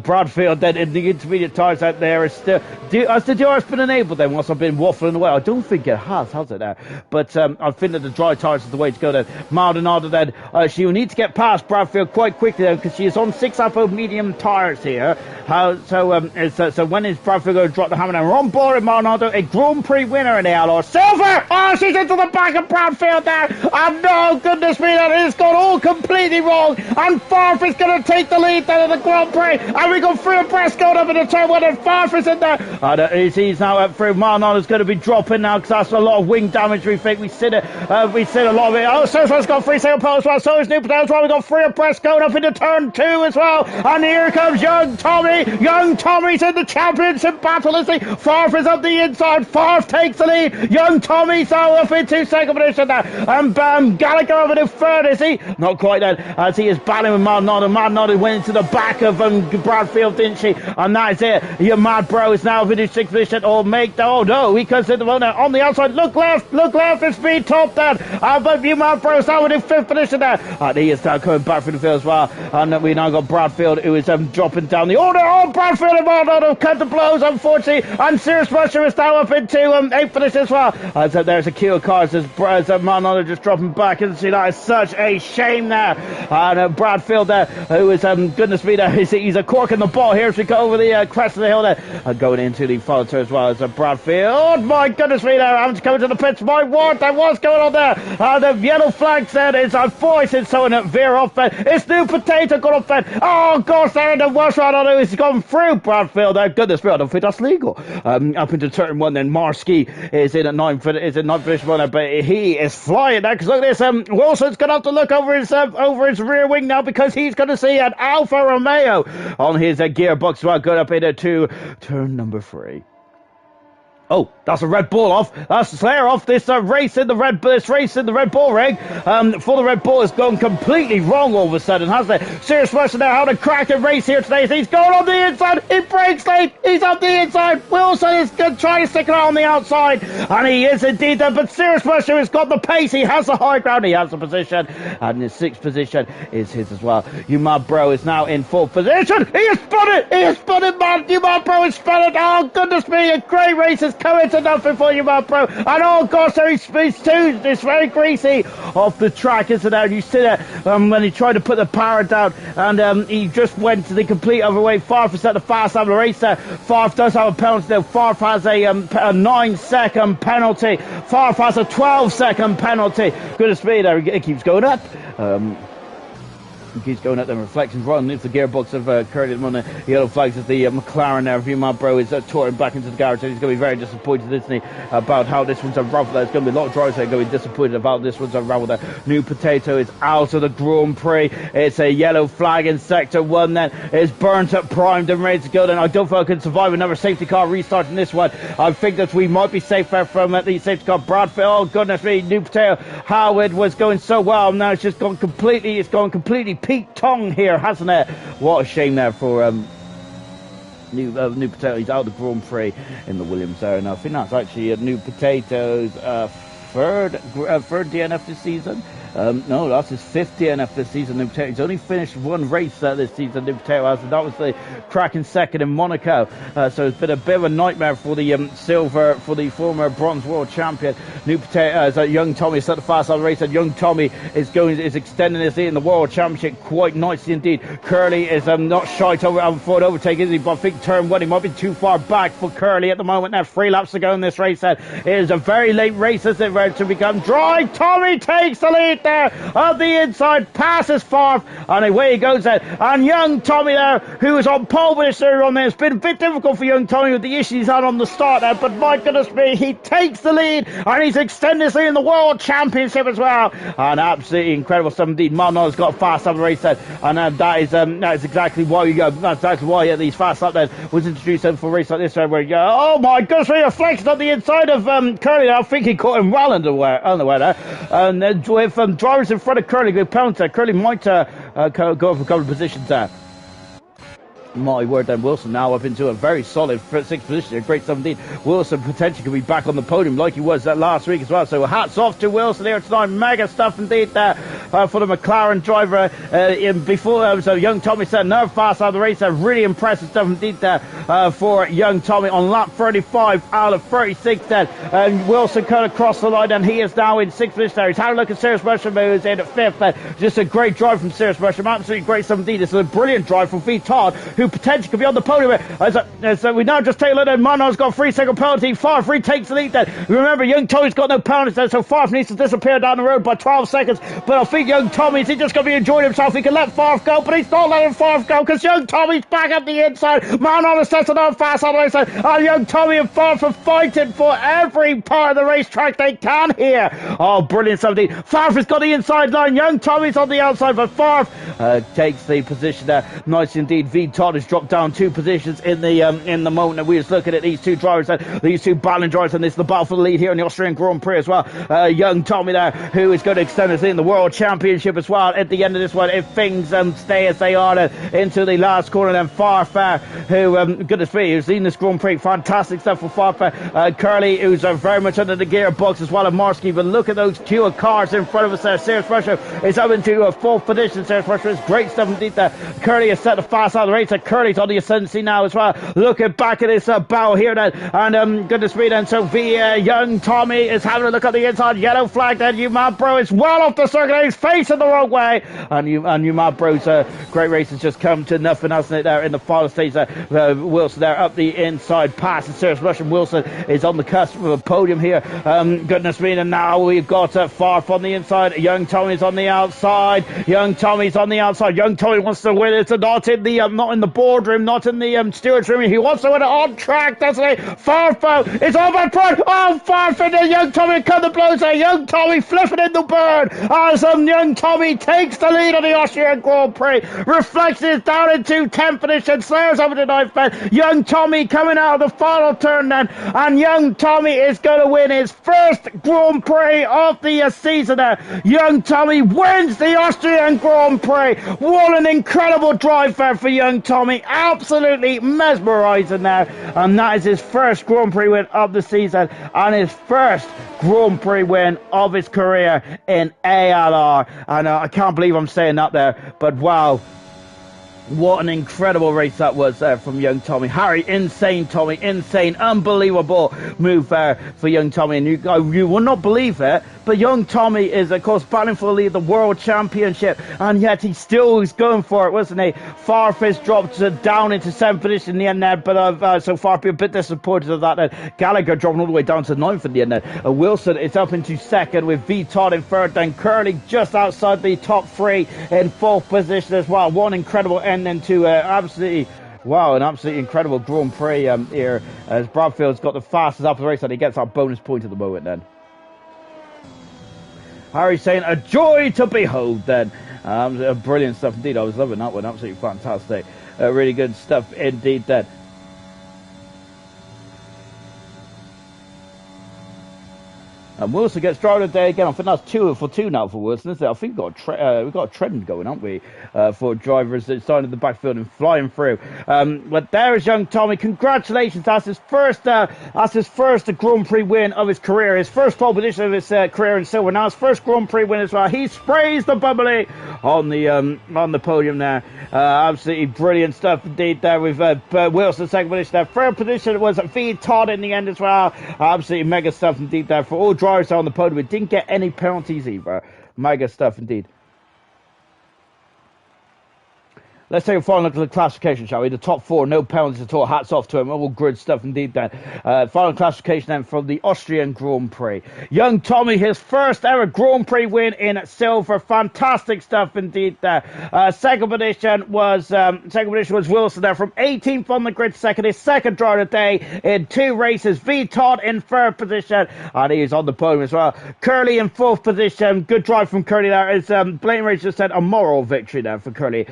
Bradfield then in the intermediate tyres out there is still... Has the DRS been enabled then whilst I've been waffling away? I don't think it has it now? But I think that the dry tyres is the way to go then. Maldonado then. She will need to get past Bradfield quite quickly then, because she is on 6 up of medium tyres here. So when is Bradfield going to drop the hammer down? We're on board with Maldonado. A Grand Prix winner in the Outlaw. Silver! Oh, she's into the back of Bradfield there. And no, goodness me, that has gone all completely wrong. And Farf is going to take the lead there in the Grand Prix. And we got through Press going up in the turn 1, and Farf is in there. And he's now up through. Maldonado is going to be dropping now, because that's a lot of wing damage, we think. We've seen a lot of it. Oh, Surf's got 3 single pole as well. So is New Potato as well. We've got Free Press going up into turn 2 as well. And here comes Young Tommy. Young Tommy's in the championship battle, is he? Farf is up the inside. Farf takes the lead. Young Tommy's now up into second position there. And Gallagher over to third, is he? Not quite then, as he is battling with Maldonado. Maldonado went into the back of Bradfield, didn't she? And that is it. Your mad bro is now in his sixth position. Oh no, he comes in the road now on the outside. Look left, it's speed top then. But you mad bro is now in fifth position there. And he is now coming back from the field as well. And we now got Bradfield, who is dropping down the order. Oh, Bradfield and Maldonado cut the blows, unfortunately. And Serious Rusher is now up into 8th position as well. So there's a queue of cars as Maldonado just dropping back. And see, that is such a shame there. And Bradfield there, who is, goodness me, there, he's a cork in the ball here as we go over the crest of the hill there. Going into the follow through as well as Bradfield. Oh, my goodness me, there, I'm coming to the pits. My word, there was going on there. The yellow flag said it's a voice. It's someone that veer off there. It's New Potato got off there. Oh, gosh, there in the worst round on who has gone through Bradfield. Goodness me, I don't think that's legal. Up into turn 1 then. Marsky is in ninth position, but he is flying now, because look at this, Wilson's going to have to look over his rear wing now, because he's going to see an Alfa Romeo on his gearbox while going up into turn number 3. Oh, that's a Red Bull off. That's Slayer off. This race in the Red Bull ring for the Red Bull has gone completely wrong all of a sudden, hasn't it? Serious Russian now having a cracking race here today. He's going on the inside. He breaks late. He's on the inside. Wilson is trying to stick it out on the outside, and he is indeed there. But Serious Russian has got the pace. He has the high ground. He has the position, and his 6th position is his as well. Yuma Bro is now in 4th position. He has spun it. He has spun it, man. Yuma Bro has spun it. Oh goodness me! A great race is coming to nothing for you, man, bro. And oh gosh, there he's too. It's very greasy off the track, isn't it? You see that when he tried to put the power down, and he just went to the complete other way. Farf is at the fast out of the race there. Farf does have a penalty there. Farf has a 9-second penalty. Farf has a 12-second penalty. Goodness me, there it keeps going up. Keeps going at them. Reflections run. It's the gearbox of Curly at the moment. Yellow flags as the McLaren there. Vuma Bro is touring back into the garage, and he's going to be very disappointed, isn't he, about how this one's unraveled. There's going to be a lot of drivers that are going to be disappointed about this one's unraveled. New Potato is out of the Grand Prix. It's a yellow flag in Sector 1 then. It's burnt up, primed and ready to go then. I don't think I can survive another safety car restart in this one. I think that we might be safe there from the safety car. Bradford, oh goodness me, New Potato. Howard was going so well. Now it's just gone completely, Pete Tong here, hasn't it? What a shame there for New Potato. He's out of the Grand Prix in the Williams there, and I think that's actually New Potato's third DNF this season. No, that's his 5th DNF this season. New Potato. He's only finished 1 race this season. New Potato has, and that was the cracking second in Monaco. So it's been a bit of a nightmare for the the former bronze world champion. New Potato, as Young Tommy set the fast on the race, and Young Tommy is extending his lead in the world championship quite nicely indeed. Curly is not shy to forward overtake, is he? But I think turn 1 he might be too far back for Curly at the moment. Now 3 laps to go in this race. It is a very late race, isn't it, to become dry. Tommy takes the lead there on the inside, passes Farf, and away he goes then. And Young Tommy there, who was on pole with this earlier on there, it's been a bit difficult for Young Tommy with the issues he's had on the start there, but my goodness me, he takes the lead, and he's extending his lead in the World Championship as well. And absolutely incredible stuff indeed. Malno's got fast up the race then, and that is exactly why you go. That's exactly why these fast up then was introduced for a race like this, where you go, oh my goodness me, a flex on the inside of Curly. I think he caught him well underwear there, and with drivers in front of Curly with penalty, Curly might go up a couple of positions there. My word, then Wilson now up into a very solid 6th position. A great 17. Wilson potentially could be back on the podium like he was last week as well. So hats off to Wilson here tonight. Mega stuff indeed there for the McLaren driver. Before so Young Tommy said another fast out of the race. Really impressive stuff indeed there for Young Tommy on lap 35 out of 36 then. And Wilson kind of crossed the line, and he is now in 6th position there. He's had a look at Serious Russian, who's in at 5th. Just a great drive from Serious Russian. Absolutely great stuff indeed. This is a brilliant drive from V. Todd, who potentially could be on the podium. So we now just take a look at Mano's got a 3-second penalty. Farf retakes the lead then. Remember, Young Tommy's got no penalties there, so Farf needs to disappear down the road by 12 seconds. But I think Young Tommy, is he just going to be enjoying himself? He can let Farf go, but he's not letting Farf go, because Young Tommy's back up the inside. Manon is set on fast on the inside. And Young Tommy and Farf are fighting for every part of the racetrack they can here. Oh, brilliant stuff indeed. Farf has got the inside line. Young Tommy's on the outside, but Farf takes the position there. Nice indeed. V. Todd has dropped down 2 positions in the moment that we was looking at these 2 drivers, these 2 battling drivers, and this is the battle for the lead here in the Austrian Grand Prix as well. Young Tommy there, who is going to extend us in the World Championship as well at the end of this one, if things stay as they are into the last corner. Then Farfar, who goodness me, who's in this Grand Prix, fantastic stuff for Farfar. Curly, who's very much under the gearbox as well, and Marsky. But look at those queue of cars in front of us there. Serious Russia is up into 4th position. Serious Russia is great stuff indeed there. Curly has set the fast out of the race. Curly's on the ascendancy now as well. Looking back at this battle here then, and goodness me then, so Young Tommy is having a look at the inside. Yellow flag then. Yuma Bro is well off the circuit. He's facing the wrong way, and Yuma Bro's great race has just come to nothing, hasn't it, there in the final stage there. Wilson there up the inside, passing Serious Russian. Wilson is on the cusp of a podium here. Goodness me, and now we've got Farf on the inside. Young Tommy's on the outside. Young Tommy's on the outside. Young Tommy wants to win. It's not in the boardroom, not in the stewards room. He wants to win it on track, doesn't he? Farfo is over front. Oh, Farfo, the young Tommy cut the blows there. Young Tommy flipping in the bird as young Tommy takes the lead on the Austrian Grand Prix. Reflections down into 10th position. Slayers over the 9th man. Young Tommy coming out of the final turn then, and young Tommy is going to win his first Grand Prix of the season there. Young Tommy wins the Austrian Grand Prix. What an incredible drive there for young Tommy. Absolutely mesmerising there. And that is his first Grand Prix win of the season and his first Grand Prix win of his career in ALR. And I can't believe I'm saying that there, but wow. What an incredible race that was there from young Tommy. Harry, insane unbelievable move there for young Tommy. And you will not believe it, but young Tommy is, of course, battling for the lead of the World Championship, and yet he still was going for it, wasn't he? Farfis dropped down into 7th position in the end there, but so Farfis a bit disappointed of that. Then Gallagher dropping all the way down to 9th in the end there. Wilson is up into 2nd with V. Todd in 3rd, then Curly just outside the top 3 in 4th position as well. One incredible end into an absolutely incredible Grand Prix here, as Bradfield's got the fastest up the race and he gets our bonus point at the moment then. Harry saying, a joy to behold then. Brilliant stuff indeed. I was loving that one. Absolutely fantastic. Really good stuff indeed then. And Wilson gets driver of the day again. I think that's 2 for 2 now for Wilson, isn't it? I think we've got a trend going, haven't we, for drivers that started in the backfield and flying through. But there is young Tommy. Congratulations! That's his first Grand Prix win of his career. His first pole position of his career in silver. Now his first Grand Prix win as well. He sprays the bubbly on the podium there. Absolutely brilliant stuff indeed there with Wilson second position there. Third position was V. Todd in the end as well. Absolutely mega stuff indeed there for all drivers on the podium. It didn't get any penalties either. Mega stuff indeed. Let's take a final look at the classification, shall we? The top 4, no penalties at all. Hats off to him. All good stuff indeed then. Final classification then from the Austrian Grand Prix. Young Tommy, his first ever Grand Prix win in silver. Fantastic stuff indeed there. Second position was Wilson there from 18th on the grid second. His second drive of the day in 2 races. V. Todd in 3rd position. And he is on the podium as well. Curly in 4th position. Good drive from Curly there. As Blaine Rage just said, a moral victory there for Curly.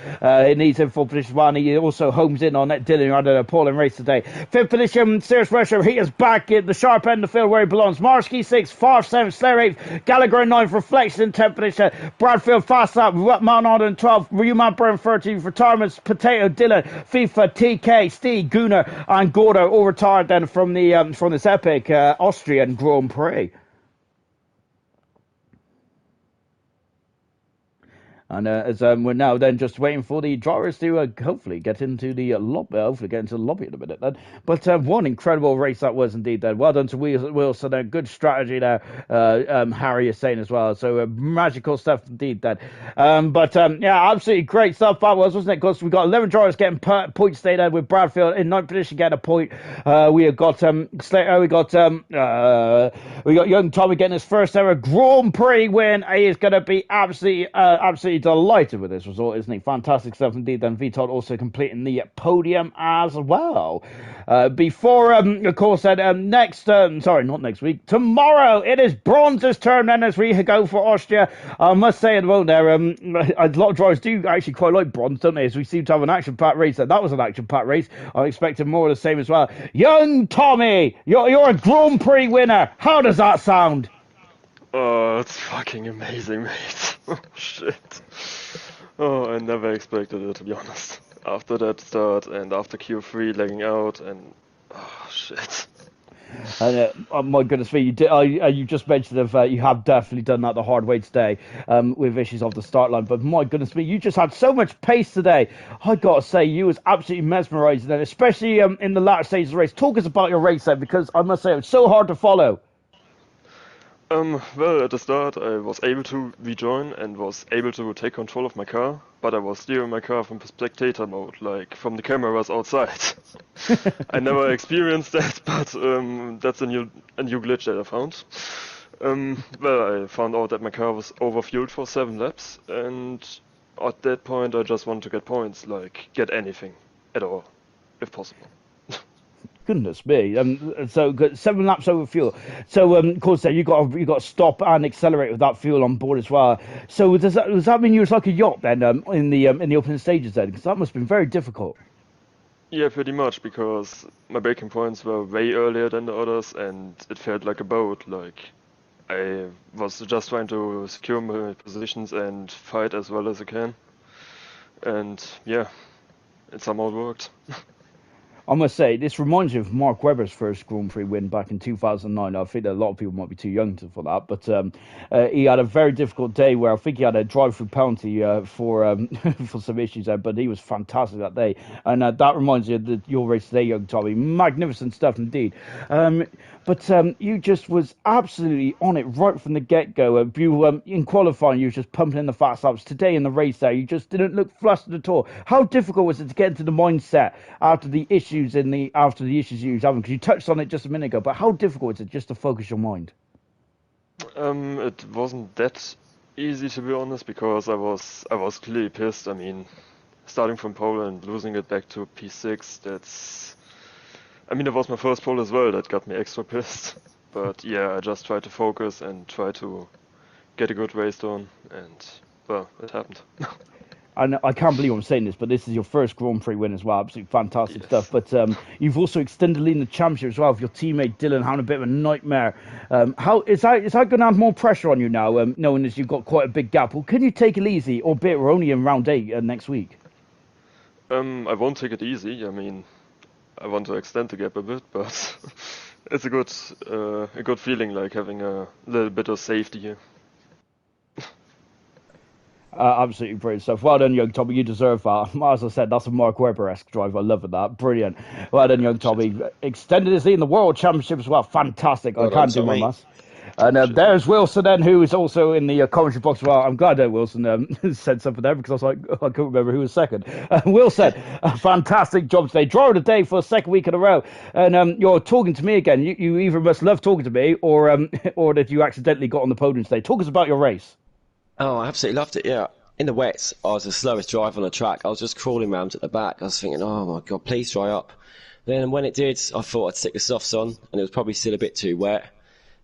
He's in 4th position, and he also homes in on Dylan, who had an appalling race today. 5th position, Serious Pressure. He is back in the sharp end of the field where he belongs. Marsky 6th, Farf 7th, Slayer 8th, Gallagher in 9th, Reflection in 10th position. Bradfield fast up, Manard in 12th, Reumann Burn 13th, Retirements, Potato, Dylan, FIFA, TK, Steve, Gunnar, and Gordo all retired then from this epic Austrian Grand Prix. And as we're now then just waiting for the drivers to hopefully get into the lobby, in a minute then. But one incredible race that was indeed then. Well done to Wilson, a good strategy there. Harry is saying as well. So magical stuff indeed then. Yeah, absolutely great stuff that was, wasn't it? Because we got 11 drivers getting points today then, with Bradfield in 9th position getting a point. We have got Slater, we got young Tommy getting his first ever Grand Prix win. He is going to be absolutely delighted with this result, isn't he? Fantastic stuff indeed. Then Vitot also completing the podium as well. Before, of course, not next week, tomorrow it is Bronze's turn then as we go for Austria. I must say at the moment there, a lot of drivers do actually quite like bronze, don't they? As we seem to have an action-packed race. That was an action-packed race. I'm expecting more of the same as well. Young Tommy, you're a Grand Prix winner. How does that sound? Oh, it's fucking amazing, mate. Oh, shit. Oh, I never expected it, to be honest. After that start and after Q3 lagging out and... oh, shit. And oh my goodness me, you just mentioned you have definitely done that the hard way today with issues off the start line, but my goodness me, you just had so much pace today. I gotta say, you was absolutely mesmerising, and especially in the latter stages of the race. Talk us about your race then, because I must say it was so hard to follow. Well, at the start I was able to rejoin and was able to take control of my car, but I was steering my car from spectator mode, like from the cameras outside. I never experienced that, but that's a new glitch that I found. Well, I found out that my car was overfueled for 7 laps, and at that point I just wanted to get points, like get anything. at all, if possible. Goodness me! So 7 laps over fuel. So of course, you got to stop and accelerate with that fuel on board as well. So does that mean you was like a yacht then in the opening stages then? Because that must have been very difficult. Yeah, pretty much, because my braking points were way earlier than the others, and it felt like a boat. Like I was just trying to secure my positions and fight as well as I can. And yeah, it somehow worked. I must say, this reminds me of Mark Webber's first Grand Prix win back in 2009. I think that a lot of people might be too young for that, but he had a very difficult day where I think he had a drive-through penalty for for some issues there, but he was fantastic that day. And that reminds me of your race today, young Tommy. Magnificent stuff indeed. But you just was absolutely on it right from the get-go. In qualifying, you were just pumping in the fast laps. Today in the race there, you just didn't look flustered at all. How difficult was it to get into the mindset after the issues you was having? Because you touched on it just a minute ago, but how difficult is it just to focus your mind? It wasn't that easy, to be honest, because I was clearly pissed. I mean, starting from pole and losing it back to P6, that was my first pole as well. That got me extra pissed. But yeah, I just tried to focus and try to get a good race done, and well, it happened. And I can't believe I'm saying this, but this is your first Grand Prix win as well. Absolutely fantastic stuff. But you've also extended lead in the championship as well with your teammate Dylan having a bit of a nightmare. How is that going to have more pressure on you now, knowing as you've got quite a big gap? Or can you take it easy, albeit we're only in round 8 next week? I won't take it easy. I mean, I want to extend the gap a bit, but it's a good feeling, like having a little bit of safety here. Absolutely brilliant stuff. Well done, young Tommy. You deserve that. As I said, that's a Mark Webber-esque drive. I love that. Brilliant. Well done, young Tommy. Extended his lead in the World Championship as well. Fantastic. I can't do my maths. And there's Wilson then, who is also in the commentary box as well. I'm glad that Wilson said something there because I was like, I couldn't remember who was second. Wilson, a fantastic job today. Draw of the day for a second week in a row. And you're talking to me again. You either must love talking to me or that you accidentally got on the podium today. Talk us about your race. Oh, I absolutely loved it, yeah. In the wets, I was the slowest driver on the track. I was just crawling around at the back. I was thinking, oh my God, please dry up. Then when it did, I thought I'd stick the softs on, and it was probably still a bit too wet.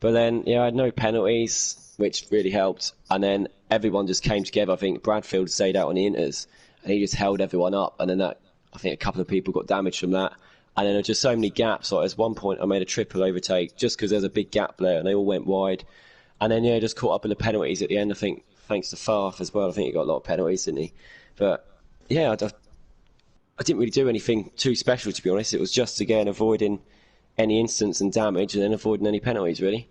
But then, yeah, I had no penalties, which really helped. And then everyone just came together. I think Bradfield stayed out on the inters, and he just held everyone up. And then I think a couple of people got damaged from that. And then there were just so many gaps. Like, at one point, I made a triple overtake just because there's a big gap there, and they all went wide. And then, yeah, just caught up in the penalties at the end, I think. Thanks to Farf as well. I think he got a lot of penalties, didn't he? But yeah, I didn't really do anything too special, to be honest. It was just, again, avoiding any incidents and damage and then avoiding any penalties, really.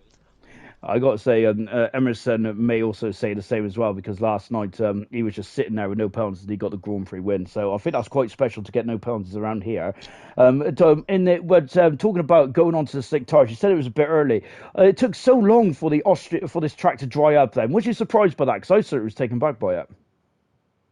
I got to say, Emerson may also say the same as well, because last night he was just sitting there with no penalties and he got the Grand Prix win. So I think that's quite special to get no penalties around here. Talking about going on to the slick tires, you said it was a bit early. It took so long for this track to dry up then. Was you surprised by that? Because I certainly was taken back by it.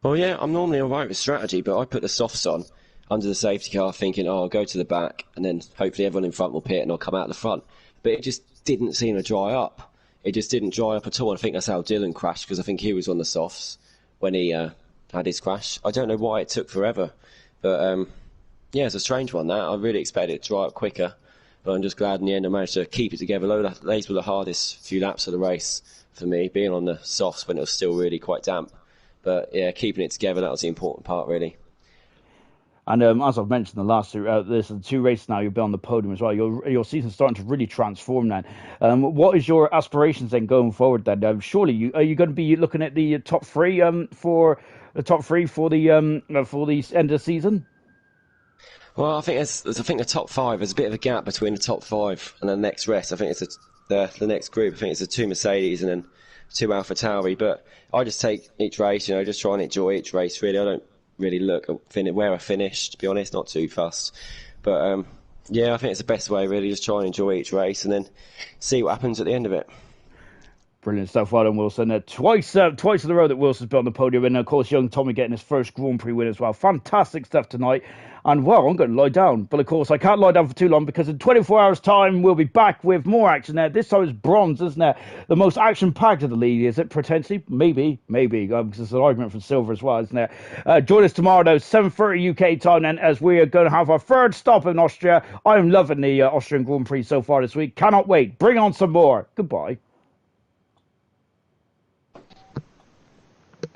Well, yeah, I'm normally all right with strategy, but I put the softs on under the safety car thinking, oh, I'll go to the back and then hopefully everyone in front will pit and I'll come out the front. But it just didn't seem to dry up. It just didn't dry up at all. I think that's how Dylan crashed, because I think he was on the softs when he had his crash. I don't know why it took forever, but yeah, it's a strange one, that. I really expected it to dry up quicker, but I'm just glad in the end I managed to keep it together. Those were the hardest few laps of the race for me, being on the softs when it was still really quite damp. But yeah, keeping it together, that was the important part, really. And as I've mentioned, the last two races now, you'll be on the podium as well. Your season's starting to really transform then. What is your aspirations then going forward then? Surely, are you going to be looking at the top three for the end of the season? Well, I think the top 5. There's a bit of a gap between the top 5 and the next rest. I think it's the next group. I think it's the 2 Mercedes and then 2 AlphaTauri. But I just take each race, just try and enjoy each race. Really, I don't really look at where I finished, to be honest, not too fussed. But yeah, I think it's the best way, really, just try and enjoy each race and then see what happens at the end of it. Brilliant stuff. Well done, Wilson. Twice in a row that Wilson's been on the podium. And, of course, young Tommy getting his first Grand Prix win as well. Fantastic stuff tonight. And, well, I'm going to lie down. But, of course, I can't lie down for too long because in 24 hours' time, we'll be back with more action there. This time it's bronze, isn't it? The most action-packed of the league, is it? Potentially? Maybe. Because there's an argument for silver as well, isn't there? Join us tomorrow, though, 7:30 UK time, then, as we are going to have our third stop in Austria. I'm loving the Austrian Grand Prix so far this week. Cannot wait. Bring on some more. Goodbye.